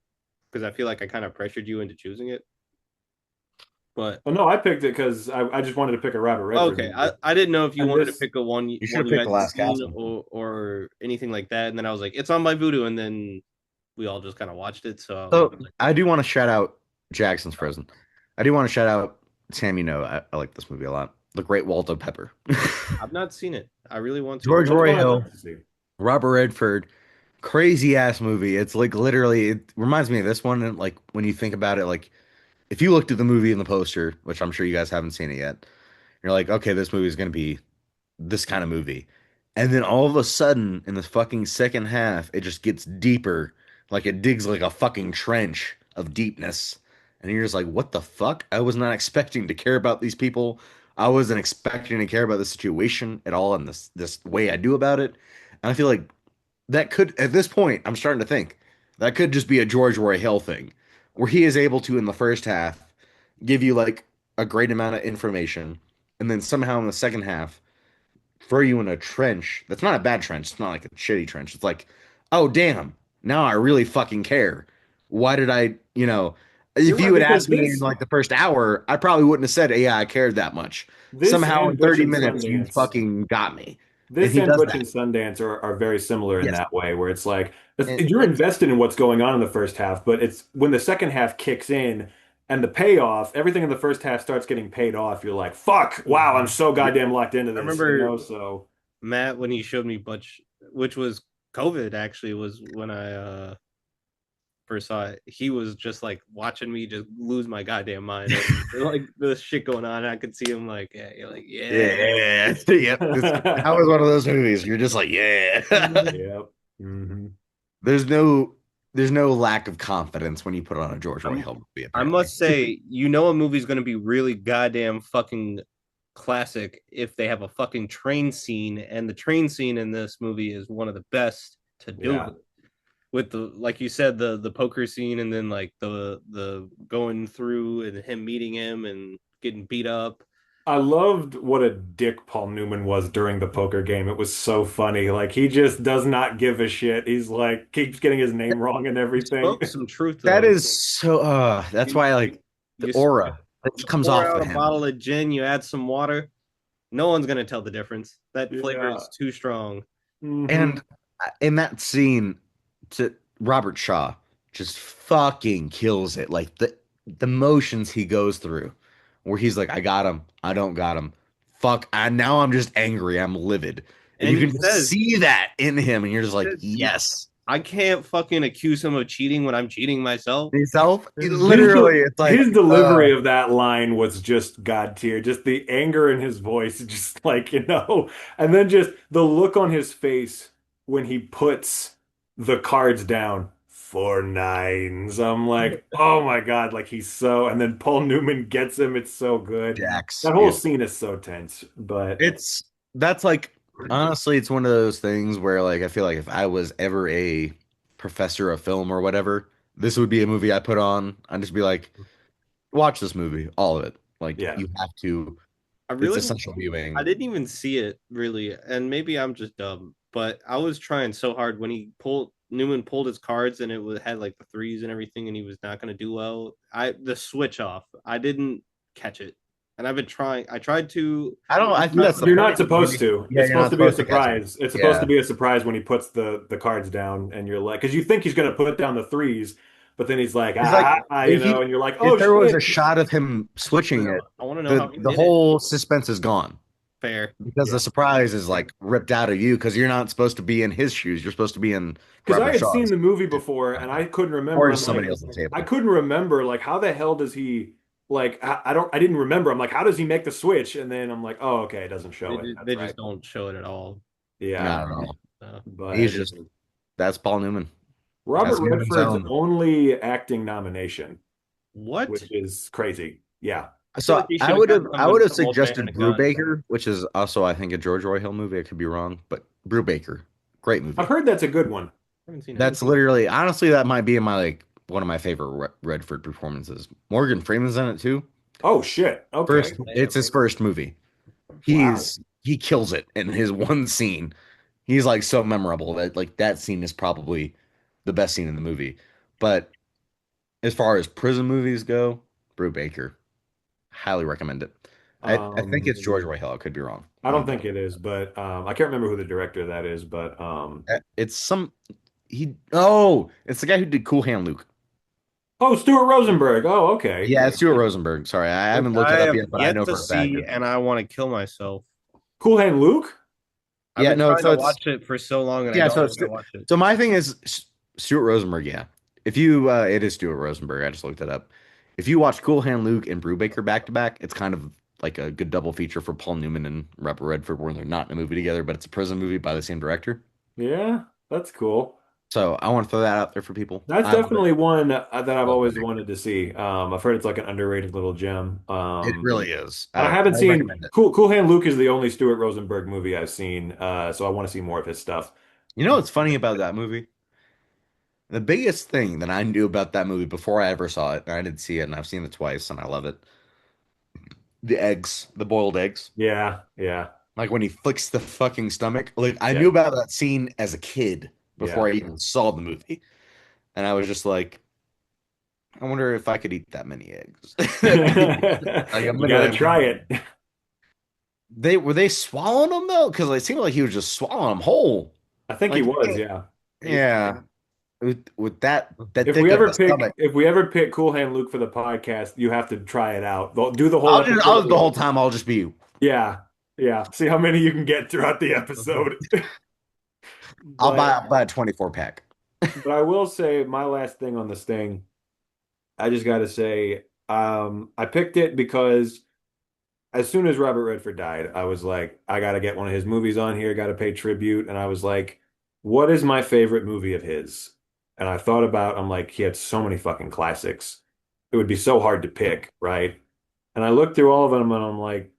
because I feel like I kind of pressured you into choosing it. But well, no, I picked it because I just wanted to pick a Robert Redford okay, movie. I didn't know if you And wanted this- to pick a one You should one have you picked The hadn't Last seen Castle. or anything like that, and then I was like, it's on my Voodoo, and then we all just kind of watched it. So So I do want to shout out Jackson's Prison. I do want to shout out Sam, I like this movie a lot. The Great Waldo Pepper. I've not seen it. I really want to. George That's Roy what I'd Hill, like to see. Robert Redford, crazy ass movie. It's like literally, it reminds me of this one. And like when you think about it, like if you looked at the movie in the poster, which I'm sure you guys haven't seen it yet, you're like, okay, this movie is going to be this kind of movie. And then all of a sudden, in the fucking second half, it just gets deeper. Like it digs like a fucking trench of deepness. And you're just like, what the fuck? I was not expecting to care about these people. I wasn't expecting to care about the situation at all in this way I do about it. And I feel like that could, at this point, I'm starting to think that could just be a George Roy Hill thing, where he is able to, in the first half, give you like a great amount of information, and then somehow in the second half, throw you in a trench that's not a bad trench. It's not like a shitty trench. It's like, oh, damn, now I really fucking care. Why did You're if right you had because asked me in like the first hour, I probably wouldn't have said, yeah, I cared that much. this Somehow and in Butch 30 and minutes, you Sundance. fucking got me. And This he and does Butch that. and Sundance are very similar in Yes. that way, where it's like And you're invested in what's going on in the first half, but it's when the second half kicks in and the payoff, everything in the first half starts getting paid off. You're like, fuck, wow, I'm so Yeah. goddamn locked into I this, remember So Matt when he showed me Butch, which was COVID actually, was when I first saw it. He was just like watching me just lose my goddamn mind over like the shit going on. I could see him like, yeah, you're like, yeah. yeah, yep. That was one of those movies. You're just like, yeah. Yep. Hmm. There's no there's no lack of confidence when you put on a George Roy I'm, Hill movie, I apparently. must say, a movie's gonna be really goddamn fucking classic if they have a fucking train scene, and the train scene in this movie is one of the best to do Yeah. it. With the like you said, the poker scene, and then like the going through and him meeting him and getting beat up. I loved what a dick Paul Newman was during the poker game. It was so funny. Like he just does not give a shit. He's like keeps getting his name wrong and He everything. spoke some truth That though. is so that's You, why like the you, aura that you comes pour off out of a him. bottle of gin, you add some water. No one's gonna tell the difference. That flavor Yeah. is too strong. Hmm. And in that scene, to Robert Shaw just fucking kills it. Like the motions he goes through, where he's like, I got him, I don't got him. Fuck, now I'm just angry, I'm livid. And And you he can just says, see that in him, and you're just like, "You, yes. I can't fucking accuse him of cheating when I'm cheating myself." Yourself? His Literally, it's like, his delivery of that line was just God tier. Just the anger in his voice, just like, and then just the look on his face when he puts the cards down. 4 9s. I'm like, oh my God, like and then Paul Newman gets him. It's so good. Jax. That whole scene is so tense, but It's that's like honestly, it's one of those things where like I feel like if I was ever a professor of film or whatever, this would be a movie I put on. I'd just be like, watch this movie, all of it. Like yeah. you have to. I It's really, essential I viewing. didn't even see it really, and maybe I'm just dumb, but I was trying so hard when Newman pulled his cards and had like the threes and everything, and he was not going to do well. The switch off, I didn't catch it, and I've been trying. I tried to. I don't. I think that's the You're point. not supposed to. Yeah, It's you're supposed not to be a supposed to catch it. surprise. It's supposed Yeah, to be a surprise when he puts the cards down, and you're like, because you think he's gonna put down the threes, but then he's like, it's like if he and you're like, if oh there was shit. a shot of him switching it, I want to know how the he the did it. whole suspense is gone Fair. because the Yeah. surprise is like ripped out of you because you're not supposed to be in his shoes. You're supposed to be in Because I Robert had seen Shaw's the movie before, and I couldn't remember. or I'm somebody like, else at the I table. couldn't remember like how the hell does he like I didn't remember. I'm like, how does he make the switch? And then I'm like, oh okay, it doesn't show it. They That's just right. don't show it at all. Yeah, I don't know. He's but just that's Paul Newman. Robert That's Newman's Redford's own. only acting nomination, What? which is crazy. Yeah. I feel like So he I should have would gotten have I someone would have some old man and suggested a gun. Brubaker, which is also I think a George Roy Hill movie. I could be wrong, but Brubaker, great I've movie. heard that's a good one. I haven't seen it. That's literally honestly that might be in my like one of my favorite Redford performances. Morgan Freeman's in it too. Oh shit. Okay. It's his first movie. Wow. He kills it in his one scene. He's like so memorable that like that scene is probably the best scene in the movie. But as far as prison movies go, Brubaker, highly recommend it. I think it's George Um, Roy Hill. I could be wrong. I don't think it is, but I can't remember who the director of that is, but It's some it's the guy who did Cool Hand Luke. Oh, Stuart Rosenberg. Oh, okay. Yeah, it's Stuart Rosenberg. Sorry, I Which haven't looked I it up have yet, but I yet know to for a fact. see, and I want to kill myself. Cool Hand Luke? I've Yeah, been no, trying to watch it for so long, and I yeah, don't so want to watch it. so my thing is Stuart Rosenberg. Yeah, if you it is Stuart Rosenberg. I just looked it up. If you watch Cool Hand Luke and Brubaker back to back, it's kind of like a good double feature for Paul Newman and Robert Redford, where they're not in a movie together, but it's a prison movie by the same director. Yeah, that's cool. So I want to throw that out there for people. That's I love it. definitely one that I've Love always it. wanted to see. I've heard it's like an underrated little gem. It really is. And I I haven't seen recommend it. Cool Hand Luke is the only Stuart Rosenberg movie I've seen. So I want to see more of his stuff. You know what's funny about that movie? The biggest thing that I knew about that movie before I ever saw it, and I did see it, and I've seen it twice, and I love it. The eggs, the boiled eggs. Yeah, yeah, Like when he flicks the fucking stomach. Like I yeah, knew about that scene as a kid yeah. before I even saw the movie. And I was just like, I wonder if I could eat that many eggs. Like a You gotta minute. try it. They were they swallowing them though? Because it seemed like he was just swallowing them whole. I think he Like was, yeah. yeah. With that thick of a stomach. If we ever pick Cool Hand Luke for the podcast, you have to try it out. Do the whole episode. The whole time I'll just be Yeah, yeah. See how many you can get throughout the episode. I'll But buy a 24 pack. but I will say my last thing on this thing, I just got to say, I picked it because as soon as Robert Redford died, I was like, I got to get one of his movies on here, got to pay tribute. And I was like, what is my favorite movie of his? And I thought about, I'm like, he had so many fucking classics. It would be so hard to pick, right? And I looked through all of them and I'm like,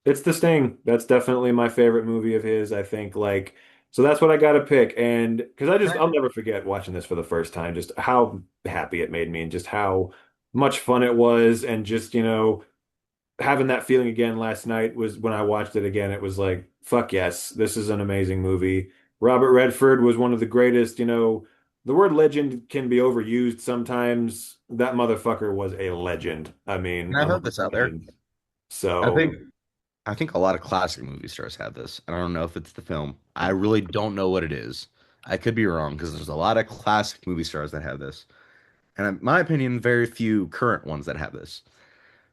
it's The Sting. That's definitely my favorite movie of his, I think. Like, so that's what I got to pick. And because I'll never forget watching this for the first time, just how happy it made me and just how much fun it was. And just, having that feeling again last night was when I watched it again. It was like, fuck yes, this is an amazing movie. Robert Redford was one of the greatest, the word legend can be overused sometimes. That motherfucker was a legend. I mean, And I hope this out there. I so think I think a lot of classic movie stars have this. I don't know if it's the film. I really don't know what it is. I could be wrong because there's a lot of classic movie stars that have this. And in my opinion, very few current ones that have this.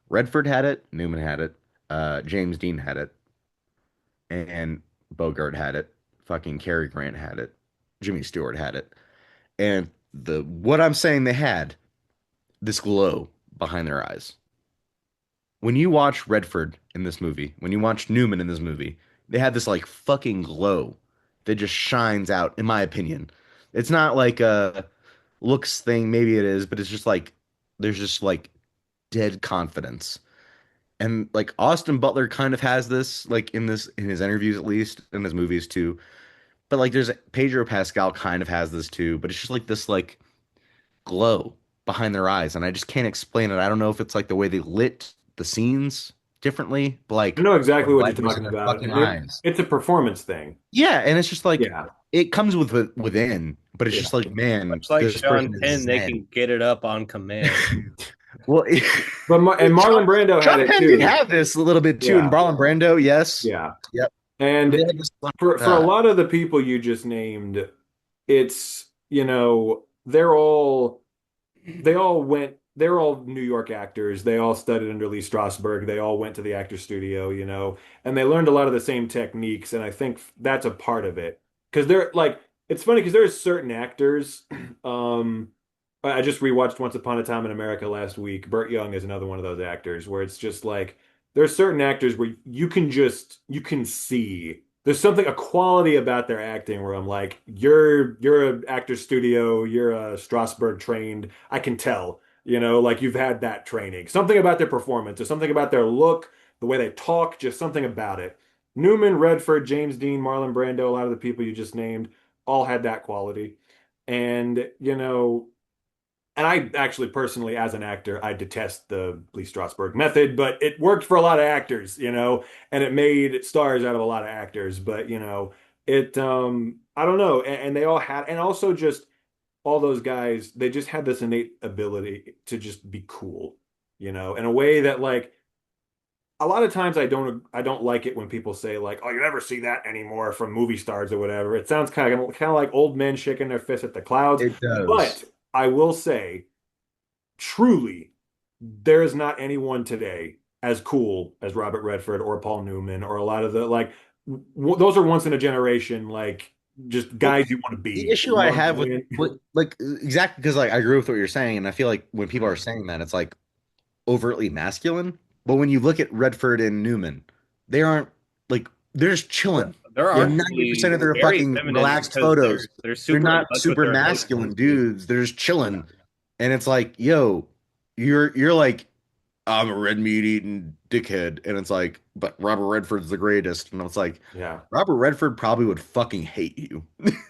Redford had it, Newman had it, James Dean had it, and Bogart had it. Fucking Cary Grant had it. Jimmy Stewart had it. And the what I'm saying they had, this glow behind their eyes. When you watch Redford in this movie, when you watch Newman in this movie, they have this like fucking glow that just shines out, in my opinion. It's not like a looks thing, maybe it is, but it's just like there's just like dead confidence. And like Austin Butler kind of has this, like in his interviews at least, in his movies too. But like there's Pedro Pascal kind of has this too, but it's just like this like glow behind their eyes, and I just can't explain it. I don't know if it's like the way they lit the scenes differently, but I like know the exactly what you're light was in talking their about. fucking eyes. It's a performance thing. Yeah, and it's just like Yeah, it comes within, but it's yeah. just like, man, Much like this Sean person is Penn, they zen. can get it up on command. Well, And Marlon Brando had Sean it Penn did too. have this a little bit too, and Yeah, Marlon Brando, yes, yeah. yep. And They had this for a lot of the people you just named, it's, they're all New York actors. They all studied under Lee Strasberg. They all went to the actor studio, and they learned a lot of the same techniques. And I think that's a part of it. Because they're like, it's funny because there's certain actors. I just rewatched Once Upon a Time in America last week. Burt Young is another one of those actors where it's just like there's certain actors where you can see there's a quality about their acting where I'm like, you're an actor studio, you're a Strasberg trained. I can tell, like you've had that training. Something about their performance, or something about their look, the way they talk, just something about it. Newman, Redford, James Dean, Marlon Brando, a lot of the people you just named all had that quality. And, and I actually personally, as an actor, I detest the Lee Strasberg method, but it worked for a lot of actors, and it made stars out of a lot of actors. But I don't know, and they all had, and also just all those guys, they just had this innate ability to just be cool, in a way that like a lot of times I don't like it when people say like, oh, you never see that anymore from movie stars or whatever. It sounds kind of like old men shaking their fists at the clouds. it does. But I will say truly, there is not anyone today as cool as Robert Redford or Paul Newman or a lot of the like. Those are once in a generation, like just Well, guys you want to the be. issue You know I what I'm have with saying? what like exactly because like I agree with what you're saying, and I feel like when people are saying that, it's like overtly masculine. But when you look at Redford and Newman, they aren't like they're just chilling. They're You know, 90% arguably of their very fucking feminine relaxed because photos, they're they're super in not touch with super their emotions, masculine dude. dudes. They're just chilling. And it's like, yo, you're like, I'm a red meat eating dickhead. And it's like, but Robert Redford's the greatest. And it's like, Yeah, Robert Redford probably would fucking hate you.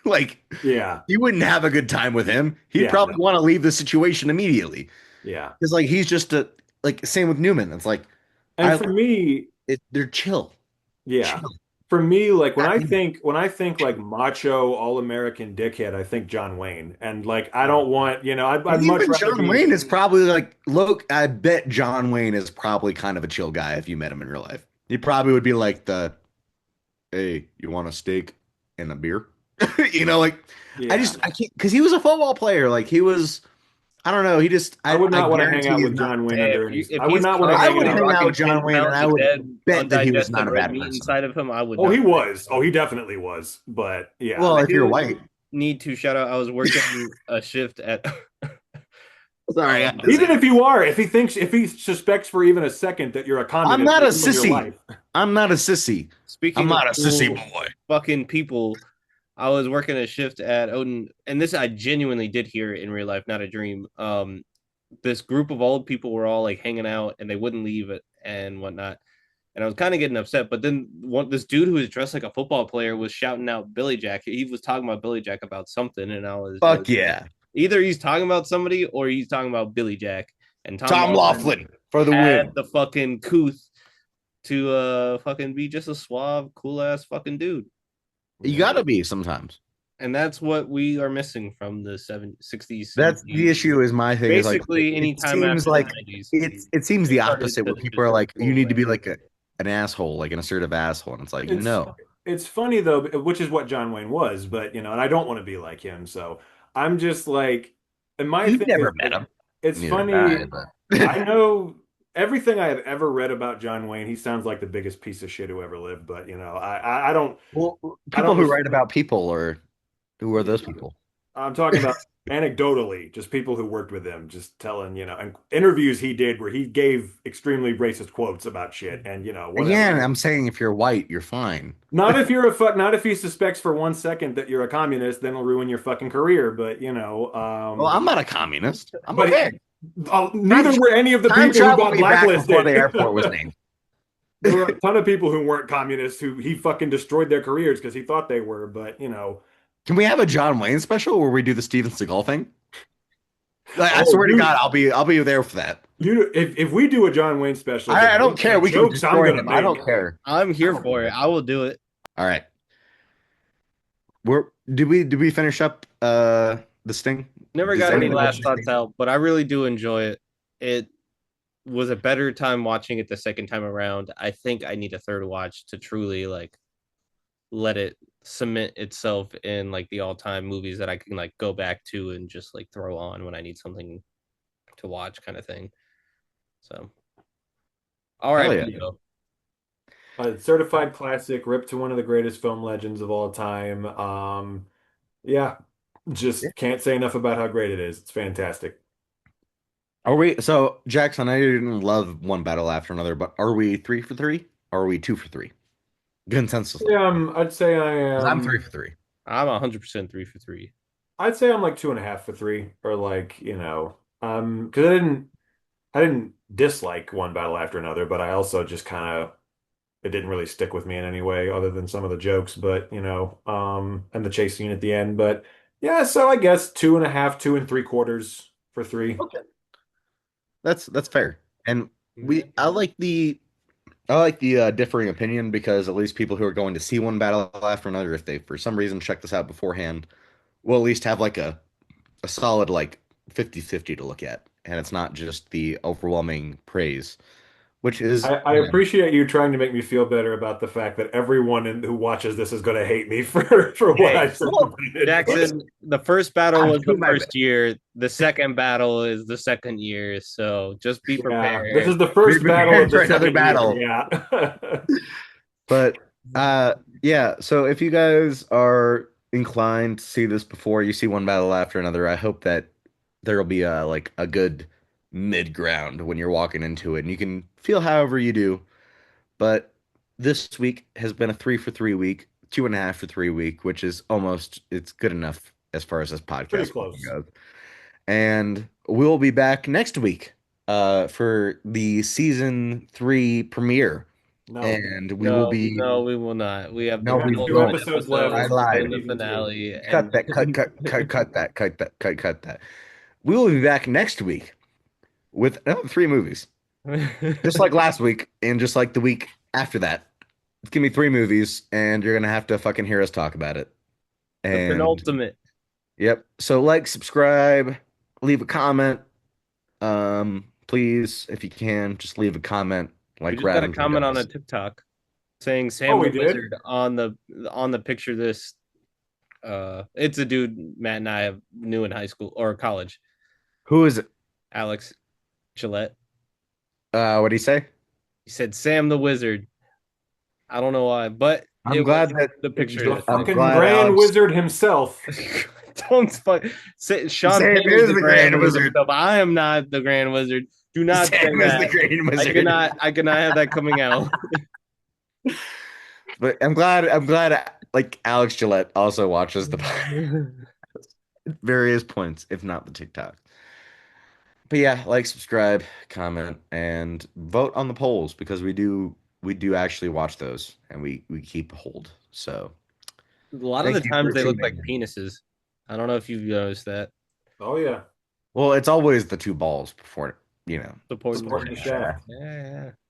Like, yeah, you wouldn't have a good time with him. He'd yeah, probably no, want to leave the situation immediately. yeah. Because like he's just a like same with Newman. It's like And I for me, they're chill. yeah. Chill. For me, like Not me. when I think like macho all-American dickhead, I think John Wayne. And like I don't want, I'd And much even rather John be Wayne is probably like look, I bet John Wayne is probably kind of a chill guy if you met him in real life. He probably would be like the, hey, you want a steak and a beer? Like yeah. I can't because he was a football player. Like he was, I don't know. He just I would I not want to hang guarantee out he's with not. John Wayne Hey, under any if I would he's not want to I hang would out. hang out rocking with John 10 Wayne and pounds I of would dead, bet that he was not undigested a red bad meat person. inside of him, I would Oh, he not. was. Oh, he definitely was. But yeah. Well, I if you're do white. need to shout out. I was working a shift at. Sorry, Even if you are, if he suspects for even a second that you're a I'm communist, not a ruin your sissy. life. I'm not a sissy. I'm Speaking of not a sissy cool boy. fucking people, I was working a shift at Odin, and this I genuinely did hear in real life, not a dream. This group of old people were all like hanging out, and they wouldn't leave it and whatnot. And I was kind of getting upset. But then this dude who was dressed like a football player was shouting out Billy Jack. He was talking about Billy Jack about something, and I was Fuck just yeah. either he's talking about somebody or he's talking about Billy Jack. And Tom Tom Laughlin Laughlin for the had win. the fucking couth to fucking be just a suave, cool ass fucking dude. You gotta be sometimes. And that's what we are missing from the 60s, That's the 70s. issue. Is my thing is like Basically, it any time seems after the like 90s, it seems they the started opposite to where people just are like go you need to away. be like an asshole, like an assertive asshole, and it's like It's no. it's funny though, which is what John Wayne was, but and I don't want to be like him, so I'm just like, and my You've thing is never met like, him. it's Neither have funny. I, but I know everything I have ever read about John Wayne. He sounds like the biggest piece of shit who ever lived, but well, I people don't who res- write about people or who are those people? I'm talking about anecdotally, just people who worked with him, just telling, and interviews he did where he gave extremely racist quotes about shit and, whatever. Again, I'm saying if you're white, you're fine. Not if he suspects for 1 second that you're a communist, then it'll ruin your fucking career. But, Well, I'm not a communist. I'm but okay. neither were any of the Time people who traveled got me back before the blacklisted. airport was named. There were a ton of people who weren't communists who he fucking destroyed their careers because he thought they were. But, Can we have a John Wayne special where we do the Steven Seagal thing? Like, I oh, swear to dude, God, I'll be there for that. if we do a John Wayne special, I don't care. the We can jokes I'm destroy gonna him. I make. don't care. I'm here for it. I will do it. All right. Did we finish up the Sting? Never Does got any anyone have last thoughts out, but I really do enjoy it. It was a better time watching it the second time around. I think I need a third watch to truly like let it cement itself in like the all-time movies that I can like go back to and just like throw on when I need something to watch kind of thing. So all Hell right, yeah. Leo. A certified classic, ripped to one of the greatest film legends of all time. Yeah, just can't say enough about how great it is. It's fantastic. Are we so Jackson? I didn't love one battle after another, but are we 3 for 3? Or are we 2 for 3? Consensus. Yeah, I'd say I 'Cause I'm am. 3 for 3. I'm 100% 3 for 3. I'd say I'm like 2.5 for 3, or like because I didn't dislike one battle after another, but I also just kind of it didn't really stick with me in any way other than some of the jokes, but and the chase scene at the end. But yeah, so I guess 2.5, 2 3/4 for 3. Okay. That's fair. And I like the differing opinion because at least people who are going to see one battle after another, if they for some reason check this out beforehand, will at least have like a solid like 50-50 to look at. And it's not just the overwhelming praise. which is I appreciate you trying to make me feel better about the fact that everyone who watches this is going to hate me for what Hey, I said. Jackson, the first battle I'm was the doing my first year. The second battle is the second year. So just be Yeah, prepared. this is the Be first battle prepared of for the another second year. battle. Yeah. But yeah, so if you guys are inclined to see this before you see one battle after another, I hope that there'll be a good mid ground when you're walking into it and you can feel however you do. But this week has been a 3 for 3 week, 2.5 for 3 week, which is almost it's good enough as far as this Pretty podcast close. goes. And we'll be back next week for the season 3 premiere. No. And we will be No, we will not. We have the no, We got we will two penultimate not. episodes episode left. I lied. and the Season two. finale. Cut And that. Cut that. We will be back next week with another 3 movies. Just like last week and just like the week after that. It's gonna be 3 movies, and you're gonna have to fucking hear us talk about it. the And penultimate. yep. So like, subscribe, leave a comment. Please, if you can, just leave a comment We like just got a Radington comment on a does. TikTok saying Oh, Sam we the did? Wizard on the picture this it's a dude Matt and I knew in high school or college. Who is it? Alex Gillette. What do you say? He said Sam the Wizard. I don't know why, but I'm it was glad that the picture. The This I'm thing. fucking glad Grand Alex- Wizard himself. Don't fuck. Sean Sam Penn is is the Grand Wizard. himself. I am not the Grand Wizard. Do not say Sam is the that. Grand I Wizard. cannot have that coming out. But I'm glad like Alex Gillette also watches the various points, if not the TikTok. But yeah, like, subscribe, comment, and vote on the polls because we do actually watch those and we keep hold. So A lot of thank the you times for they look tuning like in. penises. I don't know if you've noticed that. Oh, yeah. Well, it's always the 2 balls before, Supporting Supporting the the shaft. shaft. Yeah, yeah.